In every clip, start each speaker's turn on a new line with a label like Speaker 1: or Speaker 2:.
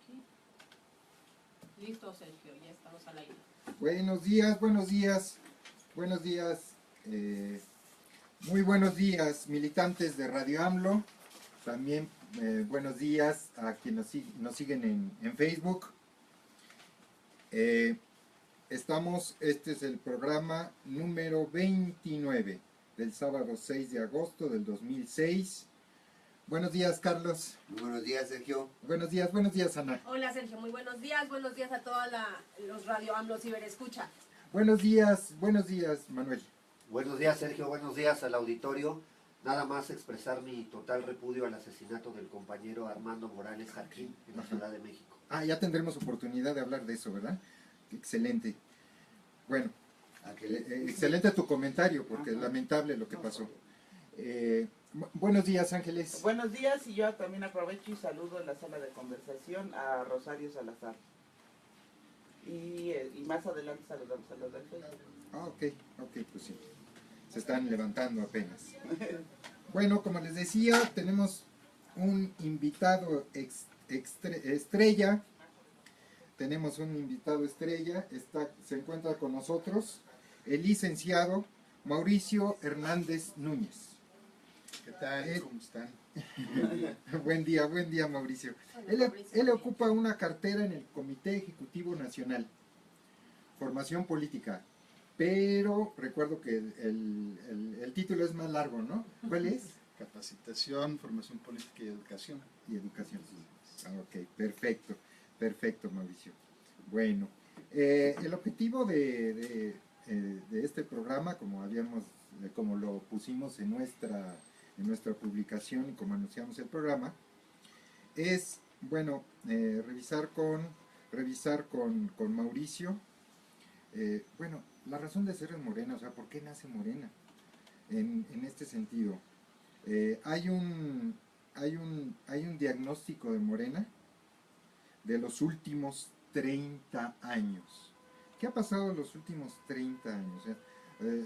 Speaker 1: aquí. Listo, Sergio, ya estamos al aire.
Speaker 2: Buenos días, buenos días, buenos días, muy buenos días, militantes de Radio AMLO. También buenos días a quienes nos siguen en Facebook. Este es el programa número 29 del sábado 6 de agosto del 2006. Buenos días, Carlos.
Speaker 3: Muy buenos días, Sergio.
Speaker 2: Buenos días, Ana.
Speaker 1: Hola, Sergio, muy buenos días a todos los Radio AMLO Ciberescucha.
Speaker 2: Buenos días, Manuel.
Speaker 3: Buenos días, Sergio. Buenos días al auditorio. Nada más expresar mi total repudio al asesinato del compañero Armando Morales Jarquín en la Ciudad de México.
Speaker 2: Ya tendremos oportunidad de hablar de eso, ¿verdad? Excelente. Bueno, excelente tu comentario, porque es lamentable lo que pasó. Buenos días, Ángeles.
Speaker 4: Buenos días, y yo también aprovecho y saludo en la sala de conversación a Rosario Salazar. Y más adelante saludamos a los del Facebook.
Speaker 2: Ok, pues sí. Se están levantando apenas. Bueno, como les decía, tenemos un invitado estrella. Tenemos un invitado estrella. Se encuentra con nosotros el licenciado Mauricio Hernández Núñez.
Speaker 5: ¿Qué tal? ¿Cómo están?
Speaker 2: Buen día, Mauricio. Él ocupa una cartera en el Comité Ejecutivo Nacional, Formación Política, pero recuerdo que el título es más largo, ¿no? ¿Cuál es?
Speaker 5: Capacitación, Formación Política y Educación.
Speaker 2: Ok, perfecto, Mauricio. Bueno, el objetivo de este programa, como lo pusimos en nuestra publicación y como anunciamos el programa, es, bueno, revisar con Mauricio, bueno, la razón de ser en Morena, o sea, ¿por qué nace Morena? En este sentido, hay un diagnóstico de Morena de los últimos 30 años. ¿Qué ha pasado en los últimos 30 años?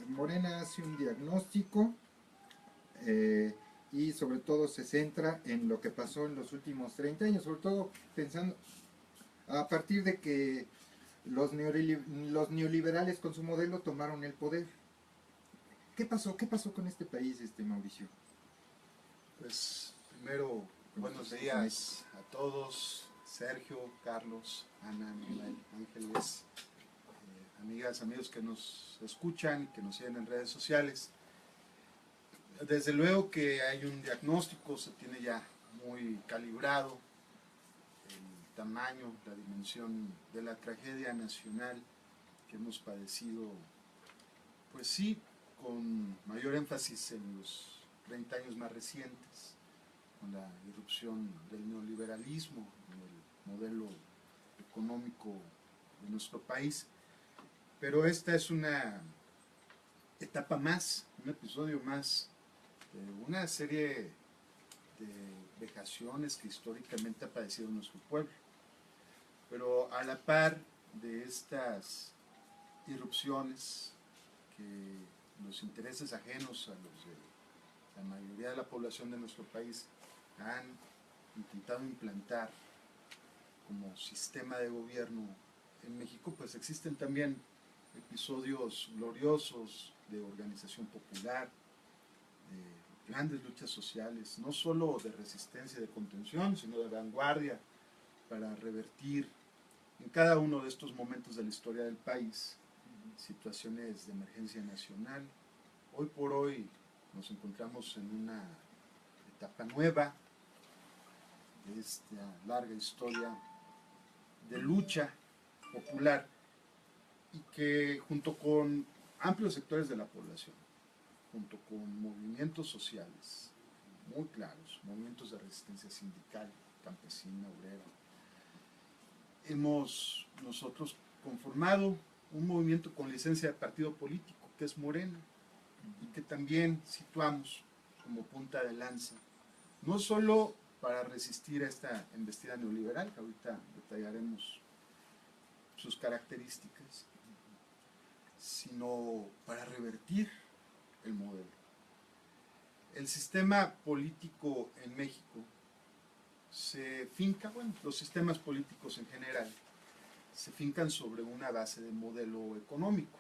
Speaker 2: Morena hace un diagnóstico y sobre todo se centra en lo que pasó en los últimos 30 años, sobre todo pensando a partir de que los neoliberales con su modelo tomaron el poder. ¿Qué pasó con este país, Mauricio?
Speaker 5: Pues primero, buenos días a todos, Sergio, Carlos, Ana, Manuel, Ángeles, amigas, amigos que nos escuchan y que nos siguen en redes sociales. Desde luego que hay un diagnóstico, se tiene ya muy calibrado el tamaño, la dimensión de la tragedia nacional que hemos padecido, pues sí, con mayor énfasis en los 30 años más recientes, con la irrupción del neoliberalismo en el modelo económico de nuestro país. Pero esta es una etapa más, un episodio más, una serie de vejaciones que históricamente ha padecido nuestro pueblo. Pero a la par de estas irrupciones, que los intereses ajenos a los de la mayoría de la población de nuestro país han intentado implantar como sistema de gobierno en México, pues existen también episodios gloriosos de organización popular, de grandes luchas sociales, no solo de resistencia y de contención, sino de vanguardia para revertir en cada uno de estos momentos de la historia del país situaciones de emergencia nacional. Hoy por hoy nos encontramos en una etapa nueva de esta larga historia de lucha popular y que junto con amplios sectores de la población, junto con movimientos sociales muy claros, movimientos de resistencia sindical, campesina, obrera, hemos nosotros conformado un movimiento con licencia de partido político que es Morena y que también situamos como punta de lanza, no solo para resistir a esta embestida neoliberal, que ahorita detallaremos sus características, sino para revertir el modelo. El sistema político en México se se finca, bueno, los sistemas políticos en general, se fincan sobre una base de modelo económico.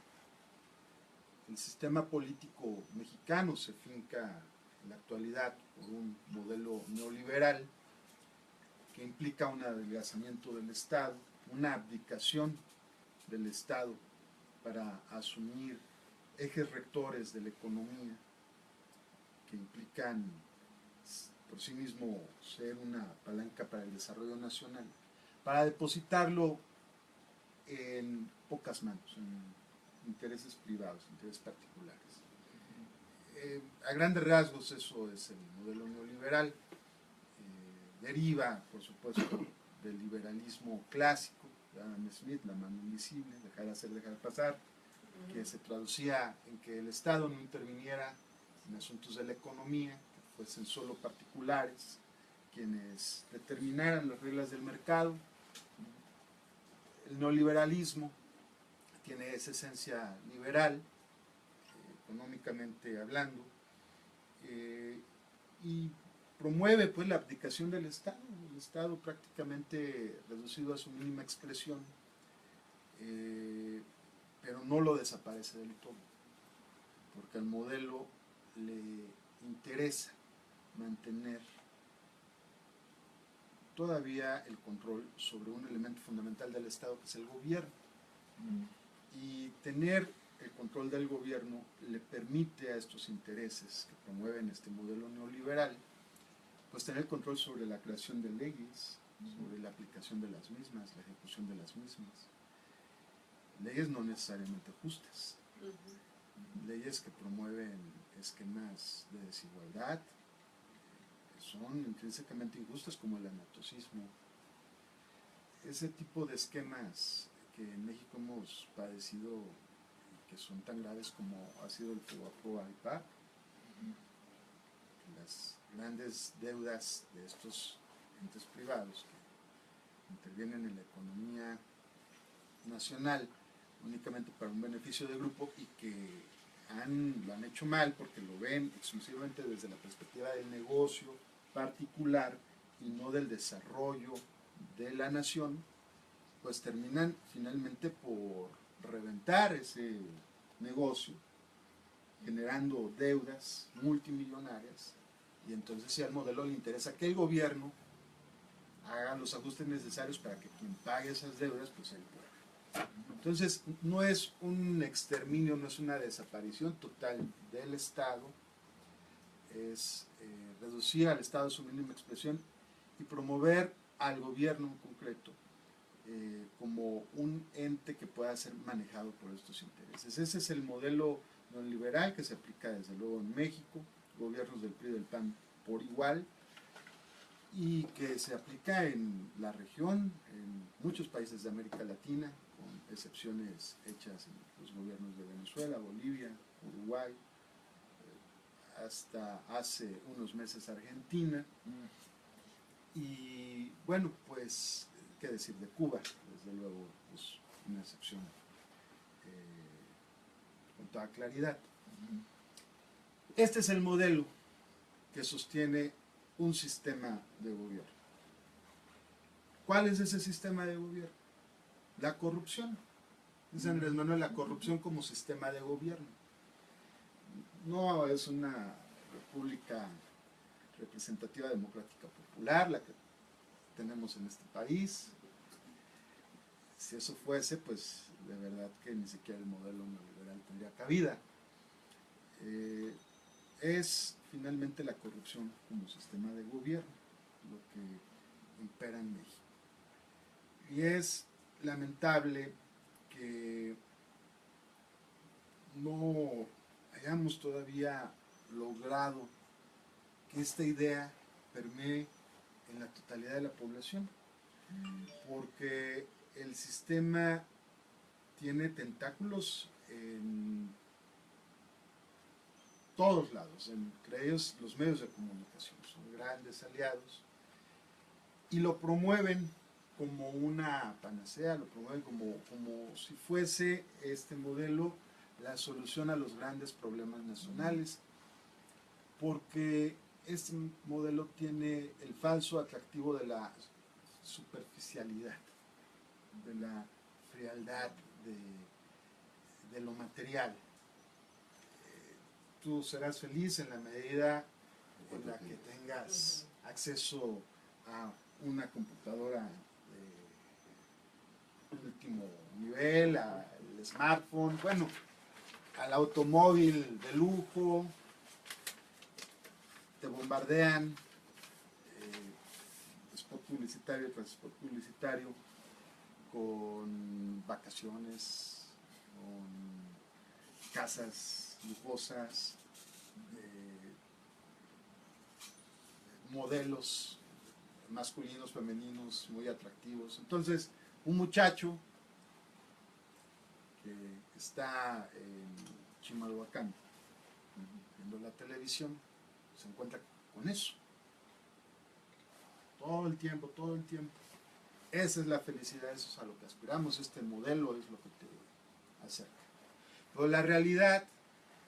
Speaker 5: El sistema político mexicano se finca en la actualidad por un modelo neoliberal que implica un adelgazamiento del Estado, una abdicación del Estado para asumir ejes rectores de la economía que implican por sí mismo ser una palanca para el desarrollo nacional, para depositarlo en pocas manos, en intereses privados, intereses particulares. A grandes rasgos eso es el modelo neoliberal. Deriva, por supuesto, del liberalismo clásico de Adam Smith, la mano invisible, dejar hacer, dejar pasar, que se traducía en que el Estado no interviniera en asuntos de la economía, que fuesen solo particulares quienes determinaran las reglas del mercado. El neoliberalismo tiene esa esencia liberal, económicamente hablando, y promueve pues la abdicación del Estado, el Estado prácticamente reducido a su mínima expresión, pero no lo desaparece del todo, porque al modelo le interesa mantener todavía el control sobre un elemento fundamental del Estado, que es el gobierno. Y tener el control del gobierno le permite a estos intereses que promueven este modelo neoliberal, pues tener control sobre la creación de leyes, sobre la aplicación de las mismas, la ejecución de las mismas. Leyes no necesariamente justas, leyes que promueven esquemas de desigualdad, que son intrínsecamente injustas, como el anatocismo. Ese tipo de esquemas que en México hemos padecido y que son tan graves como ha sido el FOBAPROA-IPAP, las grandes deudas de estos entes privados que intervienen en la economía nacional únicamente para un beneficio de grupo y que lo han hecho mal porque lo ven exclusivamente desde la perspectiva del negocio particular y no del desarrollo de la nación, pues terminan finalmente por reventar ese negocio, generando deudas multimillonarias. Y entonces si al modelo le interesa que el gobierno haga los ajustes necesarios para que quien pague esas deudas, pues el pueblo. Entonces no es un exterminio, no es una desaparición total del Estado, es reducir al Estado a su mínima expresión y promover al gobierno en concreto como un ente que pueda ser manejado por estos intereses. Ese es el modelo neoliberal que se aplica desde luego en México, gobiernos del PRI y del PAN por igual, y que se aplica en la región, en muchos países de América Latina, con excepciones hechas en los gobiernos de Venezuela, Bolivia, Uruguay, hasta hace unos meses Argentina, y bueno, pues, qué decir de Cuba, desde luego, pues una excepción con toda claridad. Este es el modelo que sostiene un sistema de gobierno. ¿Cuál es ese sistema de gobierno? La corrupción. Dice Andrés Manuel, la corrupción como sistema de gobierno. No es una república representativa democrática popular la que tenemos en este país. Si eso fuese, pues de verdad que ni siquiera el modelo neoliberal tendría cabida. Es finalmente la corrupción como sistema de gobierno lo que impera en México. Y es lamentable que no hayamos todavía logrado que esta idea permee en la totalidad de la población, porque el sistema tiene tentáculos en todos lados, entre ellos los medios de comunicación, son grandes aliados y lo promueven como una panacea, lo promueven como si fuese este modelo la solución a los grandes problemas nacionales, porque este modelo tiene el falso atractivo de la superficialidad, de la frialdad, de lo material. Tú serás feliz en la medida en la que tengas acceso a una computadora de último nivel, al smartphone, bueno, al automóvil de lujo. Te bombardean spot publicitario tras spot publicitario con vacaciones, con casas lujosas, modelos masculinos, femeninos muy atractivos. Entonces, un muchacho que está en Chimalhuacán viendo la televisión se encuentra con eso todo el tiempo, todo el tiempo. Esa es la felicidad, eso es a lo que aspiramos, este modelo es lo que te acerca. Pero la realidad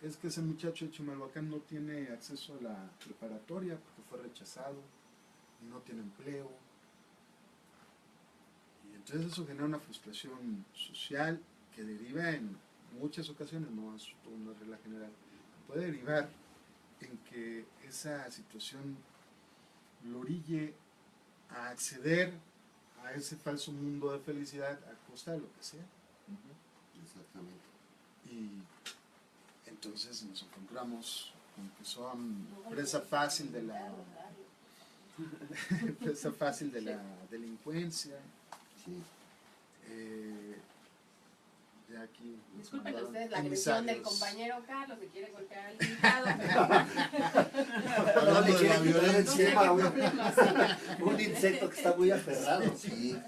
Speaker 5: es que ese muchacho de Chimalhuacán no tiene acceso a la preparatoria porque fue rechazado y no tiene empleo. Y entonces eso genera una frustración social que deriva en muchas ocasiones, no es una regla general, puede derivar en que esa situación lo orille a acceder a ese falso mundo de felicidad a costa de lo que sea.
Speaker 3: Exactamente.
Speaker 5: Y entonces nos encontramos con que son presa fácil de la presa fácil de la delincuencia.
Speaker 3: Sí.
Speaker 5: Ya aquí nos
Speaker 1: Disculpen
Speaker 5: mandaron
Speaker 1: ustedes la agresión del
Speaker 5: emisarios.
Speaker 1: compañero Carlos, que quiere golpear al invitado.
Speaker 3: No le
Speaker 5: Hablando de
Speaker 3: quiere
Speaker 5: la
Speaker 3: quitar
Speaker 5: violencia,
Speaker 3: encima un insecto que está muy aferrado. Sí.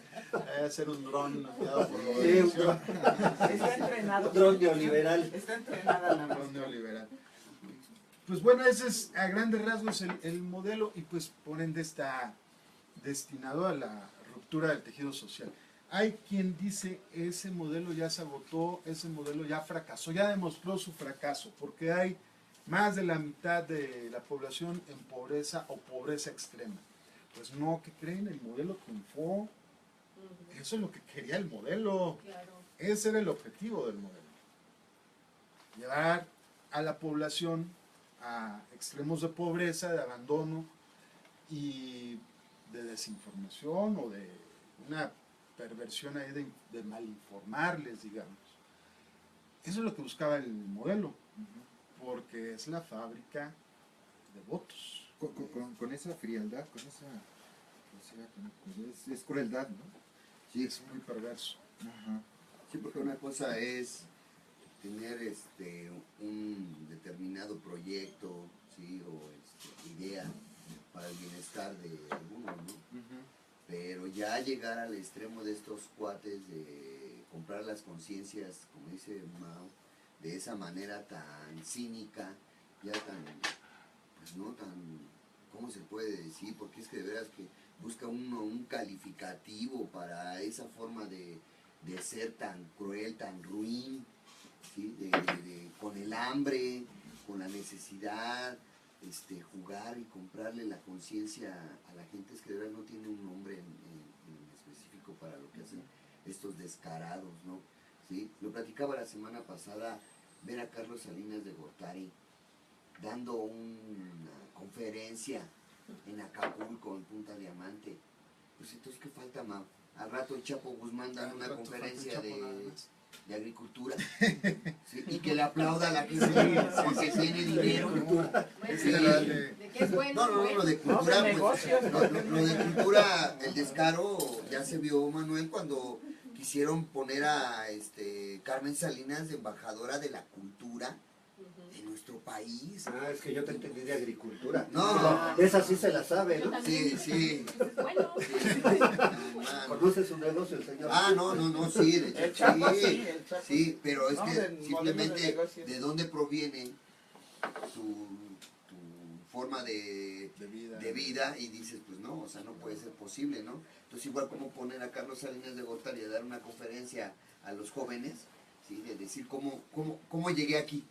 Speaker 5: debe ser un dron enviado por
Speaker 3: Sí,
Speaker 5: Lorenzo.
Speaker 4: Está entrenado.
Speaker 3: Dron neoliberal.
Speaker 4: Está entrenada la
Speaker 5: Dron
Speaker 4: mosca.
Speaker 5: neoliberal. Pues bueno, ese es a grandes rasgos el modelo y pues por ende está destinado a la ruptura del tejido social. Hay quien dice ese modelo ya se agotó, ese modelo ya fracasó, ya demostró su fracaso, porque hay más de la mitad de la población en pobreza o pobreza extrema. Pues no, ¿qué creen? El modelo triunfó. Eso es lo que quería el modelo.
Speaker 1: Claro.
Speaker 5: Ese era el objetivo del modelo. Llevar a la población a extremos de pobreza, de abandono y de desinformación o de una perversión ahí de malinformarles, digamos. Eso es lo que buscaba el modelo, porque es la fábrica de votos.
Speaker 2: Con esa frialdad, con esa... O sea, es crueldad, ¿no?
Speaker 3: Sí,
Speaker 5: Es muy perverso.
Speaker 2: Ajá.
Speaker 6: Sí, porque una cosa es tener un determinado proyecto, ¿sí? O idea para el bienestar de algunos, ¿no? Pero ya llegar al extremo de estos cuates de comprar las conciencias, como dice Mao, de esa manera tan cínica, ya tan, pues no tan, ¿cómo se puede decir? Porque es que de veras que busca uno un calificativo para esa forma de ser tan cruel, tan ruin, ¿sí? Con el hambre, con la necesidad, jugar y comprarle la conciencia a la gente, es que de verdad no tiene un nombre en específico para lo que hacen estos descarados, ¿no? ¿Sí? Lo platicaba la semana pasada, ver a Carlos Salinas de Gortari dando una conferencia en Acapulco, en Punta Diamante. Pues entonces, ¿qué falta, Mau? Al rato el Chapo Guzmán dando una conferencia de agricultura, ¿sí? Y que le aplauda a la gente porque tiene dinero.
Speaker 1: Bueno,
Speaker 5: Sí,
Speaker 1: de qué es bueno.
Speaker 6: No,
Speaker 1: bueno.
Speaker 6: lo de cultura,
Speaker 4: No, de
Speaker 6: pues,
Speaker 4: negocios.
Speaker 6: lo de cultura, el descaro, ya se vio, Manuel, cuando quisieron poner a Carmen Salinas de embajadora de la cultura de nuestro país.
Speaker 3: Ah, es que yo te entendí de agricultura.
Speaker 6: No.
Speaker 3: Esa sí se la sabe,
Speaker 1: Yo
Speaker 3: ¿no?
Speaker 1: también.
Speaker 6: Sí.
Speaker 1: Bueno,
Speaker 6: Conoce
Speaker 3: su negocio el señor.
Speaker 6: no, sí, de hecho,
Speaker 4: El Chapo,
Speaker 6: sí.
Speaker 4: sí, el Chapo.
Speaker 6: Sí, pero es
Speaker 4: No,
Speaker 6: que
Speaker 4: del modelo de
Speaker 6: simplemente
Speaker 4: negocios.
Speaker 6: de dónde proviene tu forma de vida y dices, pues no, o sea, no puede ser posible, ¿no? Entonces igual como poner a Carlos Salinas de Gortari a dar una conferencia a los jóvenes, ¿sí? De decir cómo llegué aquí.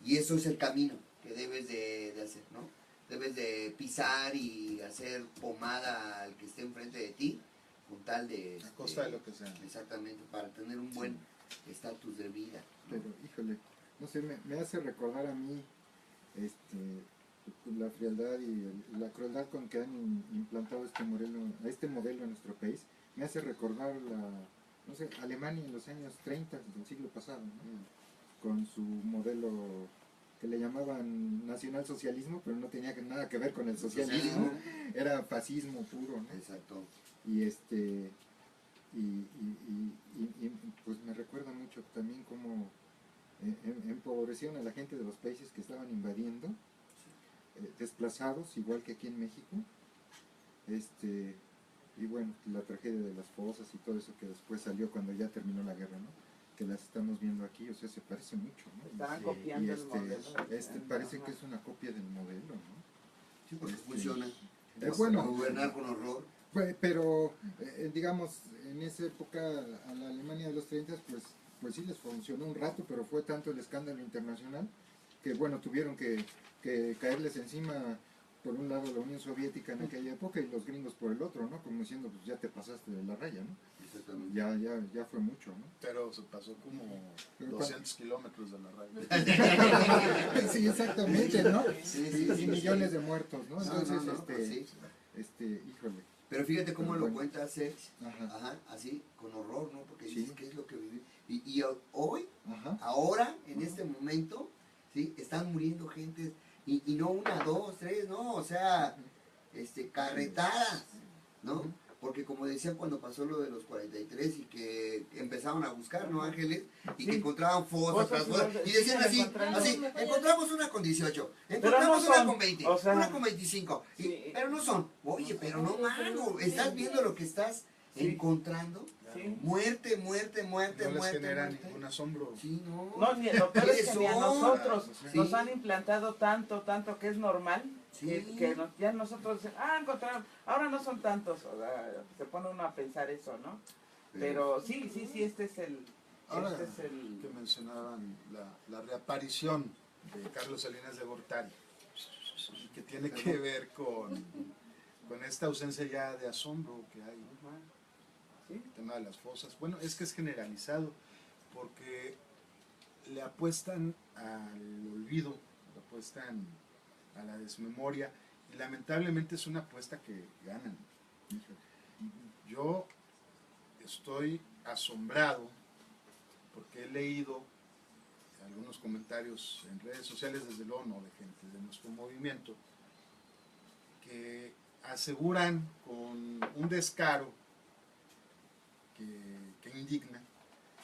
Speaker 6: Y eso es el camino que debes de hacer, ¿no? debes de pisar y hacer pomada al que esté enfrente de ti, con tal de...
Speaker 5: A costa de lo que sea.
Speaker 6: Exactamente, para tener un buen estatus de vida.
Speaker 2: Pero, híjole, no sé, me hace recordar a mí la frialdad y la crueldad con que han implantado este modelo en nuestro país. Me hace recordar no sé, Alemania en los años 30 del siglo pasado, ¿no? Con su modelo que le llamaban nacionalsocialismo, pero no tenía nada que ver con el socialismo, era fascismo puro, ¿no?
Speaker 6: Exacto.
Speaker 2: Y pues me recuerda mucho también cómo empobrecieron a la gente de los países que estaban invadiendo, desplazados, igual que aquí en México. Y bueno, la tragedia de las fosas y todo eso que después salió cuando ya terminó la guerra, ¿no? Que las estamos viendo aquí, o sea, se parece mucho, ¿no?
Speaker 4: Estaban
Speaker 2: Y
Speaker 4: copiando el modelo.
Speaker 2: parece que es una copia del modelo, ¿no?
Speaker 6: Sí, porque funciona.
Speaker 2: Bueno,
Speaker 6: Gobernar con horror.
Speaker 2: pero digamos, en esa época a la Alemania de los 30 pues sí les funcionó un rato, pero fue tanto el escándalo internacional que bueno, tuvieron que caerles encima por un lado la Unión Soviética en aquella época y los gringos por el otro, ¿no? Como diciendo, pues ya te pasaste de la raya, ¿no?
Speaker 6: Exactamente.
Speaker 2: Ya fue mucho, ¿no?
Speaker 5: Pero se pasó como
Speaker 2: Pero
Speaker 5: 200 kilómetros de la raya.
Speaker 2: Sí, exactamente, ¿no?
Speaker 6: Sí,
Speaker 2: Y millones de muertos, ¿no? Entonces,
Speaker 6: pues sí.
Speaker 2: híjole.
Speaker 6: Pero fíjate cómo
Speaker 2: Pero
Speaker 6: lo
Speaker 2: bueno.
Speaker 6: cuenta Serge,
Speaker 2: Ajá.
Speaker 6: así, con horror, ¿no? Porque
Speaker 2: Sí.
Speaker 6: dices, ¿qué es lo que viví? Y hoy,
Speaker 2: Ajá.
Speaker 6: ahora, en este momento, ¿sí? Están muriendo gente, y no una, dos, tres, no, o sea, carretadas, ¿no? Porque como decían cuando pasó lo de los 43 y que empezaron a buscar, ¿no, Ángeles? Y
Speaker 4: Sí.
Speaker 6: que encontraban fosas tras fosas, y decían
Speaker 4: sí,
Speaker 6: así,
Speaker 4: encontrando.
Speaker 6: encontramos una con 18,
Speaker 4: no
Speaker 6: encontramos una
Speaker 4: son,
Speaker 6: con 20,
Speaker 4: o sea,
Speaker 6: una con 25,
Speaker 4: sí.
Speaker 6: pero no son. Oye, pero no, mano, ¿estás viendo lo que estás
Speaker 4: Sí.
Speaker 6: encontrando?
Speaker 4: Sí.
Speaker 6: Muerte, muerte, muerte,
Speaker 5: No les
Speaker 6: muerte,
Speaker 5: genera
Speaker 6: muerte.
Speaker 5: ningún asombro.
Speaker 6: Sí, no.
Speaker 4: No, lo peor es que ni a
Speaker 6: Eso.
Speaker 4: nosotros
Speaker 6: Sí.
Speaker 4: nos han implantado tanto que es normal,
Speaker 6: Sí.
Speaker 4: ya nosotros dicen, encontraron, ahora no son tantos, o sea, se pone uno a pensar eso, ¿no? Pero sí, este es el...
Speaker 5: Ahora
Speaker 4: este es el...
Speaker 5: que mencionaban la reaparición de Carlos Salinas de Gortari, que tiene que ver con esta ausencia ya de asombro que hay, ¿no?
Speaker 4: ¿Sí?
Speaker 5: El tema de las fosas. Bueno, es que es generalizado, porque le apuestan al olvido, le apuestan a la desmemoria, y lamentablemente es una apuesta que ganan. Yo estoy asombrado porque he leído algunos comentarios en redes sociales, desde luego no de gente de nuestro movimiento, que aseguran con un descaro que indigna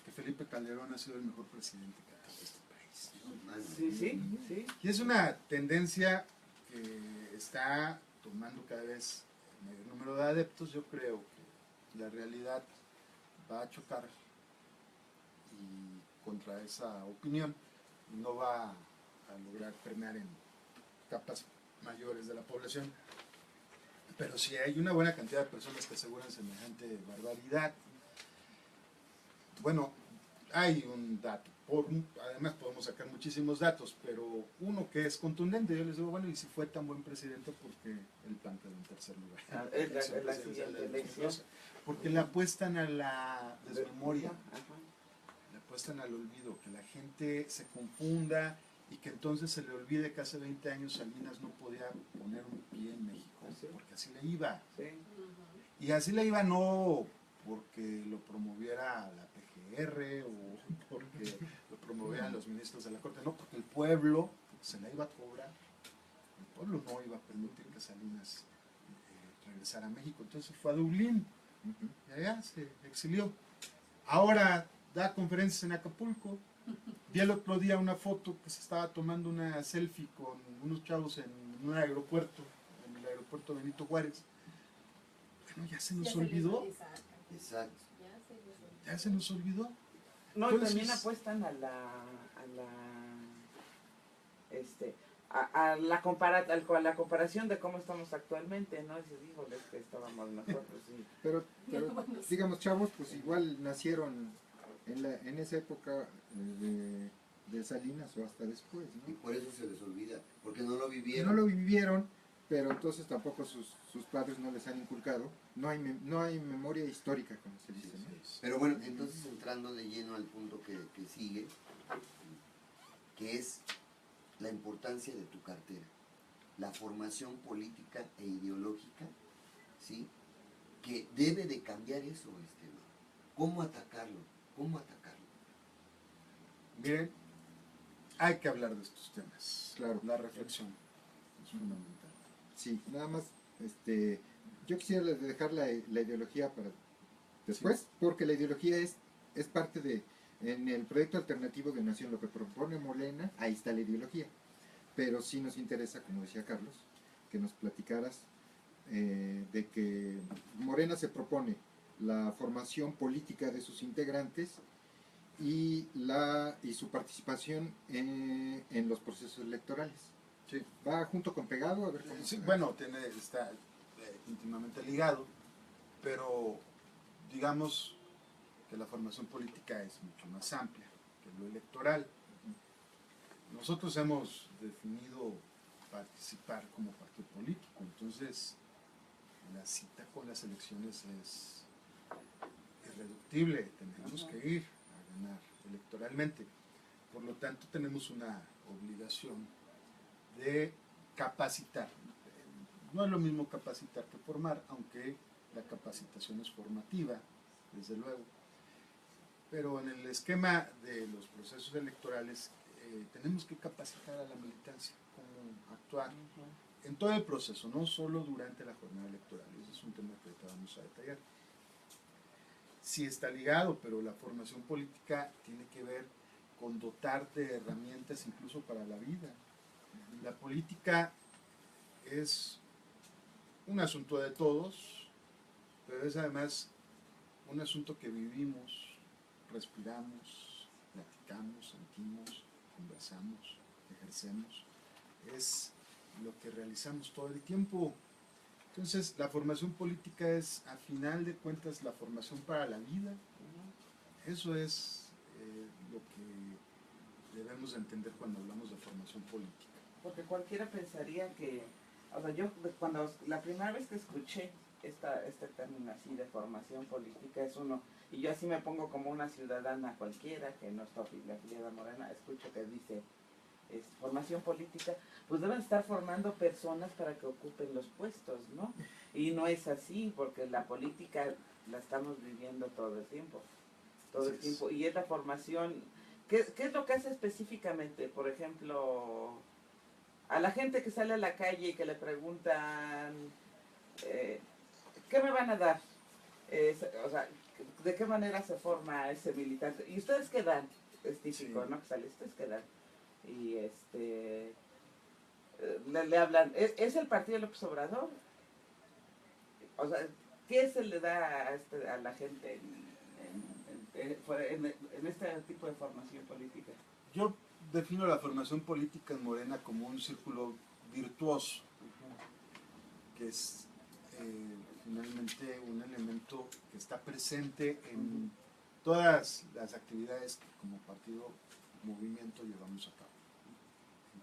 Speaker 5: que Felipe Calderón ha sido el mejor presidente que ha tenido este país.
Speaker 4: Sí.
Speaker 5: Y es una tendencia que está tomando cada vez mayor número de adeptos. Yo creo que la realidad va a chocar y contra esa opinión no va a lograr permear en capas mayores de la población. Pero si hay una buena cantidad de personas que aseguran semejante barbaridad. Bueno, hay un dato, además podemos sacar muchísimos datos, pero uno que es contundente. Yo les digo, bueno, y si fue tan buen presidente, ¿por qué el PAN quedó en tercer lugar?
Speaker 4: Es la siguiente elección.
Speaker 5: Porque le apuestan a la desmemoria,
Speaker 4: Ajá.
Speaker 5: le apuestan al olvido, que la gente se confunda y que entonces se le olvide que hace 20 años Salinas no podía poner un pie en México,
Speaker 4: ¿Sí?
Speaker 5: porque así le iba.
Speaker 4: Sí.
Speaker 5: Y así le iba no porque lo promoviera la PGR o porque lo promovieran los ministros de la Corte, no, porque el pueblo se la iba a cobrar. El pueblo no iba a permitir que Salinas regresara a México, entonces fue a Dublín y allá se exilió. Ahora da conferencias en Acapulco. Vi el otro día una foto que se estaba tomando una selfie con unos chavos en un aeropuerto, en el aeropuerto Benito Juárez. Bueno, ya se nos olvidó.
Speaker 6: Exacto.
Speaker 5: Ya se nos olvidó.
Speaker 4: No, y
Speaker 5: Entonces,
Speaker 4: también apuestan a la comparación de cómo estamos actualmente, ¿no? Dices, híjole, es que estábamos mejor, pues sí.
Speaker 2: Pero digamos, chavos, pues igual nacieron en esa época de Salinas o hasta después,
Speaker 6: Y
Speaker 2: ¿no?
Speaker 6: por eso se les olvida, porque no lo
Speaker 2: Que
Speaker 6: vivieron.
Speaker 2: no lo vivieron, pero entonces tampoco sus padres no les han inculcado. No hay memoria histórica, como se dice, ¿no?
Speaker 6: Pero bueno, entonces entrando de lleno al punto que sigue, que es la importancia de tu cartera, la formación política e ideológica, ¿sí? Que debe de cambiar eso, ¿cómo atacarlo? ¿Cómo atacarlo?
Speaker 5: Miren, hay que hablar de estos temas.
Speaker 2: Claro.
Speaker 5: La reflexión es fundamental.
Speaker 2: Sí, nada más, yo quisiera dejar la ideología para después, porque la ideología es parte en el proyecto alternativo de Nación, lo que propone Morena, ahí está la ideología. Pero sí nos interesa, como decía Carlos, que nos platicaras de que Morena se propone la formación política de sus integrantes y su participación en los procesos electorales.
Speaker 5: Sí.
Speaker 2: Va junto con pegado, a ver cómo
Speaker 5: Sí,
Speaker 2: se-
Speaker 5: bueno, está íntimamente ligado, pero digamos que la formación política es mucho más amplia que lo electoral. Nosotros hemos definido participar como partido político, entonces la cita con las elecciones es irreductible, tenemos que ir a ganar electoralmente. Por lo tanto, tenemos una obligación de capacitar. No es lo mismo capacitar que formar, aunque la capacitación es formativa, desde luego. Pero en el esquema de los procesos electorales tenemos que capacitar a la militancia, cómo actuar en todo el proceso, no solo durante la jornada electoral. Ese es un tema que ahorita vamos a detallar. Sí está ligado, pero la formación política tiene que ver con dotar de herramientas incluso para la vida. La política es un asunto de todos, pero es además un asunto que vivimos, respiramos, platicamos, sentimos, conversamos, ejercemos. Es lo que realizamos todo el tiempo. Entonces, la formación política es, a final de cuentas, la formación para la vida. Eso es lo que debemos entender cuando hablamos de formación política.
Speaker 4: Porque cualquiera pensaría que, o sea, yo cuando la primera vez que escuché este término así de formación política es uno, y yo así me pongo como una ciudadana cualquiera que no está afiliada a Morena, escucho que dice formación política, pues deben estar formando personas para que ocupen los puestos, ¿no? Y no es así, porque la política la estamos viviendo todo el tiempo, y es la formación. ¿Qué es lo que hace específicamente? Por ejemplo, a la gente que sale a la calle y que le preguntan, ¿qué me van a dar? O sea, ¿de qué manera se forma ese militante? ¿Y ustedes qué dan? Es típico,
Speaker 5: Sí.
Speaker 4: ¿no? Que sale, ¿ustedes qué dan? Y le hablan, ¿es el partido de López Obrador? O sea, ¿qué se le da a la gente en este tipo de formación política?
Speaker 5: Yo defino la formación política en Morena como un círculo virtuoso, que es finalmente un elemento que está presente en todas las actividades que como partido, movimiento llevamos a cabo.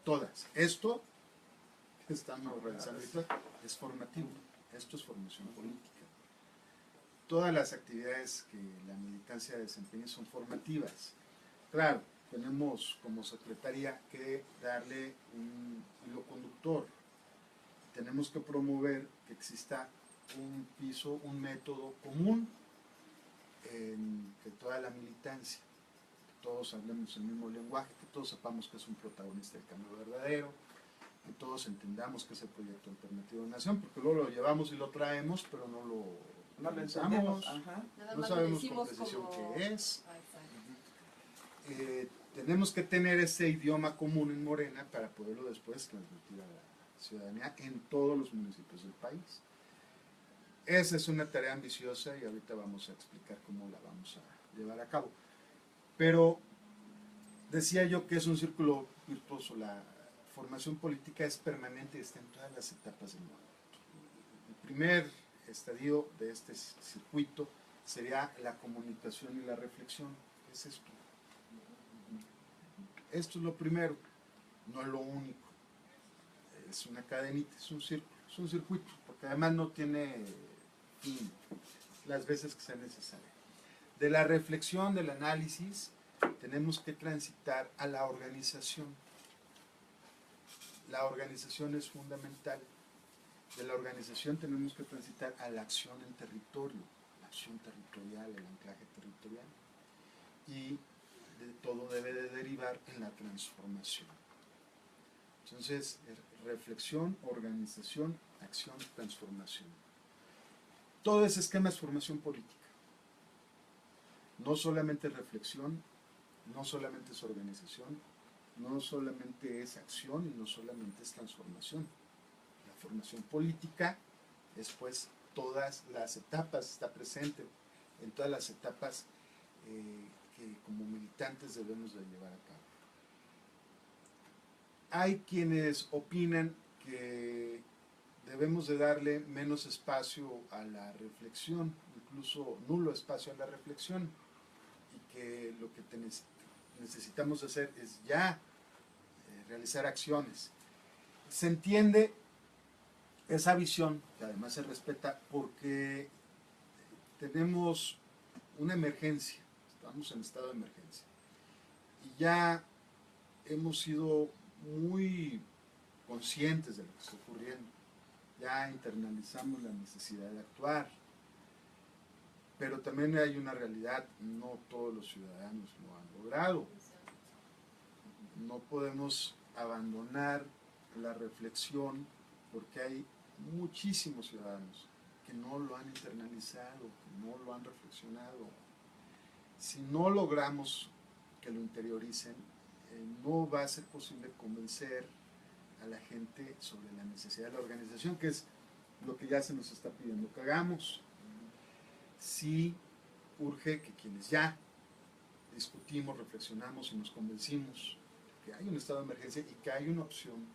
Speaker 5: Todas. Esto que estamos realizando ahorita es formativo, esto es formación política. Todas las actividades que la militancia desempeña son formativas. Claro, tenemos como secretaría que darle un hilo conductor. Tenemos que promover que exista un piso, un método común en que toda la militancia, que todos hablemos el mismo lenguaje, que todos sepamos que es un protagonista del cambio verdadero, que todos entendamos que es el proyecto alternativo de nación, porque luego lo llevamos y lo traemos, pero no lo
Speaker 4: entendemos. Ajá.
Speaker 1: Nada
Speaker 5: no
Speaker 1: más lo
Speaker 5: sabemos con
Speaker 1: decimos
Speaker 5: precisión
Speaker 1: como...
Speaker 5: qué es.
Speaker 1: Ah, exacto.
Speaker 5: Tenemos que tener ese idioma común en Morena para poderlo después transmitir a la ciudadanía en todos los municipios del país. Esa es una tarea ambiciosa y ahorita vamos a explicar cómo la vamos a llevar a cabo. Pero decía yo que es un círculo virtuoso. La formación política es permanente y está en todas las etapas del mundo. El primer estadio de este circuito sería la comunicación y la reflexión. ¿Qué es esto? Esto es lo primero, no es lo único. Es una cadenita, es un circuito, porque además no tiene fin las veces que sea necesario. De la reflexión, del análisis, tenemos que transitar a la organización. La organización es fundamental. De la organización tenemos que transitar a la acción en territorio, la acción territorial, el anclaje territorial. Y todo debe de derivar en la transformación. Entonces, reflexión, organización, acción, transformación. Todo ese esquema es formación política. No solamente reflexión, no solamente es organización, no solamente es acción y no solamente es transformación. La formación política es pues todas las etapas, está presente en todas las etapas que como militantes debemos de llevar a cabo. Hay quienes opinan que debemos de darle menos espacio a la reflexión, incluso nulo espacio a la reflexión, y que lo que necesitamos hacer es ya realizar acciones. Se entiende esa visión, que además se respeta, porque tenemos una emergencia, estamos en estado de emergencia, y ya hemos sido muy conscientes de lo que está ocurriendo, ya internalizamos la necesidad de actuar, pero también hay una realidad, no todos los ciudadanos lo han logrado. No podemos abandonar la reflexión porque hay muchísimos ciudadanos que no lo han internalizado, que no lo han reflexionado. Si no logramos que lo interioricen, no va a ser posible convencer a la gente sobre la necesidad de la organización, que es lo que ya se nos está pidiendo que hagamos. Sí urge que quienes ya discutimos, reflexionamos y nos convencimos que hay un estado de emergencia y que hay una opción,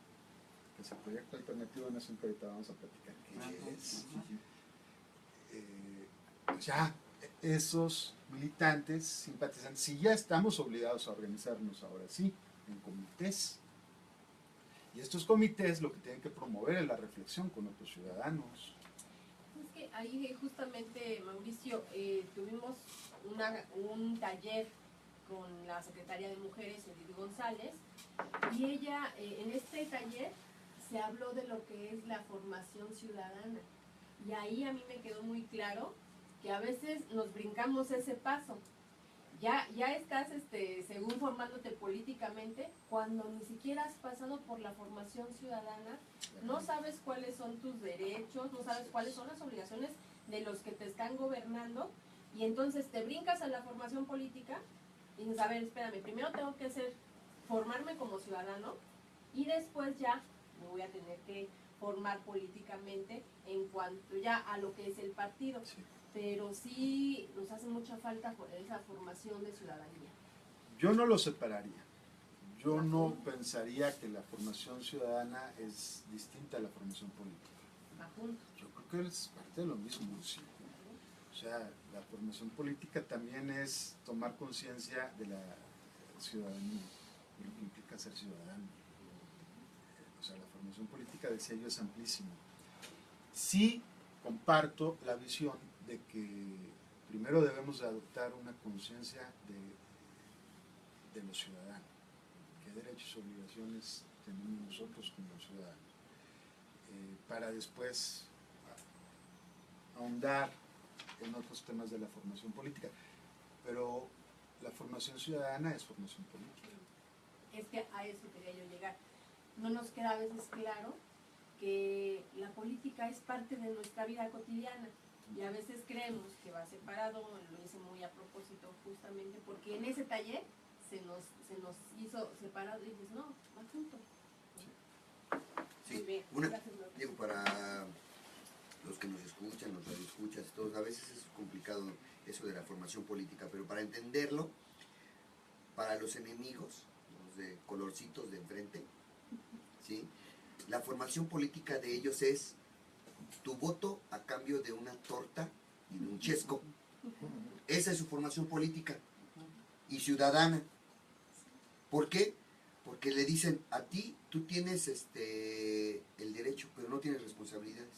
Speaker 5: que es el proyecto alternativo de Nación, que ahorita vamos a platicar qué es. Ya esos militantes, simpatizantes, si ya estamos obligados a organizarnos ahora sí, en comités. Y estos comités lo que tienen que promover es la reflexión con otros ciudadanos.
Speaker 1: Es que ahí justamente, Mauricio, tuvimos un taller con la secretaria de Mujeres, Edith González, y ella, en este taller, se habló de lo que es la formación ciudadana. Y ahí a mí me quedó muy claro que a veces nos brincamos ese paso. Ya estás, según formándote políticamente, cuando ni siquiera has pasado por la formación ciudadana, no sabes cuáles son tus derechos, no sabes cuáles son las obligaciones de los que te están gobernando, y entonces te brincas a la formación política y dices, a ver, espérame, primero tengo que formarme como ciudadano, y después ya me voy a tener que formar políticamente en cuanto ya a lo que es el partido.
Speaker 5: Sí.
Speaker 1: Pero sí nos hace mucha falta esa formación de ciudadanía.
Speaker 5: Yo no lo separaría. Yo no pensaría que la formación ciudadana es distinta a la formación política. Yo creo que es parte de lo mismo, sí. O sea, la formación política también es tomar conciencia de la ciudadanía, de lo que implica ser ciudadano. O sea, la formación política, decía yo, es amplísima. Sí comparto la visión de que primero debemos de adoptar una conciencia de los ciudadanos, qué derechos y obligaciones tenemos nosotros como ciudadanos, para después ahondar en otros temas de la formación política. Pero la formación ciudadana es formación política.
Speaker 1: Es que a eso quería yo llegar. No nos queda a veces claro que la política es parte de nuestra vida cotidiana. Y a veces creemos que va separado, lo hice muy a propósito justamente porque en ese taller se nos hizo separado y dices, no, va junto.
Speaker 6: Sí,
Speaker 1: Muy bien, gracias, Mauricio.
Speaker 6: digo, para los que nos escuchan, los radioescuchas, todos, a veces es complicado eso de la formación política, pero para entenderlo, para los enemigos, los de colorcitos de enfrente, ¿sí? La formación política de ellos es tu voto a cambio de una torta y de un chesco. Esa es su formación política y ciudadana. ¿Por qué? porque le dicen a ti, tú tienes el derecho, pero no tienes responsabilidades.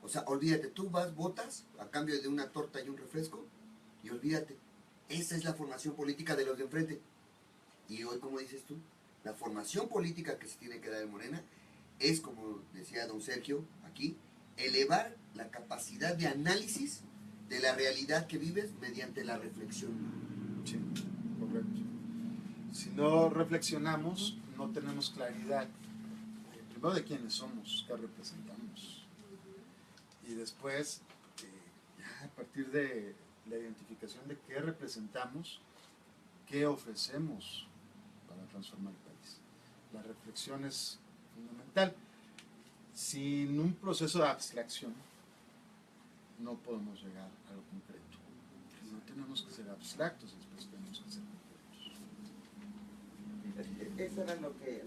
Speaker 6: O sea, olvídate, tú vas, votas a cambio de una torta y un refresco, y olvídate. Esa es la formación política de los de enfrente. Y hoy, como dices tú, la formación política que se tiene que dar en Morena es, como decía don Sergio aquí, elevar la capacidad de análisis de la realidad que vives mediante la reflexión.
Speaker 5: Sí, correcto. Si no reflexionamos, no tenemos claridad, primero de quiénes somos, qué representamos. Y después, ya a partir de la identificación de qué representamos, qué ofrecemos para transformar el país. La reflexión es fundamental. Sin un proceso de abstracción, no podemos llegar a lo concreto. No tenemos que ser abstractos, después tenemos que ser concretos.
Speaker 4: Eso era lo que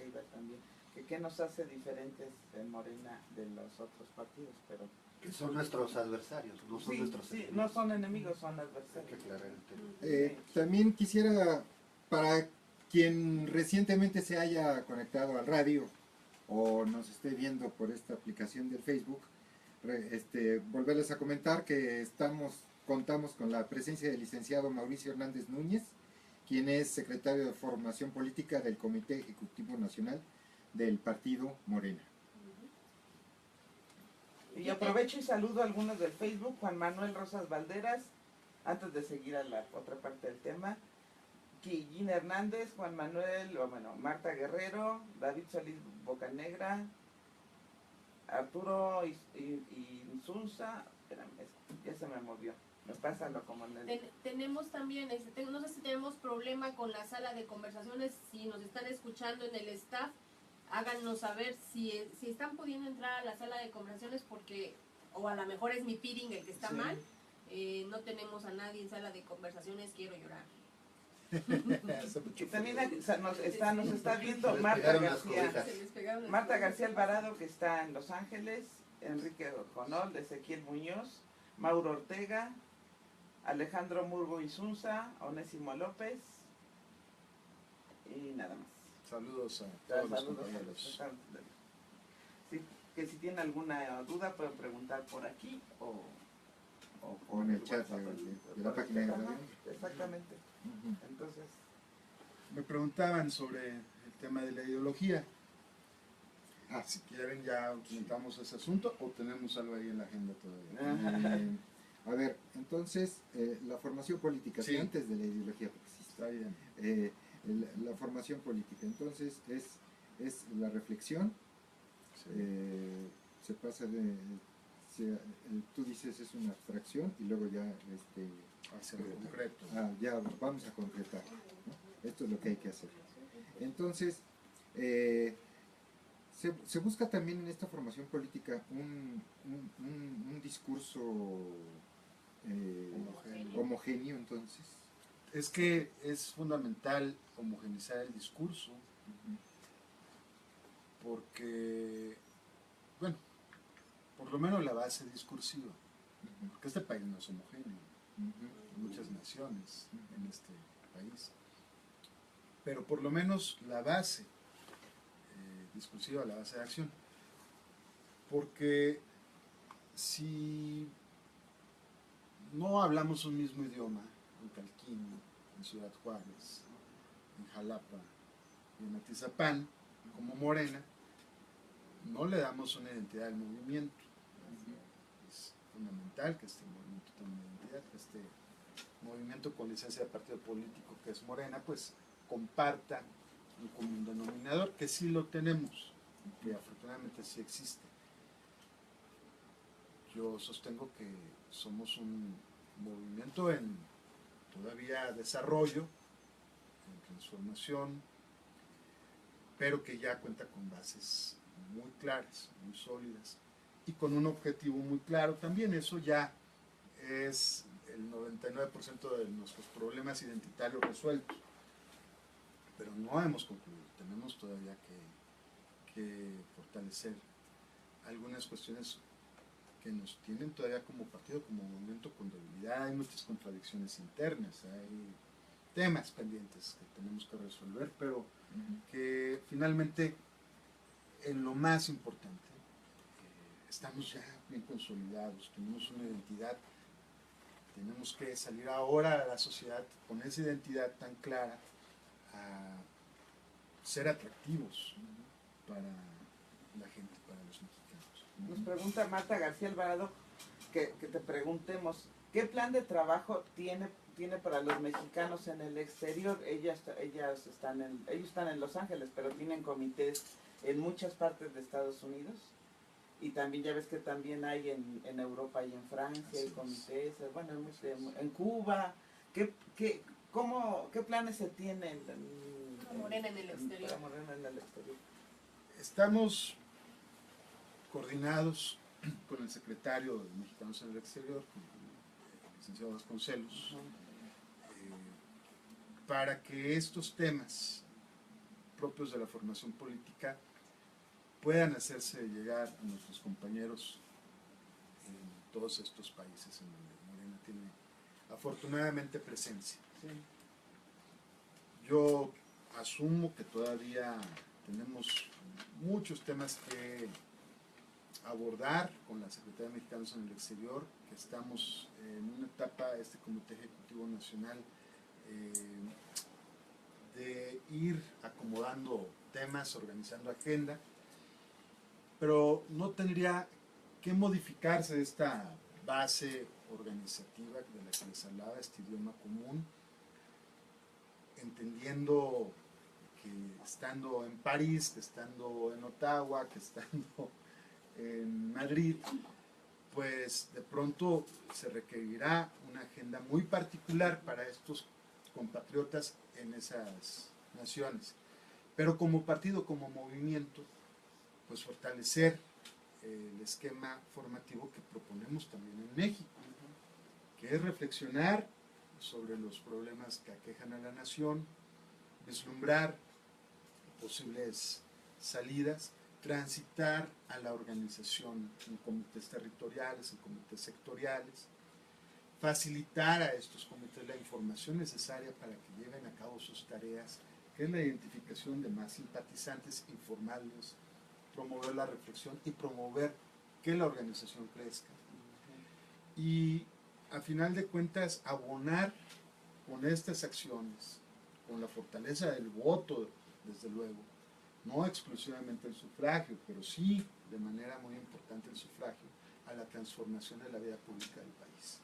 Speaker 4: iba también. Que qué nos hace diferentes en Morena de los otros partidos, pero
Speaker 3: Que son nuestros adversarios, no son
Speaker 4: sí,
Speaker 3: nuestros
Speaker 4: sí,
Speaker 3: enemigos.
Speaker 4: no son enemigos, son
Speaker 3: Hay que
Speaker 4: adversarios.
Speaker 3: aclarar el tema.
Speaker 2: También quisiera, para quien recientemente se haya conectado al radio o nos esté viendo por esta aplicación del Facebook, volverles a comentar que contamos con la presencia del licenciado Mauricio Hernández Núñez, quien es secretario de Formación Política del Comité Ejecutivo Nacional del Partido Morena.
Speaker 4: Y aprovecho y saludo a algunos del Facebook, Juan Manuel Rosas Valderas, antes de seguir a la otra parte del tema, Quillín Hernández, Juan Manuel, Marta Guerrero, David Solís Bocanegra, Arturo Insunza, espérame, ya se me movió, me pasa lo como en el...
Speaker 1: Tenemos también, no sé si tenemos problema con la sala de conversaciones, si nos están escuchando en el staff, háganos saber si están pudiendo entrar a la sala de conversaciones porque, o a lo mejor es mi feeding el que está mal, no tenemos a nadie en sala de conversaciones, quiero llorar.
Speaker 4: Y también nos está viendo
Speaker 3: Se les
Speaker 4: Marta
Speaker 3: pegaron las
Speaker 4: García.
Speaker 3: cobijas.
Speaker 1: Se les pegaron las
Speaker 4: Marta
Speaker 1: cosas.
Speaker 4: García Alvarado, que está en Los Ángeles, Enrique Jonol, Ezequiel Muñoz, Mauro Ortega, Alejandro Murgo Insunza, Onésimo López y nada más.
Speaker 5: Saludos a todos los
Speaker 4: Saludos a
Speaker 5: compañeros.
Speaker 4: Sí, que si tienen alguna duda pueden preguntar por aquí o
Speaker 2: O en el chat
Speaker 4: WhatsApp,
Speaker 2: de la página de
Speaker 4: Ajá,
Speaker 2: radio.
Speaker 4: exactamente.
Speaker 2: Ujú.
Speaker 4: Entonces,
Speaker 5: Me preguntaban sobre el tema de la ideología. Si quieren ya comentamos ese asunto o tenemos algo ahí en la agenda todavía.
Speaker 2: A ver, entonces, la formación política,
Speaker 5: Sí.
Speaker 2: antes de la ideología, porque sí
Speaker 5: Está bien.
Speaker 2: la formación política, entonces es la reflexión,
Speaker 5: Sí.
Speaker 2: se pasa tú dices es una abstracción y luego ya
Speaker 5: Hacia lo concreto.
Speaker 2: ya vamos a concretar, ¿no? Esto es lo que hay que hacer. Entonces, se busca también en esta formación política un discurso homogéneo, entonces.
Speaker 5: Es que es fundamental homogeneizar el discurso porque, bueno, por lo menos la base discursiva, porque este país no es homogéneo, hay muchas naciones en este país, pero por lo menos la base discursiva, la base de acción, porque si no hablamos un mismo idioma en Calquino, en Ciudad Juárez, en Jalapa y en Atizapán, como Morena, no le damos una identidad al movimiento. Es fundamental que este movimiento tenga una identidad, que este movimiento con licencia de partido político que es Morena, pues comparta un común denominador, que sí lo tenemos, que afortunadamente sí existe. Yo sostengo que somos un movimiento en todavía desarrollo, en transformación, pero que ya cuenta con bases muy claras, muy sólidas, y con un objetivo muy claro también. Eso ya es el 99% de nuestros problemas identitarios resueltos, pero no hemos concluido, tenemos todavía que fortalecer algunas cuestiones que nos tienen todavía como partido, como movimiento con debilidad. Hay muchas contradicciones internas, hay temas pendientes que tenemos que resolver, pero que finalmente en lo más importante estamos ya bien consolidados, tenemos una identidad, tenemos que salir ahora a la sociedad con esa identidad tan clara a ser atractivos para la gente, para los mexicanos.
Speaker 4: Nos pregunta Marta García Alvarado que te preguntemos, ¿qué plan de trabajo tiene para los mexicanos en el exterior? Ellos están en Los Ángeles, pero tienen comités en muchas partes de Estados Unidos. Y también ya ves que también hay en Europa y en Francia, hay comités, bueno, en Cuba. ¿Qué planes se tienen
Speaker 1: Para Morena en el exterior?
Speaker 4: para Morena en el exterior?
Speaker 5: Estamos coordinados con el secretario de Mexicanos en el Exterior, con el licenciado Vasconcelos, para que estos temas propios de la formación política puedan hacerse llegar a nuestros compañeros en todos estos países en donde Morena tiene afortunadamente presencia.
Speaker 4: Sí.
Speaker 5: Yo asumo que todavía tenemos muchos temas que abordar con la Secretaría de Mexicanos en el Exterior, que estamos en una etapa, este Comité Ejecutivo Nacional, de ir acomodando temas, organizando agenda, pero no tendría que modificarse esta base organizativa de la que les hablaba, este idioma común, entendiendo que estando en París, que estando en Ottawa, que estando en Madrid, pues de pronto se requerirá una agenda muy particular para estos compatriotas en esas naciones. Pero como partido, como movimiento, pues fortalecer el esquema formativo que proponemos también en México, que es reflexionar sobre los problemas que aquejan a la nación, vislumbrar posibles salidas, transitar a la organización en comités territoriales, en comités sectoriales, facilitar a estos comités la información necesaria para que lleven a cabo sus tareas, que es la identificación de más simpatizantes, informarlos, promover la reflexión y promover que la organización crezca. Y a final de cuentas abonar con estas acciones, con la fortaleza del voto, desde luego, no exclusivamente el sufragio, pero sí de manera muy importante el sufragio, a la transformación de la vida pública del país.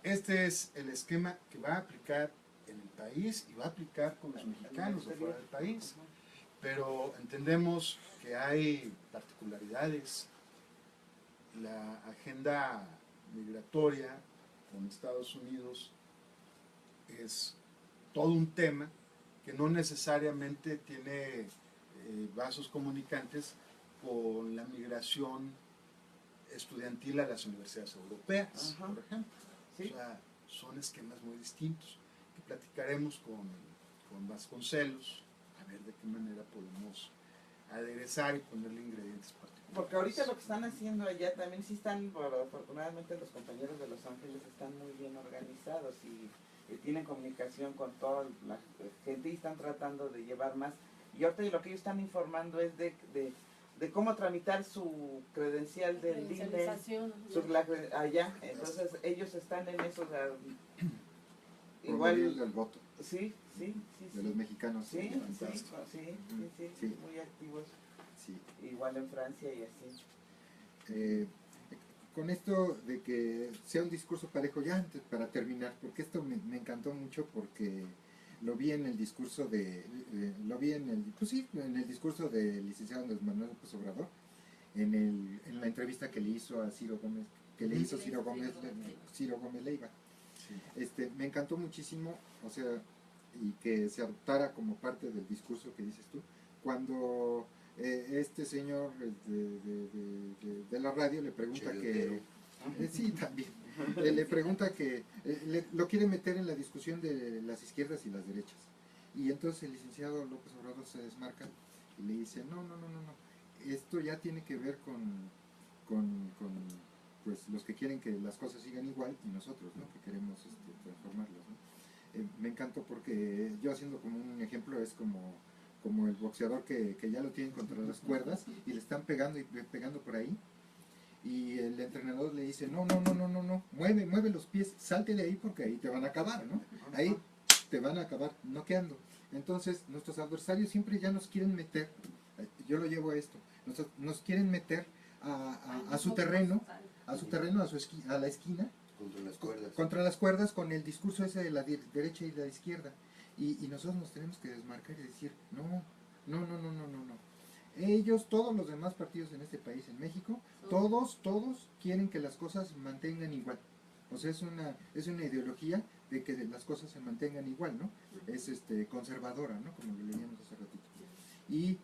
Speaker 5: Este es el esquema que va a aplicar en el país y va a aplicar con los mexicanos de fuera del país, pero entendemos que hay particularidades. La agenda migratoria con Estados Unidos es todo un tema que no necesariamente tiene vasos comunicantes con la migración estudiantil a las universidades europeas, por ejemplo.
Speaker 4: Sí.
Speaker 5: O sea, son esquemas muy distintos que platicaremos con Vasconcelos, a ver de qué manera podemos aderezar y ponerle ingredientes particulares.
Speaker 4: Porque ahorita lo que están haciendo allá también sí están, bueno, afortunadamente los compañeros de Los Ángeles están muy bien organizados y tienen comunicación con toda la gente y están tratando de llevar más. Y ahorita lo que ellos están informando es de cómo tramitar su credencial del INE allá. Entonces ellos están en eso.
Speaker 2: Igual el voto
Speaker 4: Sí.
Speaker 2: de los mexicanos.
Speaker 4: Sí,
Speaker 2: Sí.
Speaker 4: muy activos.
Speaker 2: Sí.
Speaker 4: Igual en Francia y así.
Speaker 2: Con esto de que sea un discurso parejo, ya antes, para terminar, porque esto me encantó mucho porque lo vi en el discurso en el discurso del licenciado Andrés Manuel López Obrador, en la entrevista que le hizo a Ciro Gómez, Ciro Gómez Leiva.
Speaker 5: Sí.
Speaker 2: Me encantó muchísimo, o sea, y que se adoptara como parte del discurso que dices tú, cuando este señor de la radio le pregunta que... sí, también. Le pregunta que lo quiere meter en la discusión de las izquierdas y las derechas. Y entonces el licenciado López Obrador se desmarca y le dice, no. Esto ya tiene que ver con pues, los que quieren que las cosas sigan igual y nosotros, ¿no? Que queremos transformarlas, ¿no? me encantó porque yo haciendo como un ejemplo es como el boxeador que ya lo tienen contra las cuerdas y le están pegando y pegando por ahí. Y el entrenador le dice, no, mueve los pies, salte de ahí porque ahí te van a acabar, ¿no? Ahí te van a acabar noqueando. Entonces, nuestros adversarios siempre ya nos quieren meter, yo lo llevo a esto, nos quieren meter a su terreno, a la esquina, contra las cuerdas con el discurso ese de la derecha y la izquierda. Y nosotros nos tenemos que desmarcar y decir, no. Ellos, todos los demás partidos en este país, en México, todos quieren que las cosas se mantengan igual. O sea, es una ideología de que las cosas se mantengan igual, ¿no? Es conservadora, ¿no? Como lo leíamos hace ratito.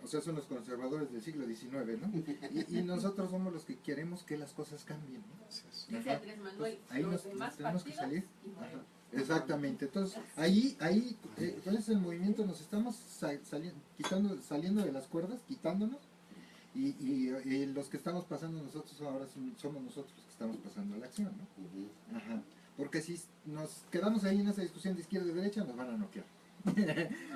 Speaker 2: O sea, son los conservadores del siglo XIX, ¿no? Y nosotros somos los que queremos que las cosas cambien, ¿no?
Speaker 1: Dice Andrés Manuel,
Speaker 2: ahí
Speaker 1: los
Speaker 2: nos
Speaker 1: demás
Speaker 2: tenemos que
Speaker 1: partidos
Speaker 2: salir.
Speaker 1: y Morena.
Speaker 2: Ajá. Exactamente, entonces ¿cuál es el movimiento? Nos estamos saliendo de las cuerdas, quitándonos, y los que estamos pasando nosotros ahora somos nosotros los que estamos pasando a la acción, ¿no? Ajá. Porque si nos quedamos ahí en esa discusión de izquierda y derecha, nos van a noquear.
Speaker 1: No,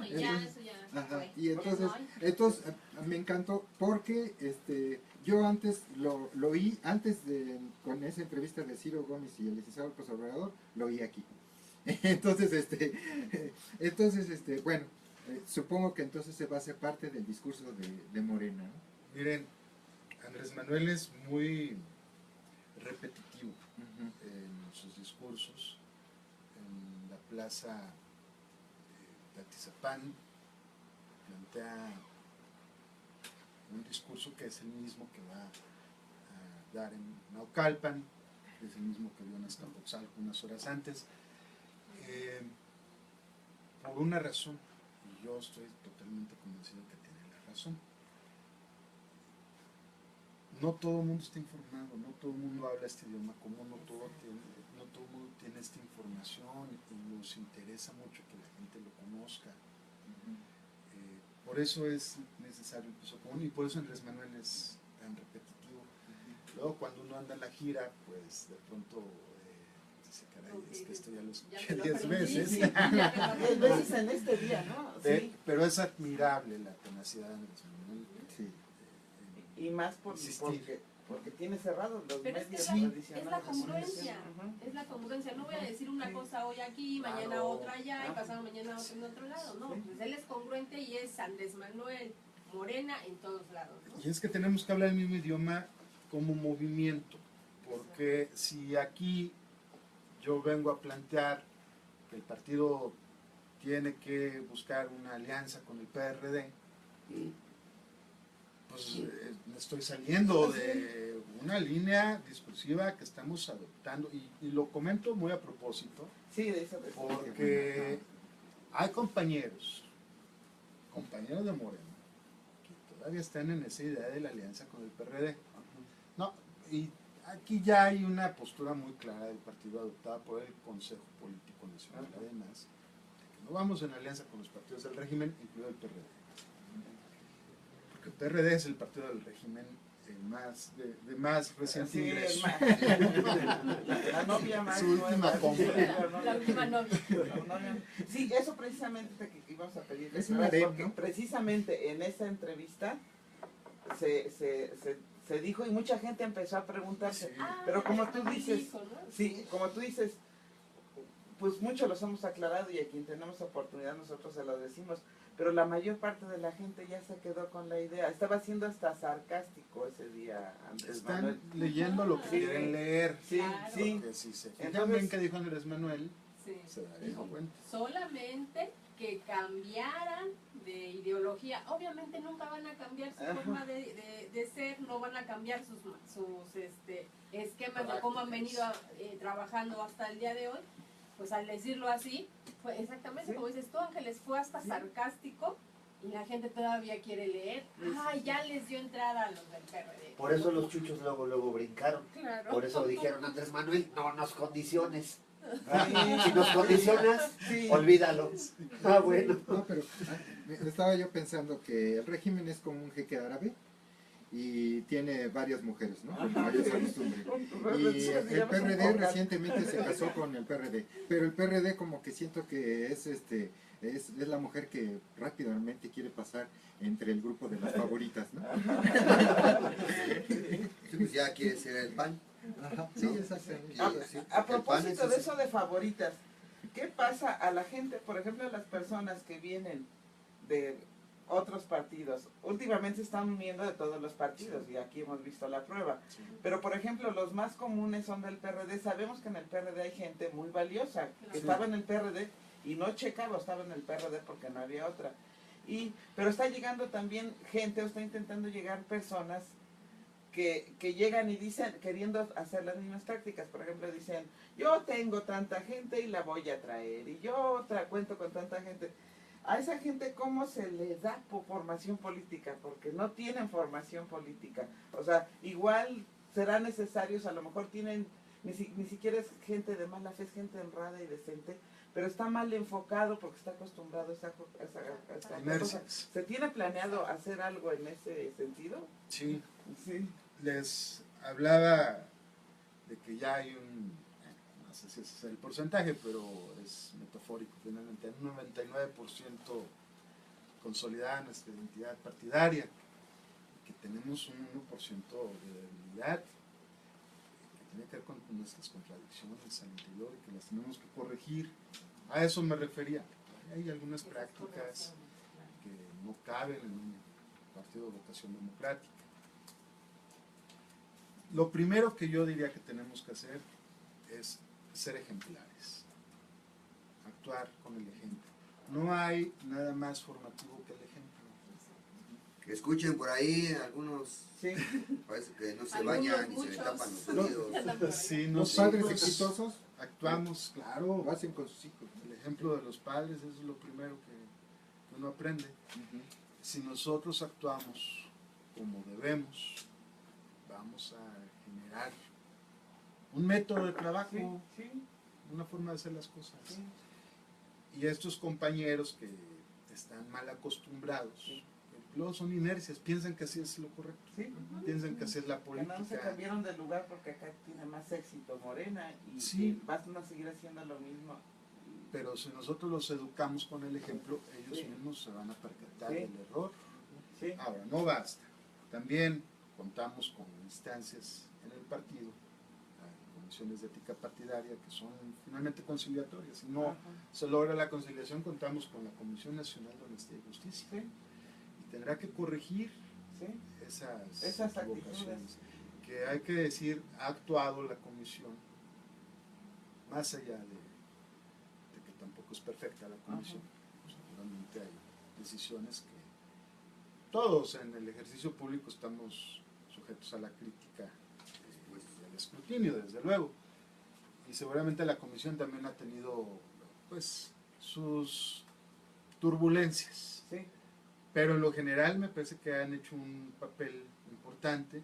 Speaker 1: eso ya
Speaker 2: Ajá.
Speaker 1: fue.
Speaker 2: Y
Speaker 1: Por eso
Speaker 2: entonces me encantó porque yo antes lo oí, con esa entrevista de Ciro Gómez y el licenciado López Obrador, lo oí aquí. Entonces, bueno, supongo que entonces se va a hacer parte del discurso de Morena, ¿no?
Speaker 5: Miren, Andrés Manuel es muy repetitivo en sus discursos. En la plaza de Atizapán plantea un discurso que es el mismo que va a dar en Naucalpan, que es el mismo que dio en Azcapotzalco unas horas antes. Por una razón, y yo estoy totalmente convencido que tiene la razón. No todo el mundo está informado, no todo el mundo habla este idioma común, no todo el mundo tiene esta información y nos interesa mucho que la gente lo conozca. Por eso es necesario el piso común y por eso Andrés Manuel es tan repetitivo. Luego cuando uno anda en la gira, pues de pronto dice, caray, es que esto ya lo escuché 10 veces.
Speaker 4: Sí, 10 veces en este día, ¿no? Sí.
Speaker 5: Pero es admirable la tenacidad de Andrés Manuel.
Speaker 2: Sí.
Speaker 4: Y más porque tiene cerrados los
Speaker 1: Pero es
Speaker 4: medios
Speaker 1: que
Speaker 4: tradicionales.
Speaker 1: es la congruencia,
Speaker 4: Ujú.
Speaker 1: es la congruencia. No voy a decir una cosa hoy aquí, mañana
Speaker 4: Claro.
Speaker 1: otra allá y
Speaker 4: Ajá.
Speaker 1: pasado mañana otra en otro lado. No,
Speaker 4: Sí.
Speaker 1: pues él es congruente y es Andrés Manuel, Morena en todos lados, ¿no?
Speaker 5: Y es que tenemos que hablar el mismo idioma como movimiento, porque si aquí yo vengo a plantear que el partido tiene que buscar una alianza con el PRD, pues me estoy saliendo de una línea discursiva que estamos adoptando, y lo comento muy a propósito,
Speaker 4: Sí, de eso.
Speaker 5: porque hay compañeros de Morena, que todavía están en esa idea de la alianza con el PRD. No, y aquí ya hay una postura muy clara del partido adoptada por el Consejo Político Nacional, además, de que no vamos en alianza con los partidos del régimen, incluido el PRD. Porque el PRD es el partido del régimen de más reciente
Speaker 4: Sí,
Speaker 5: ingreso.
Speaker 4: la novia más
Speaker 5: Su última
Speaker 4: nueva.
Speaker 5: compra.
Speaker 1: La última novia.
Speaker 4: Sí, eso precisamente que íbamos a pedir.
Speaker 2: Es una harem,
Speaker 4: porque
Speaker 2: ¿no?
Speaker 4: precisamente en esa entrevista se dijo y mucha gente empezó a preguntarse.
Speaker 5: Sí.
Speaker 4: Pero como tú dices,
Speaker 1: Dijo, ¿no?
Speaker 4: sí, como tú dices, pues muchos los hemos aclarado y a quien tenemos oportunidad nosotros se lo decimos, pero la mayor parte de la gente ya se quedó con la idea. Estaba siendo hasta sarcástico ese día Andrés
Speaker 5: Están
Speaker 4: Manuel.
Speaker 5: leyendo lo que
Speaker 4: Sí.
Speaker 5: quieren leer.
Speaker 4: Sí,
Speaker 1: Claro.
Speaker 4: sí.
Speaker 5: Porque si se fijan
Speaker 4: Entonces-
Speaker 5: bien que dijo Andrés Manuel,
Speaker 1: Sí.
Speaker 5: se darían cuenta.
Speaker 1: Solamente que cambiaran de ideología. Obviamente nunca van a cambiar su
Speaker 4: Ajá.
Speaker 1: forma de ser, no van a cambiar sus esquemas de cómo han venido trabajando hasta el día de hoy. Pues al decirlo así, fue exactamente
Speaker 4: Sí.
Speaker 1: como dices tú, Ángeles, fue hasta sarcástico y la gente todavía quiere leer. Ay, ya les dio entrada a los del PRD.
Speaker 3: Por eso los chuchos luego brincaron.
Speaker 1: Claro.
Speaker 3: Por eso dijeron, Andrés Manuel, no nos condiciones.
Speaker 4: Sí.
Speaker 3: Si nos condicionas,
Speaker 4: Sí.
Speaker 3: olvídalo. Ah, bueno.
Speaker 2: No, pero estaba yo pensando que el régimen es como un jeque árabe y tiene varias mujeres, ¿no? Como ellos acostumbran. Y
Speaker 4: Sí,
Speaker 2: el
Speaker 4: digamos, un
Speaker 2: PRD
Speaker 4: vocal.
Speaker 2: recientemente se casó con el PRD, pero el PRD como que siento que es la mujer que rápidamente quiere pasar entre el grupo de las favoritas, ¿no?
Speaker 6: Pues ya quiere ser el PAN.
Speaker 2: Ajá, sí,
Speaker 6: ¿no?
Speaker 2: exactamente.
Speaker 4: A,
Speaker 6: Sí,
Speaker 4: a
Speaker 6: el PAN
Speaker 4: propósito
Speaker 6: es
Speaker 4: de eso de favoritas, ¿qué pasa a la gente, por ejemplo, a las personas que vienen de otros partidos? Últimamente se están uniendo de todos los partidos y aquí hemos visto la prueba. Pero, por ejemplo, los más comunes son del PRD. Sabemos que en el PRD hay gente muy valiosa que
Speaker 2: Sí.
Speaker 4: estaba en el PRD y no checaba, estaba en el PRD porque no había otra. Pero está llegando también gente, o está intentando llegar personas que llegan y dicen, queriendo hacer las mismas tácticas. Por ejemplo, dicen, yo tengo tanta gente y la voy a traer, y yo cuento con tanta gente. A esa gente, ¿cómo se le da formación política? Porque no tienen formación política. O sea, igual serán necesarios, a lo mejor tienen, ni siquiera es gente de mala fe, es gente honrada y decente, pero está mal enfocado porque está acostumbrado a esa cosa.
Speaker 5: Inercias.
Speaker 4: ¿Se tiene planeado hacer algo en ese sentido?
Speaker 5: Sí,
Speaker 4: Sí.
Speaker 5: les hablaba de que ya hay no sé si ese es el porcentaje, pero es metafórico, finalmente, un 99% consolidada nuestra identidad partidaria, que tenemos un 1% de debilidad, que tiene que ver con nuestras contradicciones al interior y que las tenemos que corregir. A eso me refería. Hay algunas prácticas que no caben en un partido de vocación democrática. Lo primero que yo diría que tenemos que hacer es ser ejemplares, actuar con el ejemplo. No hay nada más formativo que el ejemplo.
Speaker 6: Que escuchen por ahí algunos,
Speaker 4: Sí.
Speaker 6: parece que no se
Speaker 1: Algunos,
Speaker 6: bañan y se les
Speaker 1: muchos.
Speaker 6: tapan los oídos.
Speaker 5: Sí,
Speaker 2: Los padres exitosos
Speaker 5: actuamos, claro.
Speaker 2: lo hacen con sus hijos.
Speaker 5: El ejemplo de los padres, eso es lo primero que uno aprende. Si nosotros actuamos como debemos, vamos a generar un método de trabajo,
Speaker 4: Sí, sí,
Speaker 5: una forma de hacer las cosas.
Speaker 4: sí.
Speaker 5: Y estos compañeros que están mal acostumbrados,
Speaker 4: Sí.
Speaker 5: luego son inercias, piensan que así es lo correcto,
Speaker 4: Sí.
Speaker 5: piensan que así es la
Speaker 4: Que no se
Speaker 5: política.
Speaker 4: cambiaron de lugar porque acá tiene más éxito Morena y
Speaker 5: Sí.
Speaker 4: que van a seguir haciendo lo mismo.
Speaker 5: Pero si nosotros los educamos con el ejemplo, ellos
Speaker 4: Sí.
Speaker 5: mismos se van a percatar
Speaker 4: Sí.
Speaker 5: del error.
Speaker 4: Sí.
Speaker 5: Ahora, no basta. También contamos con instancias en el partido, comisiones de ética partidaria, que son finalmente conciliatorias. Si no
Speaker 4: Ajá.
Speaker 5: se logra la conciliación, contamos con la Comisión Nacional de Honestidad y Justicia.
Speaker 4: Sí.
Speaker 5: Y tendrá que corregir
Speaker 4: Sí.
Speaker 5: esas equivocaciones. Que hay que decir, ha actuado la comisión, más allá de que tampoco es perfecta la comisión. Seguramente hay decisiones que todos en el ejercicio público estamos sujetos a la crítica y al escrutinio, desde luego. Y seguramente la comisión también ha tenido pues sus turbulencias.
Speaker 4: Sí.
Speaker 5: Pero en lo general me parece que han hecho un papel importante.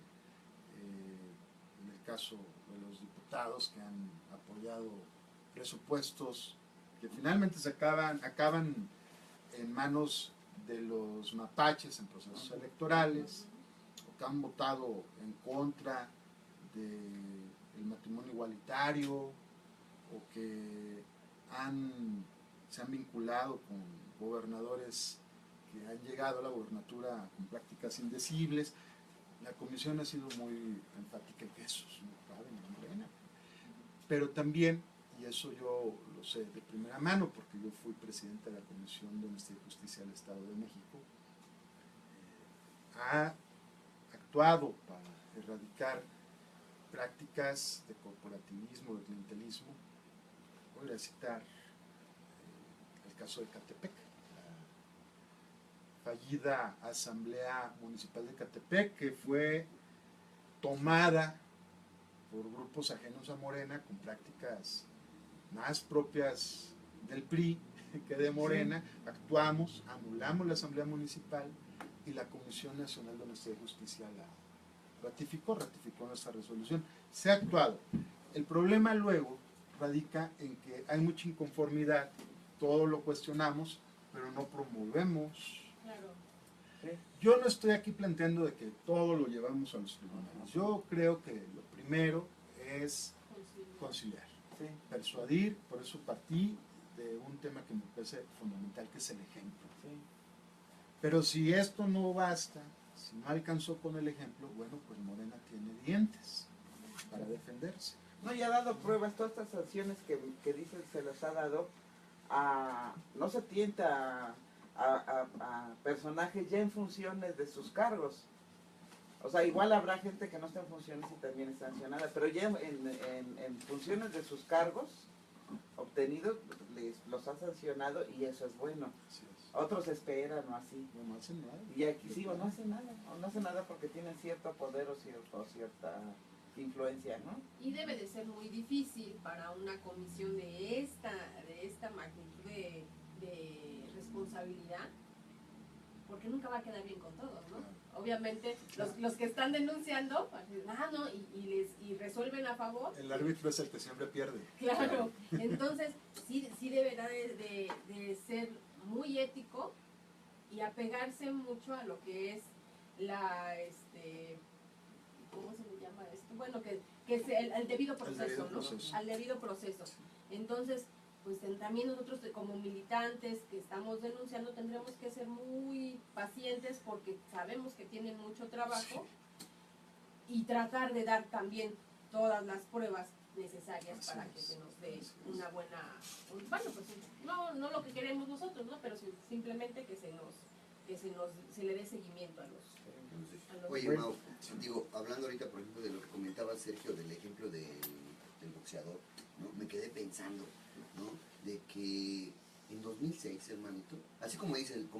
Speaker 5: En el caso de los diputados que han apoyado presupuestos que finalmente acaban en manos de los mapaches en procesos electorales, o que han votado en contra del matrimonio igualitario, o que se han vinculado con gobernadores que han llegado a la gobernatura con prácticas indecibles. La comisión ha sido muy enfática en que esos no caben en Morena. Pero también, y eso yo lo sé de primera mano, porque yo fui presidente de la Comisión de Honestidad y Justicia del Estado de México, ha actuado para erradicar prácticas de corporativismo, de clientelismo. Voy a citar el caso de Catepec, fallida Asamblea Municipal de Catepec, que fue tomada por grupos ajenos a Morena con prácticas más propias del PRI que de Morena. Sí. Actuamos, anulamos la Asamblea Municipal y la Comisión Nacional de Honestidad y Justicia la ratificó nuestra resolución. Se ha actuado. El problema luego radica en que hay mucha inconformidad, todo lo cuestionamos, pero no promovemos.
Speaker 1: Claro.
Speaker 4: Sí.
Speaker 5: Yo no estoy aquí planteando de que todo lo llevamos a los tribunales. Yo creo que lo primero es conciliar,
Speaker 4: Sí.
Speaker 5: persuadir, por eso partí de un tema que me parece fundamental, que es el ejemplo.
Speaker 4: Sí.
Speaker 5: Pero si esto no basta, si no alcanzó con el ejemplo, bueno, pues Morena tiene dientes para defenderse.
Speaker 4: No, y ha dado pruebas, todas estas acciones que dicen se las ha dado a, no se tienta a personajes ya en funciones de sus cargos. O sea, igual habrá gente que no está en funciones y también es sancionada, pero ya en funciones de sus cargos obtenidos los ha sancionado y eso es bueno.
Speaker 5: Así es.
Speaker 4: Otros esperan o así.
Speaker 5: No hacen nada.
Speaker 4: Y aquí sí, o no hacen nada, o no hacen nada porque tienen cierto poder o cierta influencia, ¿no?
Speaker 1: Y debe de ser muy difícil para una comisión de esta magnitud de responsabilidad, porque nunca va a quedar bien con todos, ¿no? Obviamente, los que están denunciando, no, y resuelven a favor.
Speaker 5: El árbitro es el que siempre pierde.
Speaker 1: Claro, entonces sí deberá de ser muy ético y apegarse mucho a lo que es ¿cómo se le llama esto? Bueno, que es el debido proceso,
Speaker 5: debido
Speaker 1: ¿no?
Speaker 5: proceso.
Speaker 1: Al debido proceso. Entonces, pues también nosotros como militantes que estamos denunciando tendremos que ser muy pacientes porque sabemos que tienen mucho trabajo y tratar de dar también todas las pruebas necesarias
Speaker 5: Así
Speaker 1: para
Speaker 5: es,
Speaker 1: que se nos dé
Speaker 5: así es.
Speaker 1: una buena, bueno, pues no lo que queremos nosotros, ¿no? Pero simplemente que se le dé seguimiento a los
Speaker 6: Oye,
Speaker 2: Bueno.
Speaker 6: Mau, digo, hablando ahorita, por ejemplo, de lo que comentaba Sergio, del ejemplo del boxeador, ¿no? Me quedé pensando, ¿no? De que en 2006, hermanito, así como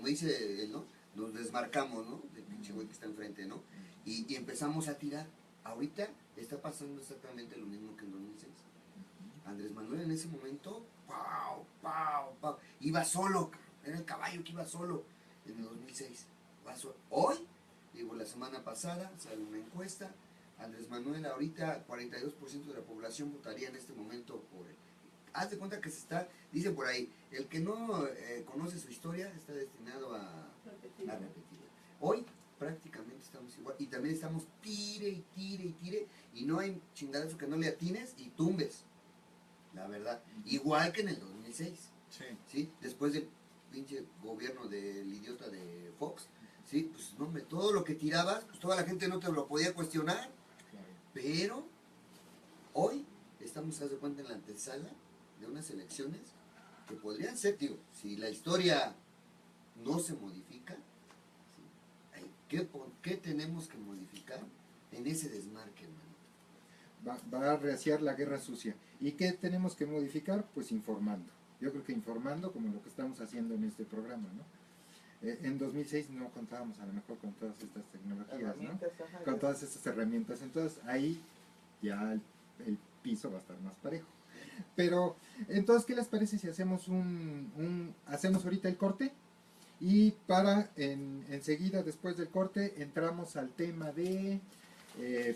Speaker 6: dice él, ¿no? Nos desmarcamos, ¿no? Del pinche güey que está enfrente, ¿no? Y empezamos a tirar. Ahorita está pasando exactamente lo mismo que en 2006. Andrés Manuel en ese momento, ¡pau, pau, pau! Iba solo, era el caballo que iba solo en el 2006. Va solo. Hoy, digo, la semana pasada salió una encuesta, Andrés Manuel ahorita 42% de la población votaría en este momento por él. Haz de cuenta que dice por ahí, el que no conoce su historia está destinado a repetirla. Hoy prácticamente estamos igual y también estamos tire y no hay chingadazo que no le atines y tumbes, la verdad, igual que en el 2006,
Speaker 5: Sí.
Speaker 6: ¿sí? Después del pinche gobierno del idiota de Fox, ¿sí? Pues no, hombre, todo lo que tirabas, pues toda la gente no te lo podía cuestionar,
Speaker 5: Claro.
Speaker 6: pero hoy estamos, haz de cuenta, en la antesala de unas elecciones que podrían ser, digo, si la historia no se modifica, ¿sí? ¿Qué tenemos que modificar en ese desmarque, hermano?
Speaker 2: Va a rehacer la guerra sucia. ¿Y qué tenemos que modificar? Pues informando. Yo creo que informando, como lo que estamos haciendo en este programa, ¿no? En 2006 no contábamos a lo mejor con todas estas tecnologías, ¿no? Con todas estas herramientas. Entonces ahí ya el piso va a estar más parejo. Pero, entonces, ¿qué les parece si hacemos hacemos ahorita el corte? Y enseguida, después del corte, entramos al tema de,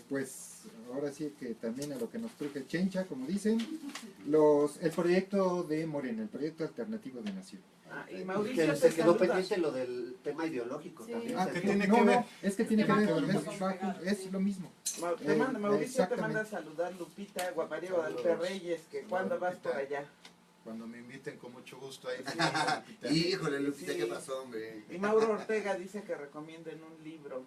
Speaker 2: pues, ahora sí que también a lo que nos truje Chencha, como dicen, el proyecto de Morena, el proyecto alternativo de Nación.
Speaker 4: Y Mauricio
Speaker 3: Que se quedó
Speaker 4: saluda.
Speaker 3: pendiente lo del tema ideológico
Speaker 1: Sí.
Speaker 3: también.
Speaker 5: Ah,
Speaker 3: Sergio.
Speaker 5: que tiene
Speaker 2: No,
Speaker 5: que ver.
Speaker 2: no, es que tiene que ver,
Speaker 1: Pegados.
Speaker 2: es lo mismo.
Speaker 4: Mauricio te
Speaker 2: exactamente.
Speaker 4: manda a saludar, Lupita, María Guadalupe
Speaker 5: Saludos.
Speaker 4: Reyes, que cuando vas por allá.
Speaker 5: Cuando me inviten, con mucho gusto. Ahí
Speaker 6: Híjole, Lupita,
Speaker 4: Sí.
Speaker 6: ¿qué pasó, hombre?
Speaker 4: Y Mauro Ortega dice que recomienden un libro.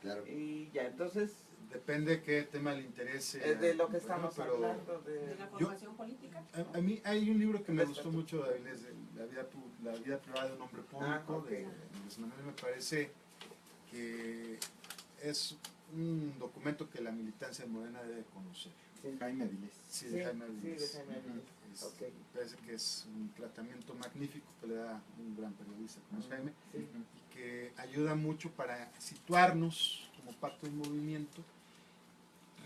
Speaker 6: Claro.
Speaker 4: Y ya, entonces,
Speaker 5: Depende qué tema le interese.
Speaker 4: es de lo que
Speaker 5: Bueno,
Speaker 4: estamos
Speaker 5: pero
Speaker 4: hablando.
Speaker 1: de la formación política.
Speaker 5: A mí hay un libro que me
Speaker 4: Respeto.
Speaker 5: gustó mucho, David, es de la vida privada de un hombre público,
Speaker 4: ok.
Speaker 5: de Andrés Manuel. Me parece que es un documento que la militancia de Morena debe conocer.
Speaker 4: Sí.
Speaker 2: Jaime Avilés.
Speaker 5: Sí, de Jaime
Speaker 4: Sí,
Speaker 5: Avilés.
Speaker 4: de Jaime Avilés. Ok.
Speaker 5: Me parece que es un tratamiento magnífico que le da un gran periodista como es Jaime,
Speaker 4: Sí.
Speaker 5: y que ayuda mucho para situarnos como parte de un movimiento.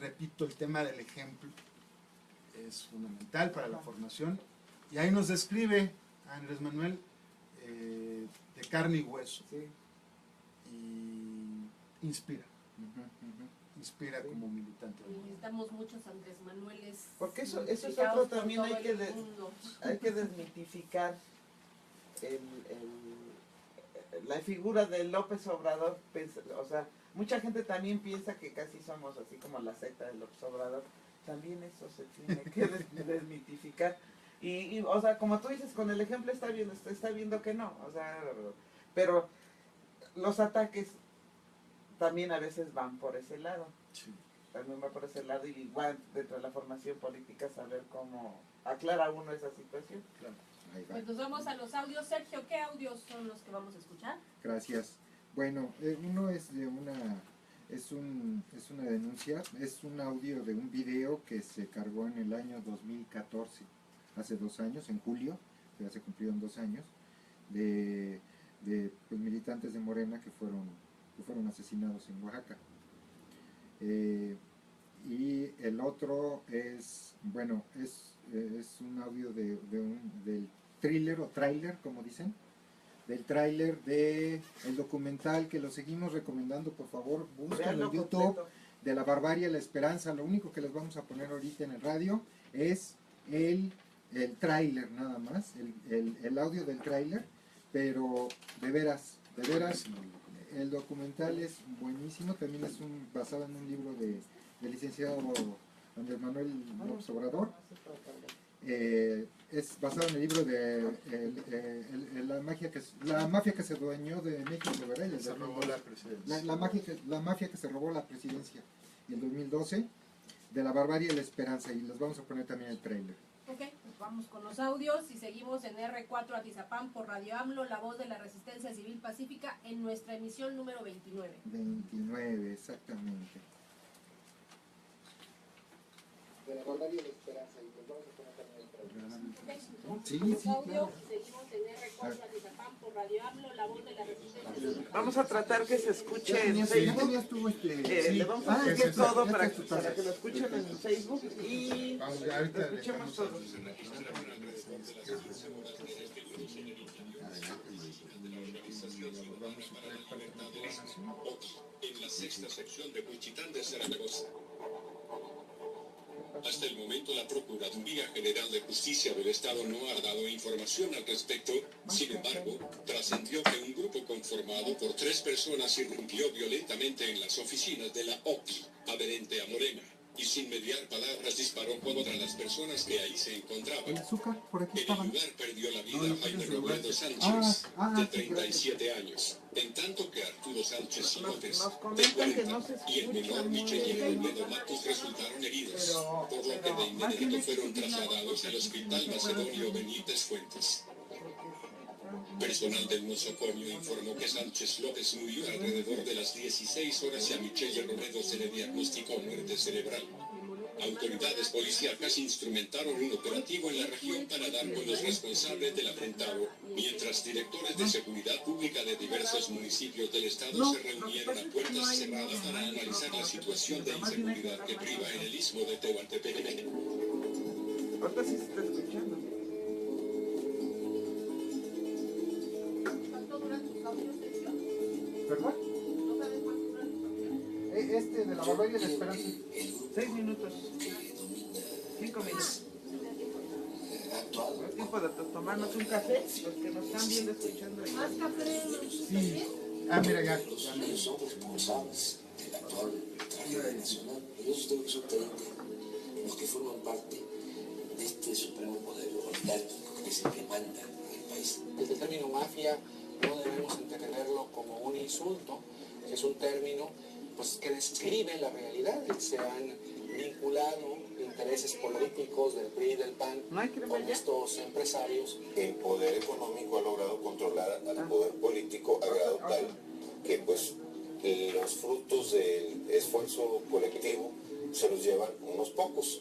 Speaker 5: Repito, el tema del ejemplo es fundamental para la formación, y ahí nos describe a Andrés Manuel de carne y hueso,
Speaker 4: Sí.
Speaker 5: y inspira
Speaker 4: Sí.
Speaker 5: como militante.
Speaker 1: Y necesitamos muchos Andrés Manueles.
Speaker 4: Porque eso es
Speaker 1: multiplicados
Speaker 4: otro
Speaker 1: por
Speaker 4: también,
Speaker 1: todo
Speaker 4: hay que
Speaker 1: el mundo.
Speaker 4: Hay que desmitificar la figura de López Obrador, o sea, mucha gente también piensa que casi somos así como la secta de López Obrador. También eso se tiene que desmitificar. Y, o sea, como tú dices, con el ejemplo está viendo que no, o sea, pero los ataques también a veces van por ese lado.
Speaker 5: Sí.
Speaker 4: También va por ese lado, y igual dentro de la formación política saber cómo aclara uno esa situación.
Speaker 5: Claro.
Speaker 2: Ahí va.
Speaker 1: Pues nos vamos a los audios. Sergio, ¿qué audios son los que vamos a escuchar?
Speaker 2: Gracias. Bueno, uno es de es una denuncia, es un audio de un video que se cargó en el año 2014, hace 2 años, en julio, ya se cumplieron 2 años, de pues, militantes de Morena que fueron asesinados en Oaxaca. Y el otro es, bueno, es un audio del thriller o tráiler, como dicen, del tráiler de el documental que lo seguimos recomendando, por favor, búsquenlo en YouTube,
Speaker 4: Completo.
Speaker 2: de la barbarie a la esperanza. Lo único que les vamos a poner ahorita en el radio es el tráiler nada más, el audio del tráiler, pero de veras, el documental es buenísimo, también es basado en un libro del licenciado Andrés Manuel López Obrador. Es basado en el libro de la mafia que se adueñó de México, ¿verdad? Y el
Speaker 5: Se robó
Speaker 2: 2012.
Speaker 5: la presidencia.
Speaker 2: La mafia que se robó la presidencia, y el 2012, de la barbarie a la esperanza, y les vamos a poner también el trailer.
Speaker 1: Ok, pues vamos con los audios y seguimos en R4 Atizapán por Radio AMLO, la voz de la Resistencia Civil Pacífica, en nuestra emisión número 29.
Speaker 2: 29, exactamente. De la barbarie a la esperanza, y les vamos a poner también el trailer. Sí,
Speaker 1: Los
Speaker 2: sí,
Speaker 1: audios,
Speaker 2: claro.
Speaker 1: seguimos en R4 Atizapán por Radio AMLO, la voz de la Resistencia Civil.
Speaker 4: Vamos a tratar que se escuche en
Speaker 2: Ya
Speaker 4: Facebook.
Speaker 2: tenías tú
Speaker 4: Le vamos a
Speaker 2: Ah,
Speaker 4: hacer
Speaker 2: ese es-
Speaker 4: todo
Speaker 2: ese
Speaker 4: para
Speaker 2: es tu
Speaker 4: que
Speaker 2: taza.
Speaker 4: lo escuchen en Facebook y
Speaker 5: Vamos, ya
Speaker 4: lo
Speaker 5: ahorita
Speaker 4: escuchemos todos.
Speaker 6: Adelante,
Speaker 5: vamos a poner parte de la programación.
Speaker 7: En la sexta sección de Huichitán de Zaragoza. Hasta el momento, la Procuraduría General de Justicia del Estado no ha dado información al respecto. Sin embargo, trascendió que un grupo conformado por 3 personas irrumpió violentamente en las oficinas de la OPI, adherente a Morena, y sin mediar palabras disparó contra las personas que ahí se
Speaker 2: El
Speaker 7: encontraban.
Speaker 2: azúcar, por aquí
Speaker 7: En el
Speaker 2: estaban.
Speaker 7: lugar perdió la vida
Speaker 2: No,
Speaker 7: Jaime
Speaker 2: no,
Speaker 7: Robledo
Speaker 2: no,
Speaker 7: Sánchez,
Speaker 2: ah,
Speaker 7: de
Speaker 2: sí,
Speaker 7: 37 años, en tanto que Arturo Sánchez López,
Speaker 4: Nos
Speaker 7: de
Speaker 4: comentan que
Speaker 7: 40,
Speaker 4: no se
Speaker 7: y el
Speaker 4: escucha
Speaker 7: menor
Speaker 4: muy
Speaker 7: Michelle
Speaker 4: bien.
Speaker 7: Robledo Matus resultaron heridos,
Speaker 4: Pero-
Speaker 7: por lo que de
Speaker 4: pero más
Speaker 7: inmediato
Speaker 4: tiene que
Speaker 7: fueron
Speaker 4: seguir la
Speaker 7: trasladados al
Speaker 4: voz,
Speaker 7: Hospital
Speaker 4: porque si no se
Speaker 7: Macedonio
Speaker 4: puede
Speaker 7: Benítez Fuentes. Personal del nosocomio informó que Sánchez López murió alrededor de las 16 horas y a Michelle Robledo se le diagnosticó muerte cerebral. Autoridades policíacas instrumentaron un operativo en la región para dar con los responsables del atentado, mientras directores de seguridad pública de diversos municipios del estado se reunieron a puertas cerradas para analizar la situación de inseguridad que priva en el istmo de Tehuantepec.
Speaker 4: Ahorita sí se está escuchando.
Speaker 1: ¿Cuánto duran tus audios, Sergio?
Speaker 2: ¿Verdad?
Speaker 1: ¿No sabes cuánto duran tus audios?
Speaker 2: Este de la barbarie a la esperanza.
Speaker 4: 6 minutos. 5 minutos. Es tiempo de tomarnos un café, los que nos están viendo, escuchando. ahí.
Speaker 1: ¿Más café?
Speaker 2: Sí.
Speaker 5: Ah, mira ya.
Speaker 8: Quienes son responsables del actual tragedia nacional, y eso tengo que ser teniente, los que forman parte de este supremo poder oligárquico que es el que manda en el país.
Speaker 9: Desde el término mafia no debemos entenderlo como un insulto, es un término pues, que describe la realidad. Se han vinculado intereses políticos del PRI y del PAN
Speaker 4: No hay que
Speaker 9: con
Speaker 4: ver ya.
Speaker 9: estos empresarios.
Speaker 10: El poder económico ha logrado controlar al poder político a grado tal que pues los frutos del esfuerzo colectivo se los llevan unos pocos,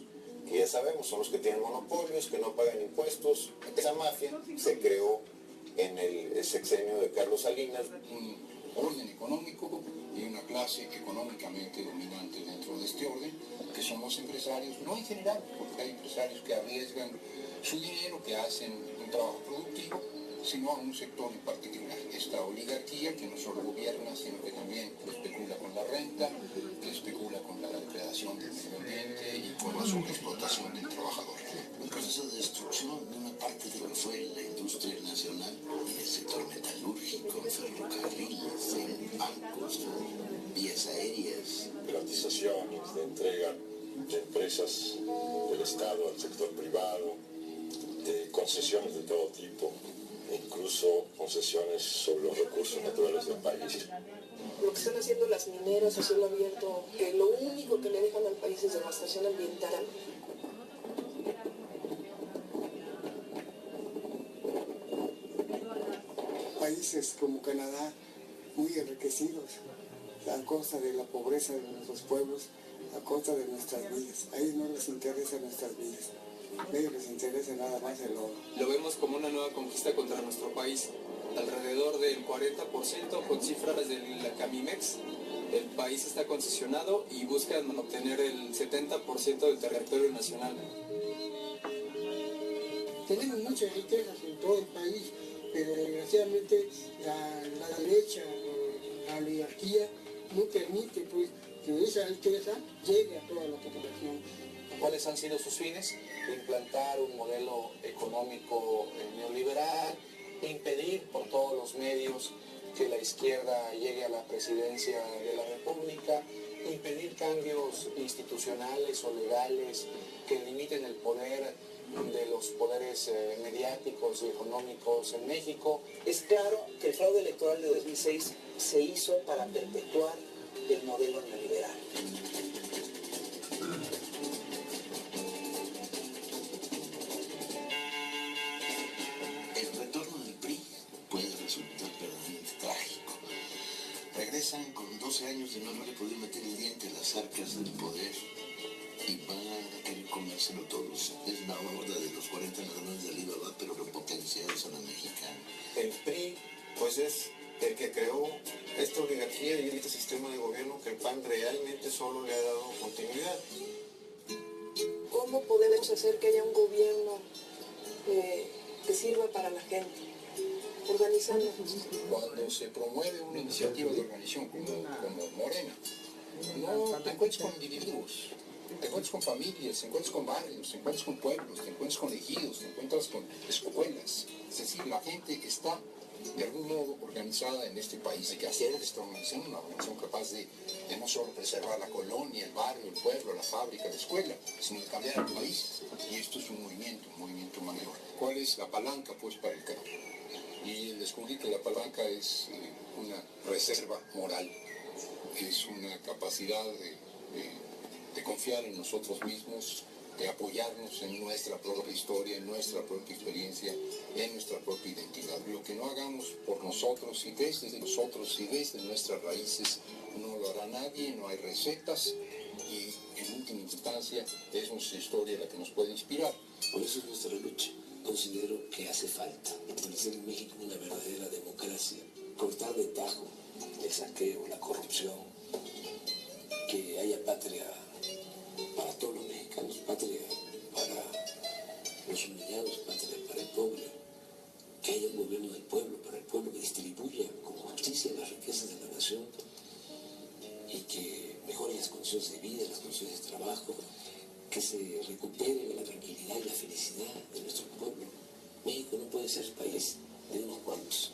Speaker 10: que ya sabemos, son los que tienen monopolios, que no pagan impuestos. Esa mafia se creó en el sexenio de Carlos Salinas.
Speaker 11: Un orden económico y una clase económicamente dominante dentro de este orden, que son los empresarios, no en general, porque hay empresarios que arriesgan su dinero, que hacen un trabajo productivo, sino a un sector en particular. Esta oligarquía que no solo gobierna, sino que también especula con la renta, que especula con la depredación del medio ambiente y con la sobreexplotación del trabajador.
Speaker 8: Un proceso de destrucción de una parte de lo que fue la industria nacional, el sector metalúrgico, ferrocarril, bancos, vías aéreas.
Speaker 10: Privatizaciones de entrega de empresas del Estado al sector privado, de concesiones de todo tipo, incluso concesiones sobre los recursos naturales del país.
Speaker 12: Lo que están haciendo las mineras a cielo abierto, que lo único que le dejan al país es devastación ambiental.
Speaker 13: Países como Canadá, muy enriquecidos, a costa de la pobreza de nuestros pueblos, a costa de nuestras vidas. A ellos no les interesa nuestras vidas, a ellos les interesa nada más el oro.
Speaker 14: Lo vemos como una nueva conquista contra nuestro país. Alrededor del 40% con cifras de la Camimex, el país está concesionado y buscan obtener el 70% del territorio nacional.
Speaker 13: Tenemos muchas riquezas en todo el país, pero desgraciadamente la derecha, la oligarquía, no permite pues, que esa riqueza llegue a toda la población.
Speaker 9: ¿Cuáles han sido sus fines? Implantar un modelo económico neoliberal, impedir por todos los medios que la izquierda llegue a la presidencia de la República, impedir cambios institucionales o legales que limiten el poder de los poderes mediáticos y económicos en México.
Speaker 12: Es claro que el fraude electoral de 2006 se hizo para perpetuar el modelo neoliberal.
Speaker 8: El retorno del PRI puede resultar verdaderamente trágico. Regresan con 12 años de no haberle podido meter el diente en las arcas del poder y van a querer comérselo todos. Es la horda de los 40 ladrones de Alibaba, pero potenciados a la mexicana.
Speaker 9: El PRI, pues es el que creó esta oligarquía y este sistema de gobierno que el PAN realmente solo le ha dado continuidad.
Speaker 12: ¿Cómo podemos hacer que haya un gobierno que sirva para la gente? Organizándonos.
Speaker 11: Cuando se promueve una iniciativa de organización como Morena, no te encuentras con individuos, te encuentras con familias, te encuentras con barrios, te encuentras con pueblos, te encuentras con ejidos, te encuentras con escuelas. Es decir, la gente está de algún modo organizada en este país. Hay que hacer esta organización, una organización capaz de no solo preservar la colonia, el barrio, el pueblo, la fábrica, la escuela, sino de cambiar el país. Y esto es un movimiento mayor. ¿Cuál es la palanca, pues, para el cambio? Y descubrí que la palanca es una reserva moral, es una capacidad de confiar en nosotros mismos, de apoyarnos en nuestra propia historia, en nuestra propia experiencia, en nuestra propia identidad. Lo que no hagamos por nosotros y desde nosotros y desde nuestras raíces no lo hará nadie, no hay recetas y en última instancia es nuestra historia la que nos puede inspirar.
Speaker 8: Por eso es nuestra lucha. Considero que hace falta establecer en México una verdadera democracia, cortar de tajo el saqueo, la corrupción, que haya patria para todos los mexicanos, patria para los humillados, patria para el pobre, que haya un gobierno del pueblo, para el pueblo, que distribuya con justicia las riquezas de la nación y que mejore las condiciones de vida, las condiciones de trabajo, que se recupere la tranquilidad y la felicidad de nuestro pueblo. México no puede ser país de unos cuantos.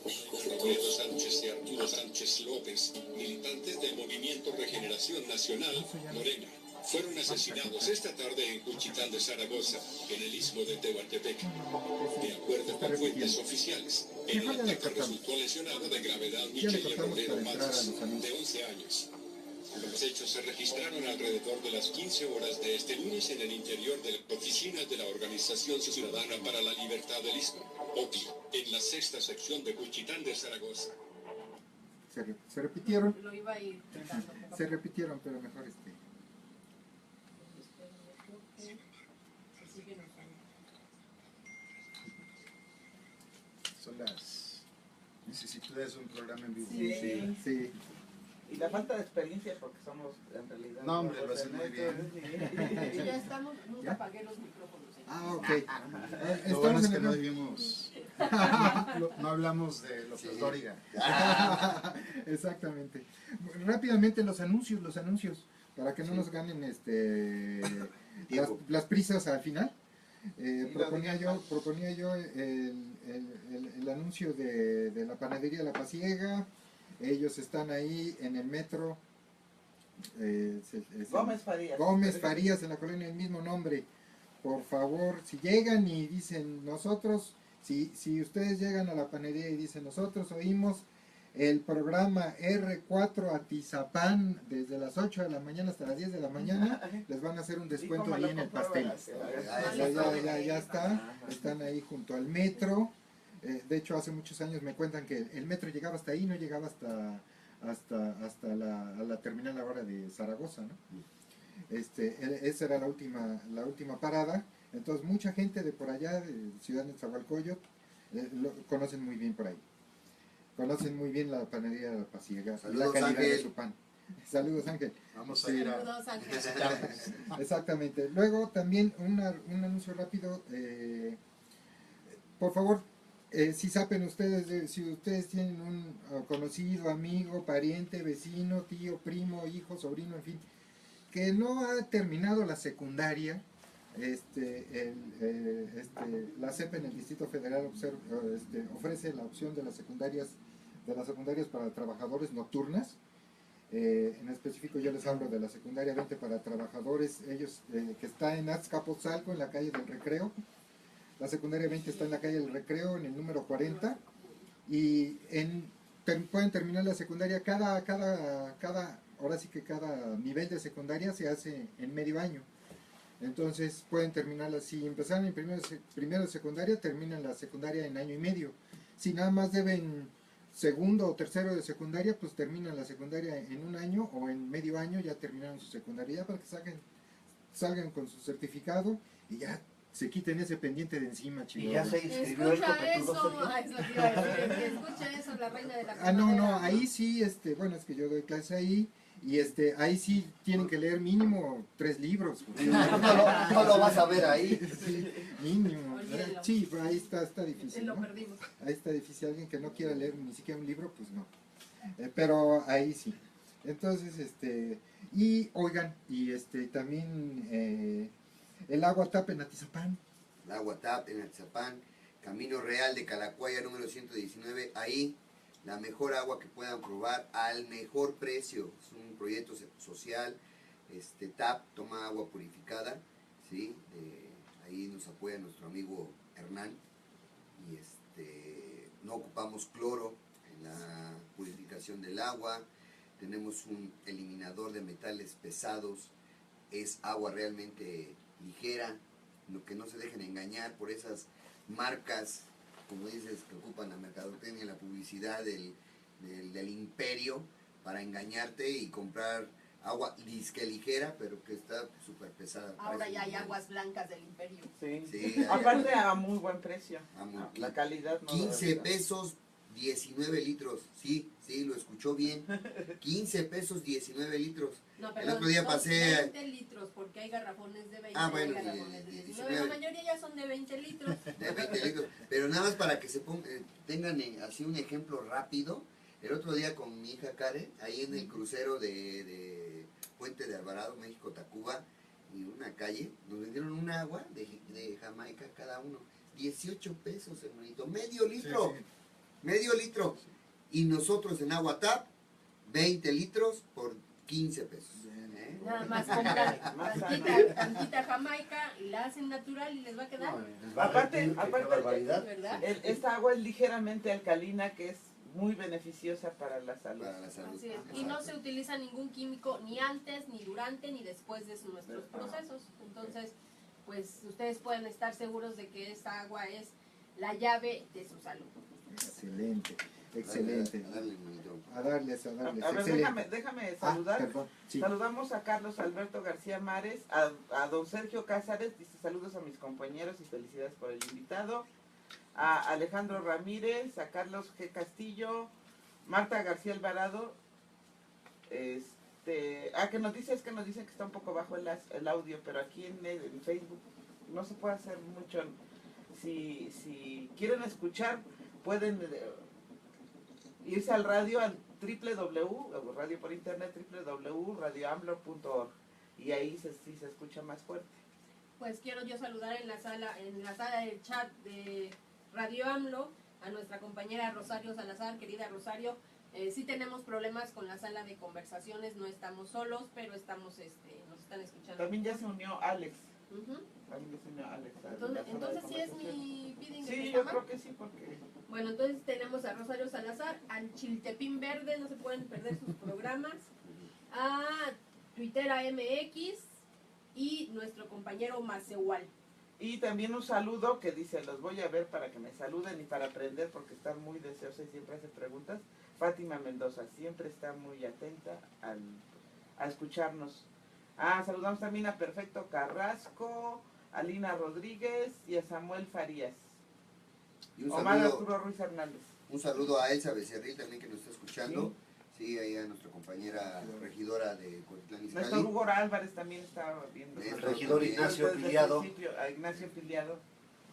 Speaker 8: México es de
Speaker 7: Roberto
Speaker 8: todos.
Speaker 7: Sánchez y Arturo Sánchez López, militantes del Movimiento Regeneración Nacional, Morena, fueron asesinados esta tarde en Juchitán de Zaragoza, en el istmo de Tehuantepec. De acuerdo con fuentes oficiales, en el ataque resultó lesionado de gravedad Michelle Romero Matos, de 11 años. Los hechos se registraron alrededor de las 15 horas de este lunes en el interior de las oficinas de la Organización Ciudadana para la Libertad del Istmo, OCLI, en la sexta sección de Juchitán de Zaragoza.
Speaker 2: Se repitieron.
Speaker 1: Lo iba a ir tratando.
Speaker 2: Se repitieron, pero mejor
Speaker 5: Son las vicisitudes de un programa en vivo.
Speaker 4: Sí. Y la falta de experiencia, porque somos en realidad...
Speaker 5: No, hombre, lo hacen muy bien.
Speaker 1: Ya estamos, nunca apagué los micrófonos.
Speaker 2: Ah, ok.
Speaker 5: Lo bueno es que no debimos... no hablamos de López Dóriga.
Speaker 2: Exactamente. Rápidamente los anuncios, para que no nos ganen las prisas al final. Proponía yo el anuncio de la panadería La Pasiega, Ellos están ahí en el metro
Speaker 4: Gómez Farías.
Speaker 2: Gómez Farías, en la colonia del mismo nombre. Por favor, si llegan y dicen nosotros, si ustedes llegan a la panadería y dicen nosotros oímos el programa R4 Atizapán desde las 8 de la mañana hasta las 10 de la mañana, les van a hacer un descuento ahí en el pastel. Ya está, están ahí junto al metro. De hecho, hace muchos años me cuentan que el metro llegaba hasta ahí, no llegaba hasta la terminal ahora de Zaragoza, ¿no? Esa era la última parada. Entonces mucha gente de por allá, de Ciudad Nezahualcóyotl, lo conocen muy bien por ahí. Conocen muy bien la panadería de La Pasiega y la calidad de su pan. Saludos, Ángel.
Speaker 5: Vamos a ir a
Speaker 2: visitarnos. Exactamente. Luego también un anuncio rápido. Por favor, si saben ustedes, si ustedes tienen un conocido, amigo, pariente, vecino, tío, primo, hijo, sobrino, en fin, que no ha terminado la secundaria, la CEP en el Distrito Federal ofrece la opción de las secundarias para trabajadores nocturnas. En específico yo les hablo de la secundaria 20 para trabajadores, ellos que está en Azcapotzalco, en la calle del Recreo. La secundaria 20 está en la calle del Recreo, en el número 40, y pueden terminar la secundaria ahora sí que cada nivel de secundaria se hace en medio año. Entonces pueden terminarla, si empezaron en primero de secundaria, terminan la secundaria en año y medio. Si nada más deben segundo o tercero de secundaria, pues terminan la secundaria en un año o en medio año, ya terminaron su secundaria, ya para que salgan con su certificado y ya se quiten ese pendiente de encima, chicos.
Speaker 3: Y ya se inscribió el copetudo.
Speaker 1: Escucha eso, la reina de la
Speaker 2: no, ahí sí, bueno, es que yo doy clase ahí, y ahí sí tienen que leer mínimo 3 libros.
Speaker 3: No lo vas a ver ahí.
Speaker 2: Sí, mínimo. Sí, pero ahí está difícil,
Speaker 1: Lo
Speaker 2: ¿no?
Speaker 1: perdimos.
Speaker 2: Ahí está difícil, alguien que no quiera leer ni siquiera un libro, pues no. Pero ahí sí. Entonces, y oigan, y también el agua tap en Atizapán.
Speaker 6: El agua tap en Atizapán, Camino Real de Calacuaya número 119, ahí la mejor agua que puedan probar al mejor precio. Es un proyecto social. TAP toma agua purificada, ¿sí? Ahí nos apoya nuestro amigo Hernán, y no ocupamos cloro en la purificación del agua. Tenemos un eliminador de metales pesados, es agua realmente ligera, lo que no se dejen engañar por esas marcas, como dices, que ocupan la mercadotecnia, la publicidad del imperio para engañarte y comprar agua disque ligera, pero que está súper pesada.
Speaker 1: Ahora ya hay aguas blancas del imperio.
Speaker 4: Sí. Aparte a muy buen precio. La calidad no
Speaker 6: 15 pesos, 19 litros. Sí, lo escuchó bien. 15 pesos, 19 litros.
Speaker 1: No,
Speaker 6: el otro día pasé...
Speaker 1: 20 litros, porque hay garrafones de 20
Speaker 6: bueno,
Speaker 1: hay garrafones de 19. La mayoría ya son de 20 litros.
Speaker 6: De 20 litros. Pero nada más para que se tengan así un ejemplo rápido. El otro día con mi hija Karen, ahí en el crucero de Puente de Alvarado, México-Tacuba, y una calle, nos vendieron un agua de Jamaica cada uno. 18 pesos, hermanito. Medio litro. Sí. Medio litro. Y nosotros en agua tap, 20 litros por 15 pesos.
Speaker 1: Nada más compran tantita Jamaica y la hacen natural y les va a quedar.
Speaker 4: Aparte esta agua es ligeramente alcalina, que es muy beneficiosa para la salud.
Speaker 1: Así es. Y no se utiliza ningún químico ni antes, ni durante, ni después de nuestros procesos. Entonces, pues ustedes pueden estar seguros de que esta agua es la llave de su salud.
Speaker 2: Excelente. A darles.
Speaker 4: A ver, déjame saludar.
Speaker 2: Perdón, sí.
Speaker 4: Saludamos a Carlos Alberto García Mares, a don Sergio Cázares, dice saludos a mis compañeros y felicidades por el invitado. A Alejandro Ramírez, a Carlos G. Castillo, Marta García Alvarado, que nos dicen que está un poco bajo el audio, pero aquí en Facebook no se puede hacer mucho. Si quieren escuchar, pueden irse al radio, al radio por internet, www.radioamblo.org, y ahí sí se escucha más fuerte.
Speaker 1: Pues quiero yo saludar en la sala del chat de Radio AMLO a nuestra compañera Rosario Salazar, querida Rosario, Sí tenemos problemas con la sala de conversaciones, no estamos solos, pero estamos, nos están escuchando.
Speaker 4: También ya se unió Alex.
Speaker 1: Uh-huh.
Speaker 4: También ya se unió Alex.
Speaker 1: Entonces sí es mi bidding.
Speaker 4: Sí, yo creo que sí, porque...
Speaker 1: Bueno, entonces tenemos a Rosario Salazar, al Chiltepín Verde, no se pueden perder sus programas, a Twittera MX y nuestro compañero Maceual.
Speaker 4: Y también un saludo que dice, los voy a ver para que me saluden y para aprender porque están muy deseosos y siempre hace preguntas. Fátima Mendoza siempre está muy atenta a escucharnos. Saludamos también a Perfecto Carrasco, a Lina Rodríguez y a Samuel Farías.
Speaker 6: Y
Speaker 4: Omar Arturo Ruiz Hernández.
Speaker 6: Un saludo a Elsa Becerril también que nos está escuchando. Sí, ahí a nuestra compañera regidora de Cuautitlán Izcalli.
Speaker 4: Nuestro Hugo Álvarez también estaba viendo.
Speaker 3: El regidor Ignacio Piliado.
Speaker 4: A Ignacio Piliado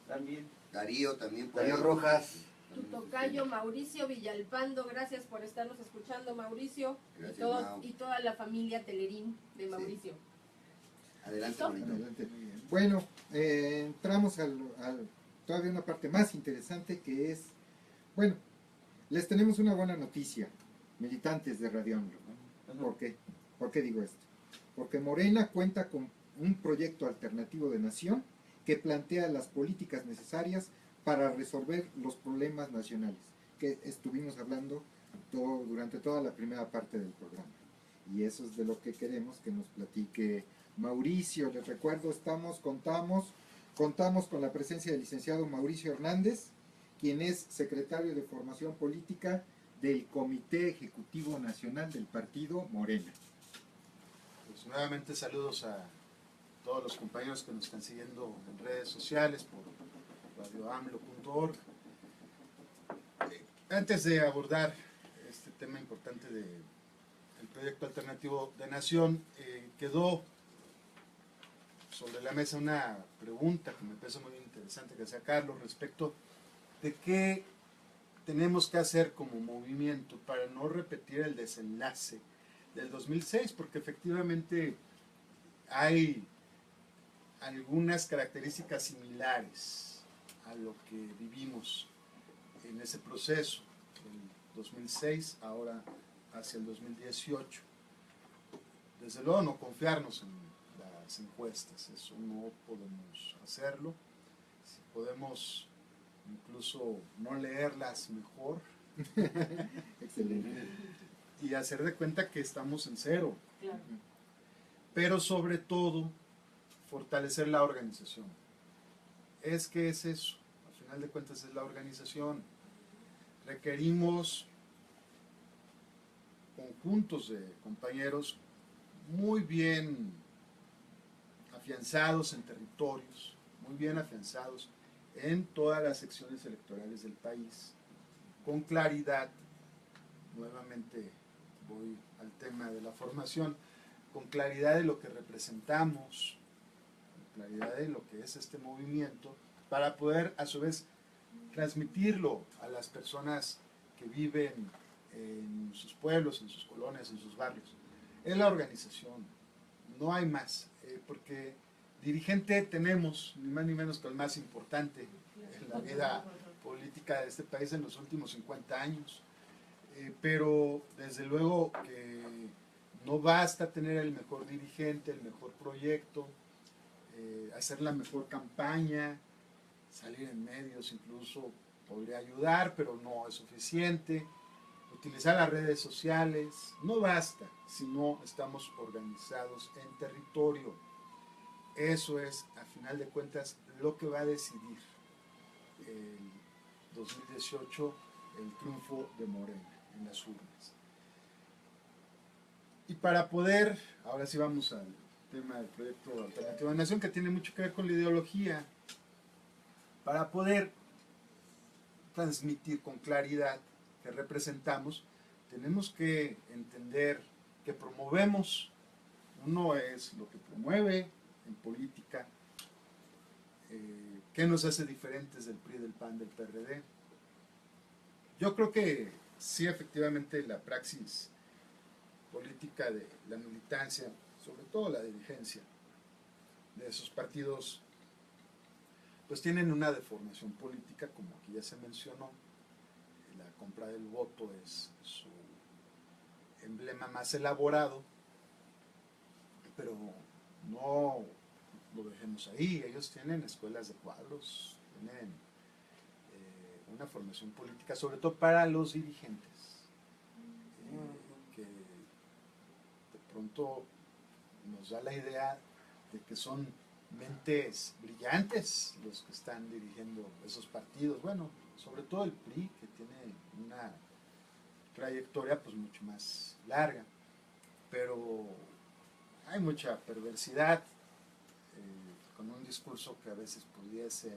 Speaker 4: también.
Speaker 6: Darío también.
Speaker 3: Darío Rojas.
Speaker 1: Tu tocayo Mauricio Villalpando, gracias por estarnos escuchando, Mauricio.
Speaker 6: Gracias,
Speaker 1: y toda la familia Telerín de Mauricio.
Speaker 6: Sí. Adelante,
Speaker 2: Adelante. Bueno, entramos al todavía una parte más interesante que es, bueno, les tenemos una buena noticia, militantes de Radio AMLO, ¿no? ¿Por qué? ¿Por qué digo esto? Porque Morena cuenta con un proyecto alternativo de nación que plantea las políticas necesarias para resolver los problemas nacionales, que estuvimos hablando durante toda la primera parte del programa. Y eso es de lo que queremos que nos platique Mauricio. Les recuerdo, contamos con la presencia del licenciado Mauricio Hernández, quien es secretario de Formación Política del Comité Ejecutivo Nacional del Partido Morena.
Speaker 5: Pues nuevamente saludos a todos los compañeros que nos están siguiendo en redes sociales por radioamlo.org. Antes de abordar este tema importante del proyecto alternativo de nación, quedó sobre la mesa una pregunta que me parece muy interesante que hacía Carlos respecto de qué tenemos que hacer como movimiento para no repetir el desenlace del 2006, porque efectivamente hay algunas características similares a lo que vivimos en ese proceso del 2006, ahora hacia el 2018. Desde luego no confiarnos en las encuestas, eso no podemos hacerlo. Si podemos incluso no leerlas mejor.
Speaker 2: Excelente.
Speaker 5: Y hacer de cuenta que estamos en cero.
Speaker 1: Claro.
Speaker 5: Pero sobre todo fortalecer la organización. ¿Qué es eso? Al final de cuentas es la organización. Requerimos conjuntos de compañeros muy bien afianzados en territorios, muy bien afianzados en todas las secciones electorales del país, con claridad. Nuevamente voy al tema de la formación, con claridad de lo que representamos, con claridad de lo que es este movimiento, para poder a su vez transmitirlo a las personas que viven en sus pueblos, en sus colonias, en sus barrios. Es la organización, no hay más, porque dirigente tenemos, ni más ni menos que el más importante en la vida política de este país en los últimos 50 años. Pero desde luego que no basta tener el mejor dirigente, el mejor proyecto, hacer la mejor campaña, salir en medios incluso podría ayudar, pero no es suficiente. Utilizar las redes sociales, no basta si no estamos organizados en territorio. Eso es, a final de cuentas, lo que va a decidir el 2018 el triunfo de Morena en las urnas. Y para poder, ahora sí vamos al tema del proyecto alternativo de nación, que tiene mucho que ver con la ideología, para poder transmitir con claridad que representamos, tenemos que entender que promovemos. Uno es lo que promueve en política, qué nos hace diferentes del PRI, del PAN, del PRD. Yo creo que sí, efectivamente, la praxis política de la militancia, sobre todo la dirigencia de esos partidos, pues tienen una deformación política, como aquí ya se mencionó. La compra del voto es su emblema más elaborado, pero no lo dejemos ahí. Ellos tienen escuelas de cuadros, tienen una formación política, sobre todo para los dirigentes, que de pronto nos da la idea de que son mentes brillantes los que están dirigiendo esos partidos. Bueno, sobre todo el PRI, que tiene una trayectoria pues mucho más larga, pero hay mucha perversidad con un discurso que a veces pudiese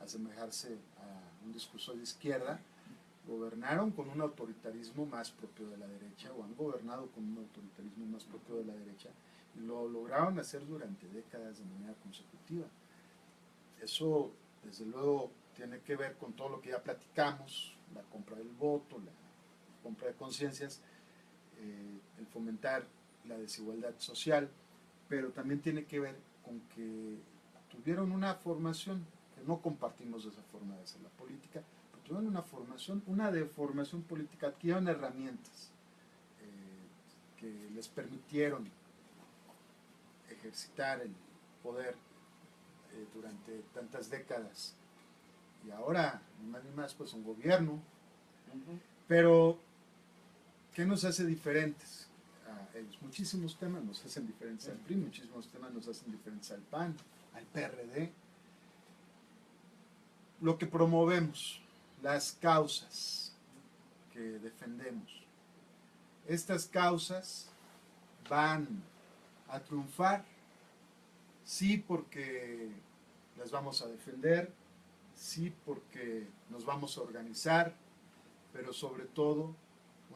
Speaker 5: asemejarse a un discurso de izquierda. Gobernaron con un autoritarismo más propio de la derecha, o han gobernado con un autoritarismo más propio de la derecha, y lo lograron hacer durante décadas de manera consecutiva. Eso, desde luego, tiene que ver con todo lo que ya platicamos: la compra del voto, la compra de conciencias, el fomentar la desigualdad social, pero también tiene que ver con que tuvieron una formación, que no compartimos esa forma de hacer la política, pero tuvieron una formación, una deformación política, adquirieron herramientas que les permitieron ejercitar el poder durante tantas décadas, y ahora, ni más ni más, pues un gobierno. Pero ¿qué nos hace diferentes a ellos? Muchísimos temas nos hacen diferentes al PRI, muchísimos temas nos hacen diferentes al PAN, al PRD. Lo que promovemos, las causas que defendemos, estas causas van a triunfar, sí, porque las vamos a defender, sí, porque nos vamos a organizar, pero sobre todo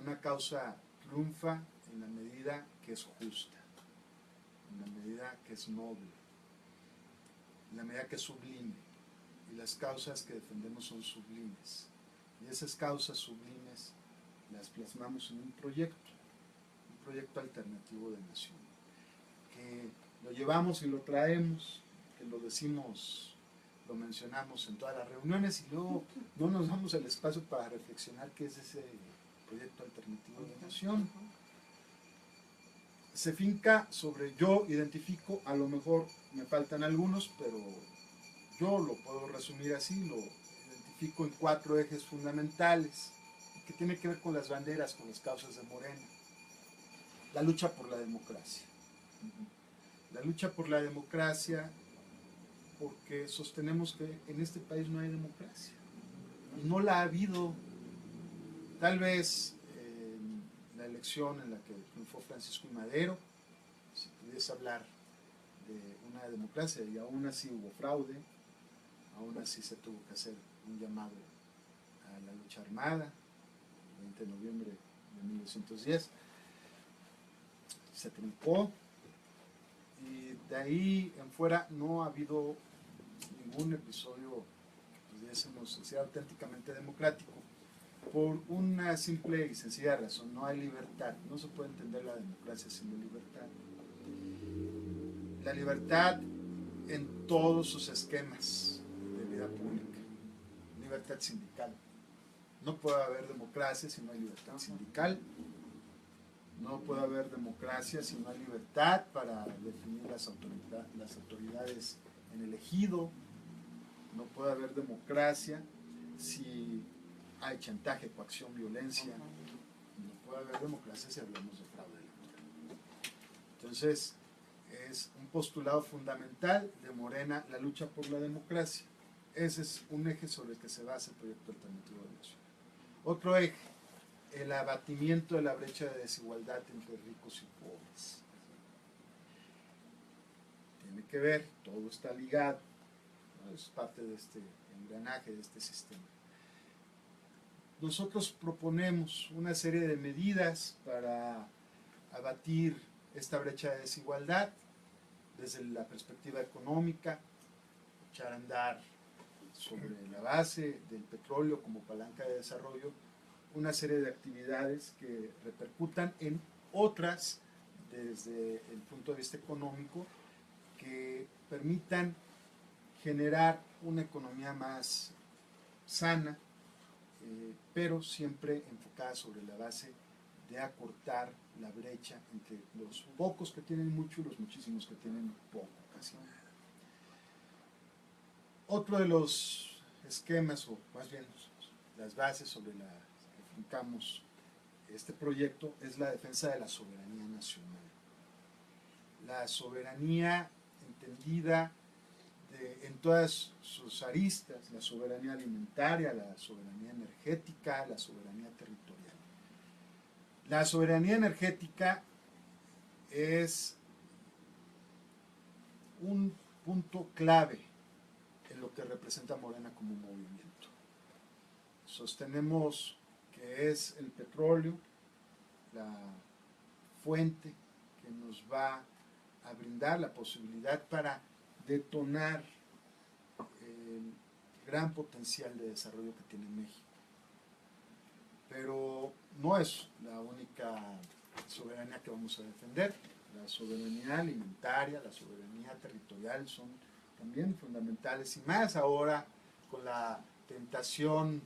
Speaker 5: una causa triunfa en la medida que es justa, en la medida que es noble, en la medida que es sublime. Y las causas que defendemos son sublimes. Y esas causas sublimes las plasmamos en un proyecto alternativo de nación, que lo llevamos y lo traemos, que lo decimos, lo mencionamos en todas las reuniones, y luego no nos damos el espacio para reflexionar qué es ese proyecto alternativo de nación. Se finca sobre, yo identifico, a lo mejor me faltan algunos, pero yo lo puedo resumir así, lo identifico en 4 ejes fundamentales, que tiene que ver con las banderas, con las causas de Morena. La lucha por la democracia. La lucha por la democracia, porque sostenemos que en este país no hay democracia. Y no la ha habido. Tal vez la elección en la que triunfó Francisco I. Madero, si pudiese hablar de una democracia, y aún así hubo fraude, aún así se tuvo que hacer un llamado a la lucha armada, el 20 de noviembre de 1910, se triunfó, y de ahí en fuera no ha habido ningún episodio que pudiésemos decir auténticamente democrático, por una simple y sencilla razón: no hay libertad. No se puede entender la democracia sin la libertad. La libertad en todos sus esquemas de vida pública. Libertad sindical. No puede haber democracia si no hay libertad sindical. No puede haber democracia si no hay libertad para definir las autoridades en el ejido. No puede haber democracia si hay chantaje, coacción, violencia. No puede haber democracia si hablamos de fraude electoral. Entonces, es un postulado fundamental de Morena la lucha por la democracia. Ese es un eje sobre el que se basa el proyecto alternativo de nación. Otro eje: el abatimiento de la brecha de desigualdad entre ricos y pobres. Tiene que ver, todo está ligado, ¿no? Es parte de este engranaje, de este sistema. Nosotros proponemos una serie de medidas para abatir esta brecha de desigualdad desde la perspectiva económica, echar a andar sobre la base del petróleo como palanca de desarrollo una serie de actividades que repercutan en otras desde el punto de vista económico, que permitan generar una economía más sana, pero siempre enfocada sobre la base de acortar la brecha entre los pocos que tienen mucho y los muchísimos que tienen poco, casi nada. Otro de los esquemas, o más bien las bases sobre las que fincamos este proyecto, es la defensa de la soberanía nacional. La soberanía entendida en todas sus aristas, la soberanía alimentaria, la soberanía energética, la soberanía territorial. La soberanía energética es un punto clave en lo que representa Morena como movimiento. Sostenemos que es el petróleo la fuente que nos va a brindar la posibilidad para detonar el gran potencial de desarrollo que tiene México. Pero no es la única soberanía que vamos a defender. La soberanía alimentaria, la soberanía territorial son también fundamentales, y más ahora con la tentación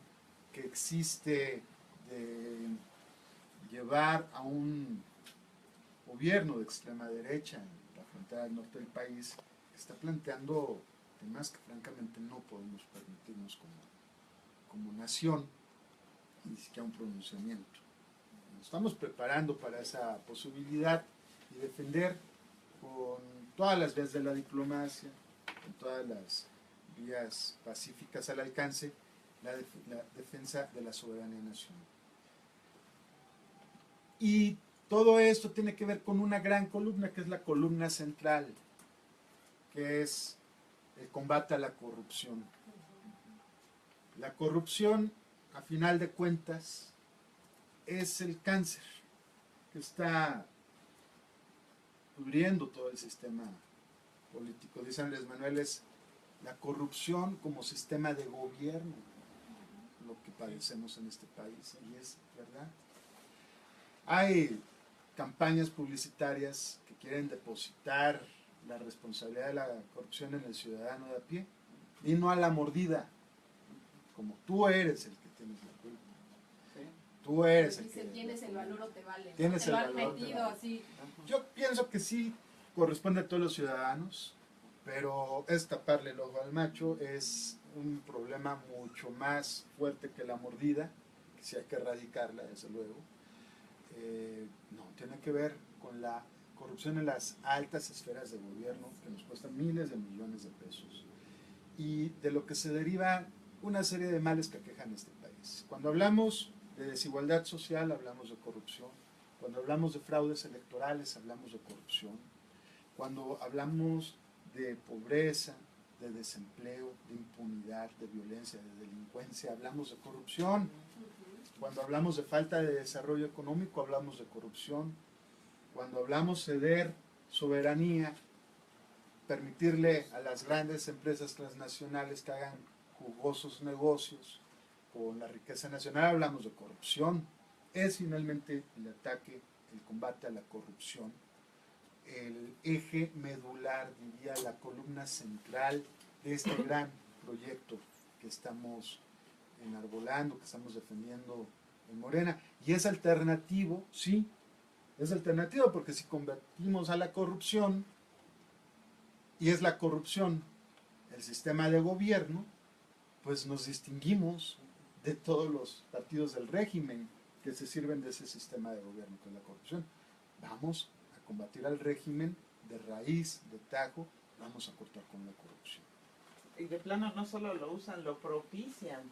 Speaker 5: que existe de llevar a un gobierno de extrema derecha en la frontera del norte del país, que está planteando temas que francamente no podemos permitirnos como nación, ni siquiera un pronunciamiento. Nos estamos preparando para esa posibilidad y defender con todas las vías de la diplomacia, con todas las vías pacíficas al alcance, la defensa de la soberanía nacional. Y todo esto tiene que ver con una gran columna, que es la columna central, que es el combate a la corrupción. La corrupción, a final de cuentas, es el cáncer que está cubriendo todo el sistema político. Dice Andrés Manuel, es la corrupción como sistema de gobierno lo que padecemos en este país, y es verdad. Hay campañas publicitarias que quieren depositar la responsabilidad de la corrupción en el ciudadano de a pie, y no a la mordida, como tú eres el que tienes la culpa. ¿Sí? Tú eres el que...
Speaker 1: Tienes el valor o te vale.
Speaker 5: Tienes
Speaker 1: te lo
Speaker 5: el
Speaker 1: han
Speaker 5: valor,
Speaker 1: metido así.
Speaker 5: Yo pienso que sí corresponde a todos los ciudadanos, pero es taparle el ojo al macho, es un problema mucho más fuerte que la mordida, que sí hay que erradicarla, desde luego. No, tiene que ver con la corrupción en las altas esferas de gobierno, que nos cuesta miles de millones de pesos, y de lo que se deriva una serie de males que aquejan este país. Cuando hablamos de desigualdad social, hablamos de corrupción. Cuando hablamos de fraudes electorales, hablamos de corrupción. Cuando hablamos de pobreza, de desempleo, de impunidad, de violencia, de delincuencia, hablamos de corrupción. Cuando hablamos de falta de desarrollo económico, hablamos de corrupción. Cuando hablamos de ceder soberanía, permitirle a las grandes empresas transnacionales que hagan jugosos negocios con la riqueza nacional, hablamos de corrupción. Es finalmente el ataque, el combate a la corrupción, el eje medular, diría, la columna central de este gran proyecto que estamos enarbolando, que estamos defendiendo en Morena. Y es alternativo, sí, es alternativo, porque si combatimos a la corrupción, y es la corrupción el sistema de gobierno, pues nos distinguimos de todos los partidos del régimen que se sirven de ese sistema de gobierno, que es la corrupción. Vamos a combatir al régimen de raíz, de tajo, vamos a cortar con la corrupción.
Speaker 4: Y de plano no solo lo usan, lo propician.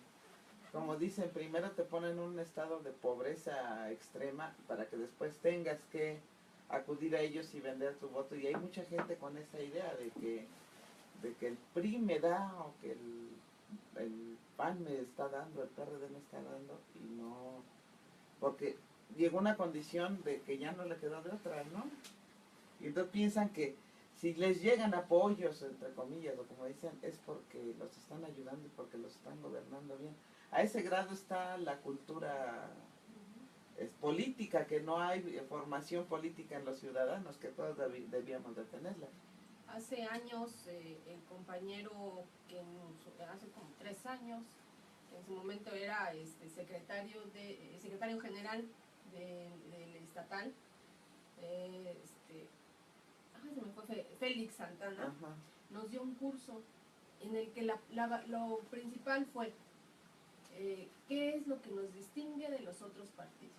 Speaker 4: Como dicen, primero te ponen en un estado de pobreza extrema para que después tengas que acudir a ellos y vender tu voto. Y hay mucha gente con esa idea de que el PRI me da, o que el PAN me está dando, el PRD me está dando, y no, porque llegó una condición de que ya no le quedó de otra, ¿no? Y entonces piensan que si les llegan apoyos, entre comillas, o como dicen, es porque los están ayudando y porque los están gobernando bien. A ese grado está la cultura política, que no hay formación política en los ciudadanos, que todos debíamos de tenerla.
Speaker 1: Hace años, el compañero que hace como 3 años, en su momento era secretario general del estatal, se me fue Félix Santana,
Speaker 4: Ajá.
Speaker 1: nos dio un curso en el que lo principal fue qué es lo que nos distingue de los otros partidos.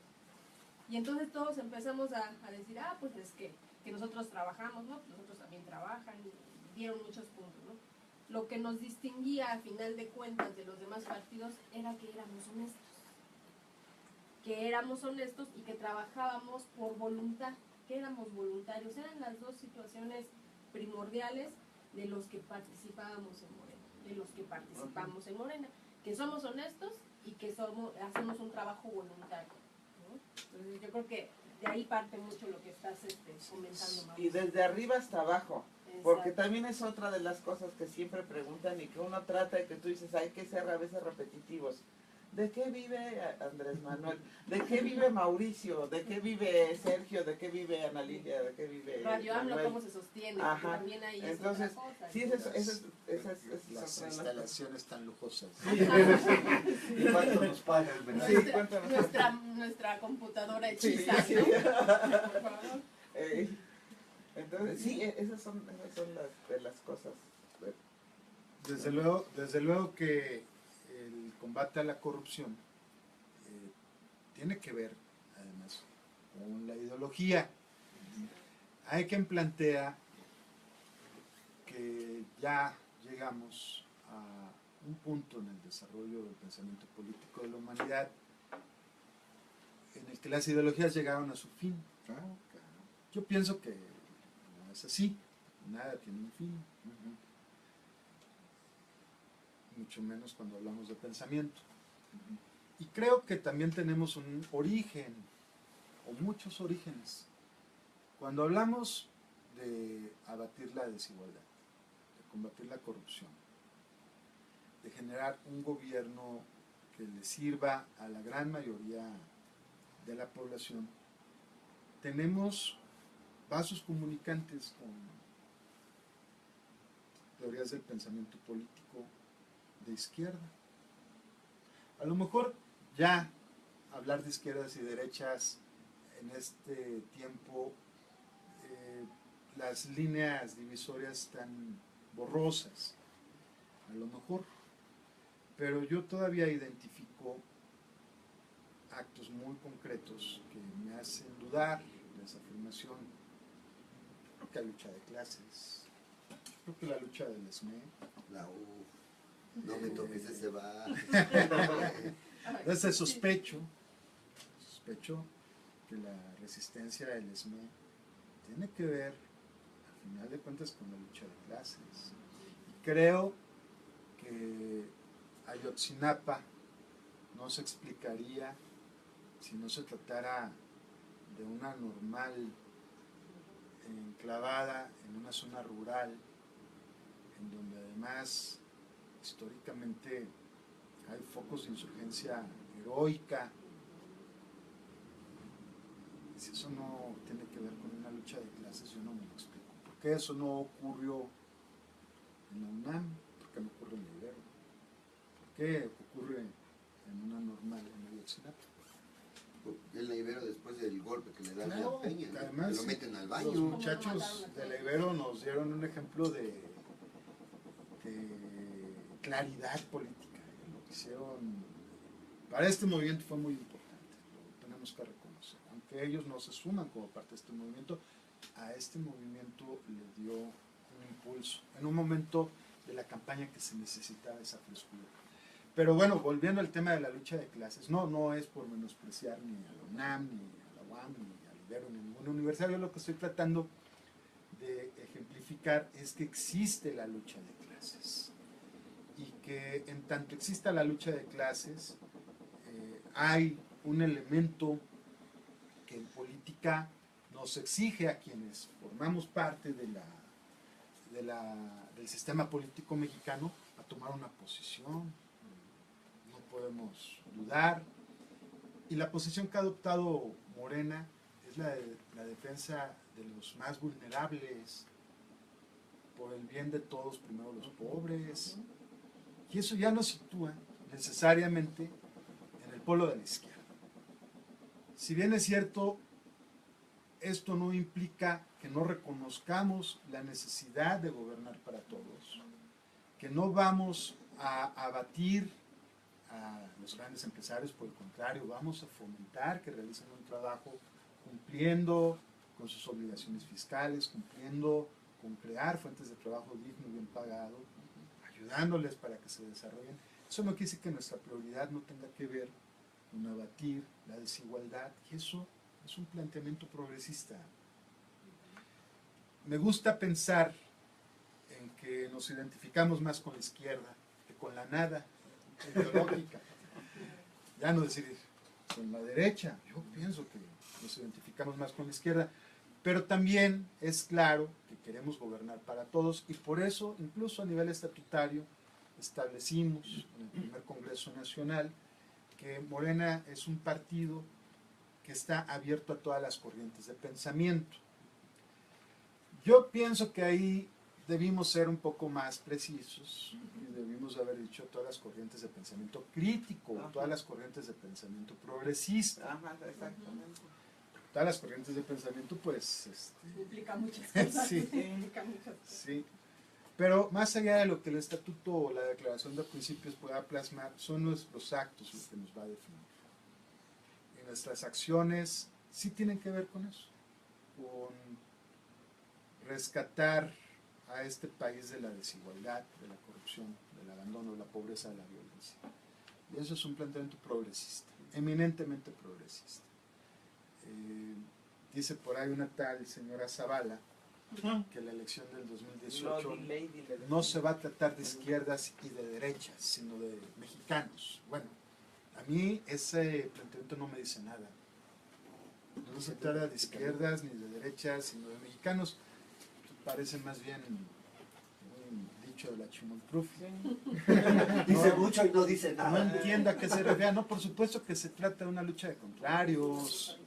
Speaker 1: Y entonces todos empezamos a decir, pues es que nosotros trabajamos, ¿no? Nosotros también trabajan, y dieron muchos puntos, ¿no? Lo que nos distinguía a final de cuentas de los demás partidos era que éramos honestos y que trabajábamos por voluntad, que éramos voluntarios. Eran las dos situaciones primordiales de los que participábamos en Morena, que somos honestos y que hacemos un trabajo voluntario, ¿no? Entonces yo creo que de ahí parte mucho lo que estás comentando, Mauricio.
Speaker 4: Y desde arriba hasta abajo. Porque también es otra de las cosas que siempre preguntan y que uno trata y que tú dices, hay que ser a veces repetitivos. ¿De qué vive Andrés Manuel? ¿De qué vive Mauricio? ¿De qué vive Sergio? ¿De qué vive Ana Lilia? ¿De qué vive
Speaker 1: Radio AMLO?
Speaker 4: Manuel?
Speaker 1: ¿Cómo se sostiene?
Speaker 4: Ajá.
Speaker 1: También ahí
Speaker 4: entonces,
Speaker 1: es otra cosa.
Speaker 4: Sí,
Speaker 5: las instalaciones tan lujosas.
Speaker 4: Sí.
Speaker 3: ¿Y cuánto nos pagan?
Speaker 1: Nuestra computadora hechiza,
Speaker 4: sí.
Speaker 1: ¿no?
Speaker 4: Entonces, sí, esas son las cosas.
Speaker 5: Desde luego que el combate a la corrupción tiene que ver, además, con la ideología. Hay quien plantea que ya llegamos a un punto en el desarrollo del pensamiento político de la humanidad en el que las ideologías llegaron a su fin. Yo pienso que no es así, nada tiene un fin, mucho menos cuando hablamos de pensamiento. Y creo que también tenemos un origen, o muchos orígenes. Cuando hablamos de abatir la desigualdad, de combatir la corrupción, de generar un gobierno que le sirva a la gran mayoría de la población, tenemos vasos comunicantes con teorías del pensamiento político de izquierda. A lo mejor ya hablar de izquierdas y derechas en este tiempo, las líneas divisorias están borrosas, a lo mejor, pero yo todavía identifico actos muy concretos que me hacen dudar de esa afirmación. Creo que la lucha de clases, creo que la lucha del SME,
Speaker 6: no me toques ese va.
Speaker 5: Entonces sospecho que la resistencia del SME tiene que ver, al final de cuentas, con la lucha de clases. Y creo que Ayotzinapa no se explicaría si no se tratara de una normal enclavada en una zona rural, en donde además históricamente hay focos de insurgencia heroica. Si eso no tiene que ver con una lucha de clases, yo no me lo explico. ¿Por qué eso no ocurrió en la UNAM? ¿Por qué no ocurre en la Ibero? ¿Por qué ocurre en una normal en Ayotzinapa?
Speaker 6: En la Ibero, después del golpe que le dan
Speaker 5: Claro,
Speaker 6: a Peña, ¿no?
Speaker 5: además,
Speaker 6: Que lo meten al baño.
Speaker 5: los muchachos de la Ibero nos dieron un ejemplo de claridad política. Lo que hicieron para este movimiento fue muy importante, lo tenemos que reconocer. Aunque ellos no se suman como parte de este movimiento, a este movimiento le dio un impulso en un momento de la campaña que se necesitaba esa frescura. Pero bueno, volviendo al tema de la lucha de clases, no es por menospreciar ni a la UNAM, ni a la UAM, ni a la Ibero, ni a ninguna universidad. Yo lo que estoy tratando de ejemplificar es que existe la lucha de clases y que en tanto exista la lucha de clases, hay un elemento que en política nos exige a quienes formamos parte del sistema político mexicano a tomar una posición. No podemos dudar. Y la posición que ha adoptado Morena es la de la defensa de los más vulnerables, por el bien de todos, primero los pobres. Y eso ya nos sitúa necesariamente en el polo de la izquierda. si bien es cierto, esto no implica que no reconozcamos la necesidad de gobernar para todos, que no vamos a abatir a los grandes empresarios, por el contrario, vamos a fomentar que realicen un trabajo cumpliendo con sus obligaciones fiscales, cumpliendo con crear fuentes de trabajo digno y bien pagado, ayudándoles para que se desarrollen. Eso no quiere decir que nuestra prioridad no tenga que ver con abatir la desigualdad, y eso es un planteamiento progresista. Me gusta pensar en que nos identificamos más con la izquierda que con la nada ideológica. Ya no decir con la derecha, yo pienso que nos identificamos más con la izquierda, pero también es claro que queremos gobernar para todos, y por eso, incluso a nivel estatutario, establecimos en el primer Congreso Nacional que Morena es un partido que está abierto a todas las corrientes de pensamiento. Yo pienso que ahí debimos ser un poco más precisos y debimos haber dicho todas las corrientes de pensamiento crítico, todas las corrientes de pensamiento progresista.
Speaker 4: Exactamente.
Speaker 5: Todas las corrientes de pensamiento, pues...
Speaker 1: implica muchas cosas.
Speaker 5: Sí,
Speaker 1: implica muchas cosas.
Speaker 5: sí. Pero más allá de lo que el estatuto o la declaración de principios pueda plasmar, son nuestros actos los que nos va a definir. Y nuestras acciones sí tienen que ver con eso, con rescatar a este país de la desigualdad, de la corrupción, del abandono, de la pobreza, de la violencia. Y eso es un planteamiento progresista, eminentemente progresista. Dice por ahí una tal señora Zavala que la elección del 2018 no se va a tratar de izquierdas y de derechas, sino de mexicanos. Bueno, a mí ese planteamiento no me dice nada. No se trata de izquierdas ni de derechas, sino de mexicanos. Parece más bien un dicho de la Chimoltrufia.
Speaker 3: Dice mucho y no dice nada.
Speaker 5: No entiendo a qué se refiere. No, por supuesto que se trata de una lucha de contrarios.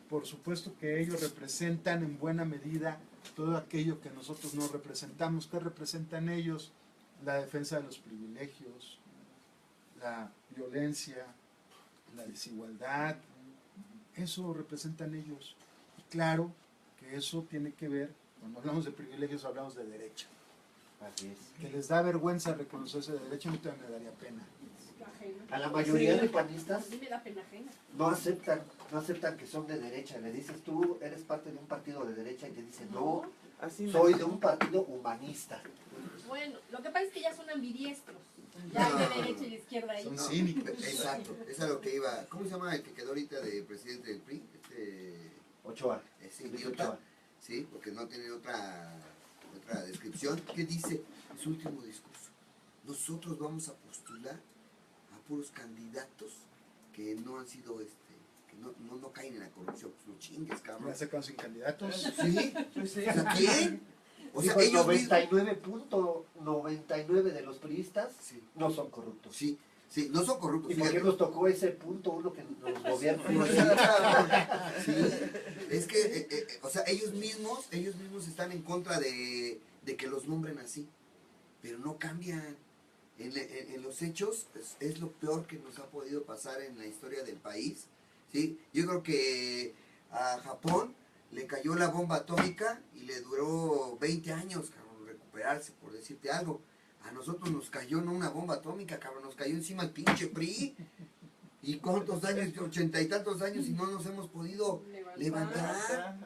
Speaker 5: Por supuesto que ellos representan en buena medida todo aquello que nosotros no representamos. ¿Qué representan ellos? La defensa de los privilegios, la violencia, la desigualdad. Eso representan ellos. Y claro que eso tiene que ver, cuando hablamos de privilegios hablamos de derecho.
Speaker 3: Así es.
Speaker 5: Que les da vergüenza reconocerse de derecho, a mí también me daría pena.
Speaker 3: A la mayoría de panistas
Speaker 1: A mí me da pena ajena.
Speaker 3: no aceptan que son de derecha. Le dices, tú eres parte de un partido de derecha, y te dicen, no, soy de un partido humanista.
Speaker 1: Bueno, lo que pasa es que ya son ambidiestros. Ya hay de derecha y de izquierda ahí.
Speaker 6: Son cínicos. Exacto, es a lo que iba. ¿Cómo se llama el que quedó ahorita de presidente del PRI?
Speaker 3: Ochoa.
Speaker 6: Sí, idiota. Sí, porque no tiene otra descripción. ¿Qué dice? Su último discurso. Nosotros vamos a postular a puros candidatos que no han sido, que no caen en la corrupción. Pues no chingues, cabrón.
Speaker 5: ¿Ya se quedan sin candidatos?
Speaker 6: Sí. O sea, ¿qué? O sea,
Speaker 3: el
Speaker 6: ellos
Speaker 3: 99.99 de los priistas no son corruptos.
Speaker 6: Sí, sí, no son corruptos.
Speaker 3: ¿Y por qué nos tocó ese punto uno que nos gobierna?
Speaker 6: Sí, es que, o sea, ellos mismos están en contra de que los nombren así, pero no cambian. En los hechos es lo peor que nos ha podido pasar en la historia del país, ¿sí? Yo creo que a Japón le cayó la bomba atómica y le duró 20 años, cabrón, recuperarse, por decirte algo. A nosotros nos cayó no una bomba atómica, cabrón, nos cayó encima el pinche PRI. ¿Y cuántos años? 80 y tantos años y no nos hemos podido levantar.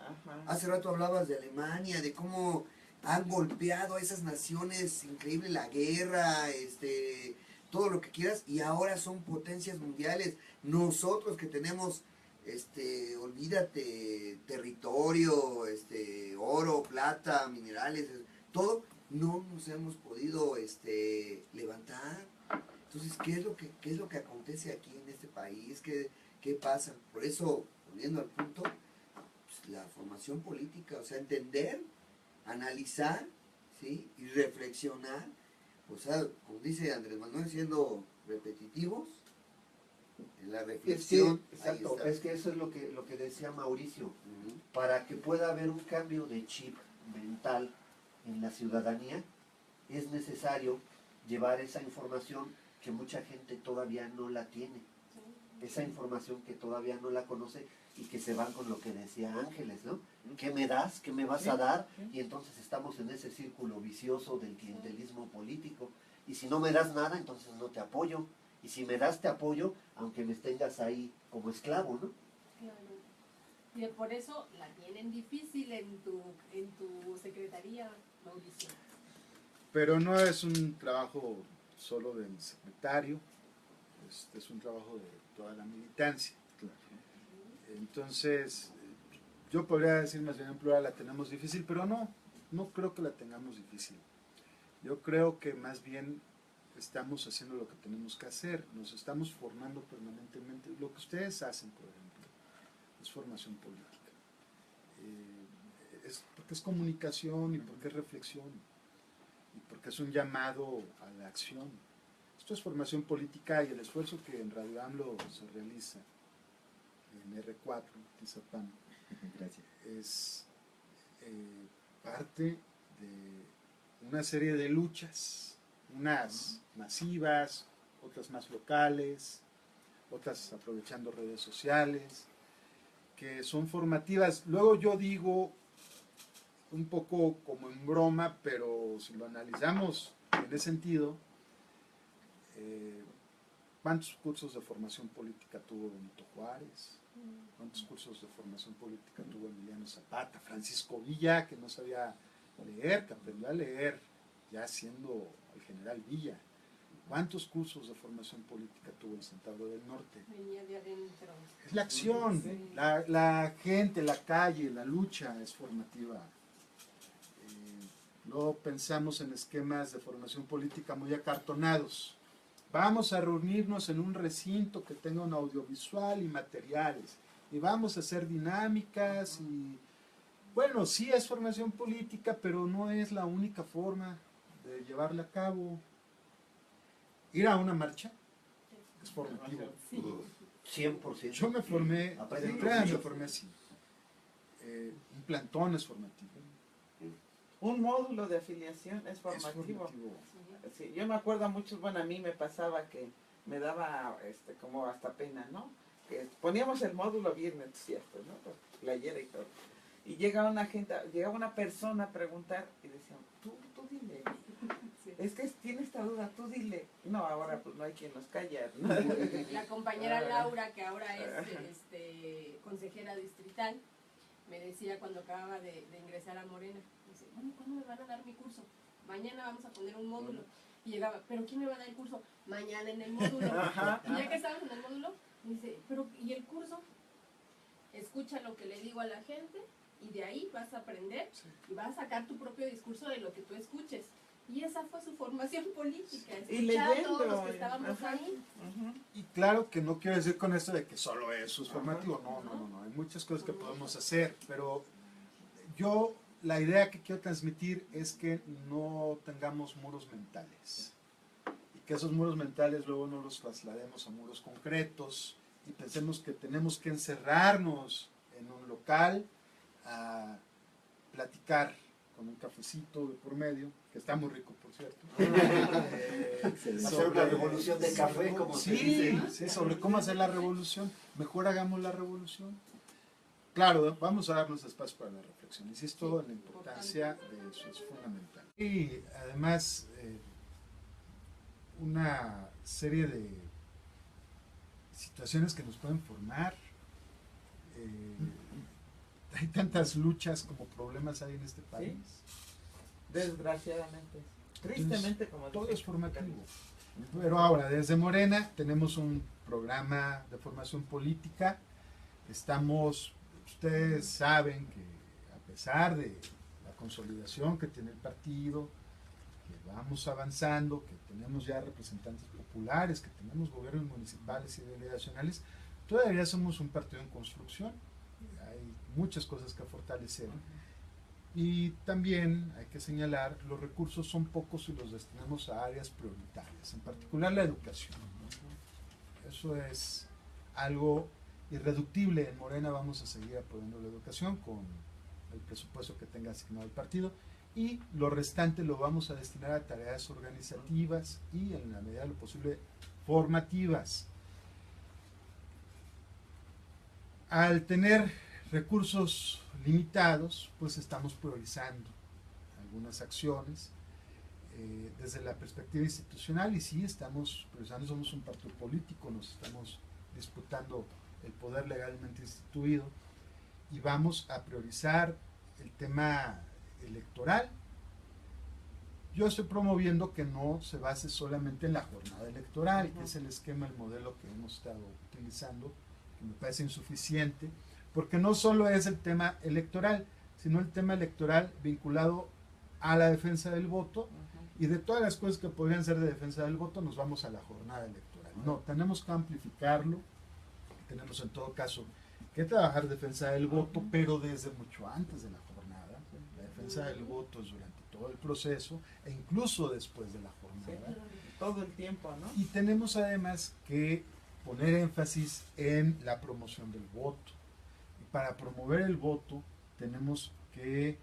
Speaker 6: Hace rato hablabas de Alemania, de cómo han golpeado a esas naciones, increíble la guerra, todo lo que quieras, y ahora son potencias mundiales. Nosotros que tenemos, olvídate, territorio, oro, plata, minerales, todo, no nos hemos podido levantar. Entonces, ¿qué es lo que acontece aquí en este país? ¿Qué pasa? Por eso, volviendo al punto, pues, la formación política, o sea, entender, analizar, ¿sí? Y reflexionar, o sea, como dice Andrés Manuel, siendo repetitivos, en la reflexión.
Speaker 3: Exacto, es que eso es lo que decía Mauricio. Para que pueda haber un cambio de chip mental en la ciudadanía, es necesario llevar esa información que mucha gente todavía no la tiene. esa información que todavía no la conoce y que se van con lo que decía Ángeles, ¿no? ¿Qué me das? ¿Qué me vas a dar? Y entonces estamos en ese círculo vicioso del clientelismo político. Y si no me das nada, entonces no te apoyo. Y si me das, te apoyo, aunque me tengas ahí como esclavo, ¿no?
Speaker 1: Claro. Y por eso la tienen difícil en tu secretaría, Mauricio.
Speaker 5: Pero no es un trabajo solo del secretario, es un trabajo de toda la militancia. Entonces, yo podría decir más bien en plural, la tenemos difícil, pero no creo que la tengamos difícil. Yo creo que más bien estamos haciendo lo que tenemos que hacer, nos estamos formando permanentemente. Lo que ustedes hacen, por ejemplo, es formación política. Porque es comunicación y porque es reflexión y porque es un llamado a la acción. Esto es formación política y el esfuerzo que en Radio AMLO se realiza en R4, Tizapán, es parte de una serie de luchas, unas masivas, otras más locales, otras aprovechando redes sociales, que son formativas. Luego yo digo, un poco como en broma, pero si lo analizamos en ese sentido, ¿cuántos cursos de formación política tuvo Benito Juárez? ¿Cuántos cursos de formación política tuvo Emiliano Zapata? Francisco Villa, que no sabía leer, que aprendió a leer ya siendo el general Villa. ¿Cuántos cursos de formación política tuvo el Centauro del Norte?
Speaker 1: Venía de adentro.
Speaker 5: Es la acción, la gente, la calle, la lucha es formativa. Luego pensamos en esquemas de formación política muy acartonados. Vamos a reunirnos en un recinto que tenga un audiovisual y materiales. Y vamos a hacer dinámicas y... Bueno, sí es formación política, pero no es la única forma de llevarla a cabo. Ir a una marcha es formativo.
Speaker 3: 100%.
Speaker 5: Yo me formé, de entrada me formé así. Un plantón es formativo.
Speaker 4: Un módulo de afiliación es formativo. Sí, yo me acuerdo mucho, bueno, a mí me pasaba que me daba como hasta pena, ¿no? Que poníamos el módulo bien entusiasta, ¿no? Playera y todo. Y llegaba una persona a preguntar y decía, tú dile. Sí. Es que tiene esta duda, tú dile. No, ahora pues no hay quien nos calla, ¿no?
Speaker 1: La compañera Laura, que ahora es consejera distrital, me decía cuando acababa de ingresar a Morena, dice, bueno, ¿cuándo me van a dar mi curso? Mañana vamos a poner un módulo. Y llegaba, ¿pero quién me va a dar el curso? Mañana en el módulo. Y ya que estábamos en el módulo, me dice, ¿pero y el curso? Escucha lo que le digo a la gente y de ahí vas a aprender y vas a sacar tu propio discurso de lo que tú escuches. Y esa fue su formación política, escuchar a todos los que estábamos ahí.
Speaker 5: Y claro que no quiero decir con esto de que solo eso es formativo, no, hay muchas cosas que podemos hacer, pero yo la idea que quiero transmitir es que no tengamos muros mentales y que esos muros mentales luego no los traslademos a muros concretos y pensemos que tenemos que encerrarnos en un local a platicar con un cafecito de por medio, que está muy rico, por cierto.
Speaker 3: Hacer una revolución de café, como se dice.
Speaker 5: Sí, sobre cómo hacer la revolución. Mejor hagamos la revolución. Claro, vamos a darnos espacio para la reflexión. Insisto en la importancia de eso, es fundamental. Y además, una serie de situaciones que nos pueden formar. Hay tantas luchas como problemas hay en este país.
Speaker 4: ¿Sí? Desgraciadamente. Tristemente, como
Speaker 5: todo es formativo. Pero ahora, desde Morena, tenemos un programa de formación política. Ustedes saben que a pesar de la consolidación que tiene el partido, que vamos avanzando, que tenemos ya representantes populares, que tenemos gobiernos municipales y delegacionales, todavía somos un partido en construcción. Hay muchas cosas que fortalecer. Y también hay que señalar, los recursos son pocos y los destinamos a áreas prioritarias, en particular la educación. Eso es algo irreductible. En Morena vamos a seguir apoyando la educación con el presupuesto que tenga asignado el partido y lo restante lo vamos a destinar a tareas organizativas y en la medida de lo posible formativas. al tener recursos limitados, pues estamos priorizando algunas acciones desde la perspectiva institucional, y sí estamos priorizando. Somos un partido político, nos estamos disputando el poder legalmente instituido y vamos a priorizar el tema electoral. Yo estoy promoviendo que no se base solamente en la jornada electoral, que es el esquema, el modelo que hemos estado utilizando, que me parece insuficiente, porque no solo es el tema electoral, sino el tema electoral vinculado a la defensa del voto, y de todas las cosas que podrían ser de defensa del voto nos vamos a la jornada electoral. No, tenemos que amplificarlo, tenemos en todo caso que trabajar defensa del voto, pero desde mucho antes de la jornada. La defensa del voto es durante todo el proceso e incluso después de la jornada.
Speaker 4: Todo el tiempo, ¿no?
Speaker 5: Y tenemos además que poner énfasis en la promoción del voto. Y para promover el voto tenemos que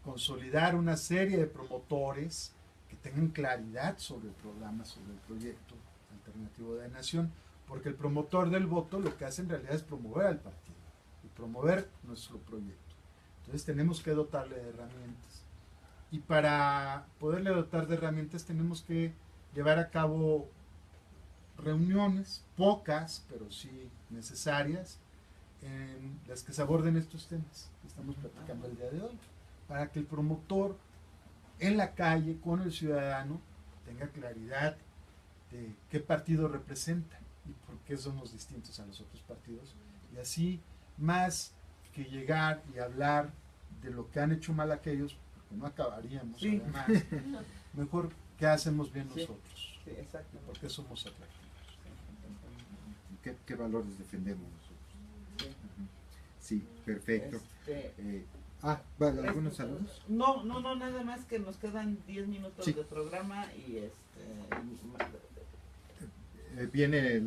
Speaker 5: consolidar una serie de promotores que tengan claridad sobre el programa, sobre el proyecto alternativo de nación, porque el promotor del voto lo que hace en realidad es promover al partido y promover nuestro proyecto. Entonces tenemos que dotarle de herramientas, y para poderle dotar de herramientas tenemos que llevar a cabo reuniones, pocas, pero sí necesarias, en las que se aborden estos temas que estamos platicando el día de hoy, para que el promotor en la calle con el ciudadano tenga claridad de qué partido representa y por qué somos distintos a los otros partidos, y así, más que llegar y hablar de lo que han hecho mal aquellos, porque no acabaríamos,
Speaker 4: sí.
Speaker 5: Además, mejor que hacemos bien nosotros,
Speaker 4: sí, exacto.
Speaker 5: porque somos atractivos.
Speaker 2: ¿Qué valores defendemos nosotros? Sí, perfecto. Vale, ¿algunos saludos?
Speaker 4: No, nada más que nos quedan 10 minutos
Speaker 2: sí.
Speaker 4: de programa y
Speaker 2: viene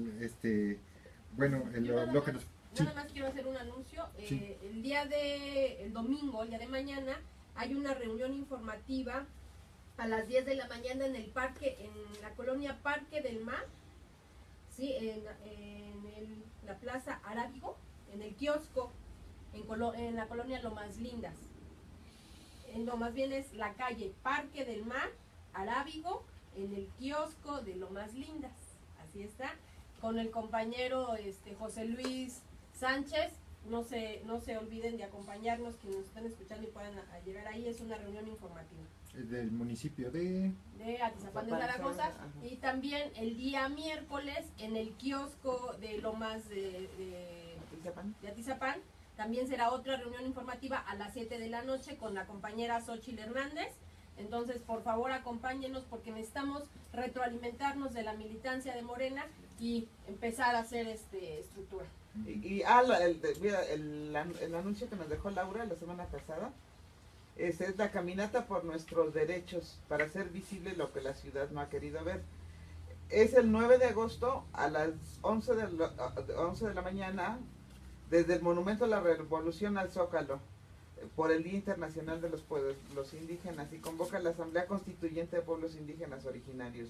Speaker 2: lo que nos...
Speaker 1: Nada más quiero hacer un anuncio.
Speaker 2: Sí.
Speaker 1: El domingo, el día de mañana, hay una reunión informativa a las 10 de la mañana en el parque, en la colonia Parque del Mar, ¿sí? en la Plaza Arábigo, en el kiosco, en la colonia Lomas Lindas. No, más bien es la calle Parque del Mar, Arábigo, en el kiosco de Lomas Lindas. Así está, con el compañero José Luis Sánchez. No se olviden de acompañarnos, quienes nos están escuchando y puedan llegar ahí. Es una reunión informativa.
Speaker 2: Del municipio de
Speaker 1: Atizapán de Zaragoza. Y también el día miércoles en el kiosco de Lomas de Atizapán. También será otra reunión informativa a las 7 de la noche con la compañera Xóchitl Hernández. Entonces, por favor, acompáñenos porque necesitamos retroalimentarnos de la militancia de Morena y empezar a hacer estructura.
Speaker 4: El anuncio que nos dejó Laura la semana pasada es la caminata por nuestros derechos para hacer visible lo que la ciudad no ha querido ver. Es el 9 de agosto a las 11 de la mañana desde el Monumento a la Revolución al Zócalo, por el Día Internacional de los Pueblos Indígenas, y convoca la Asamblea Constituyente de Pueblos Indígenas Originarios.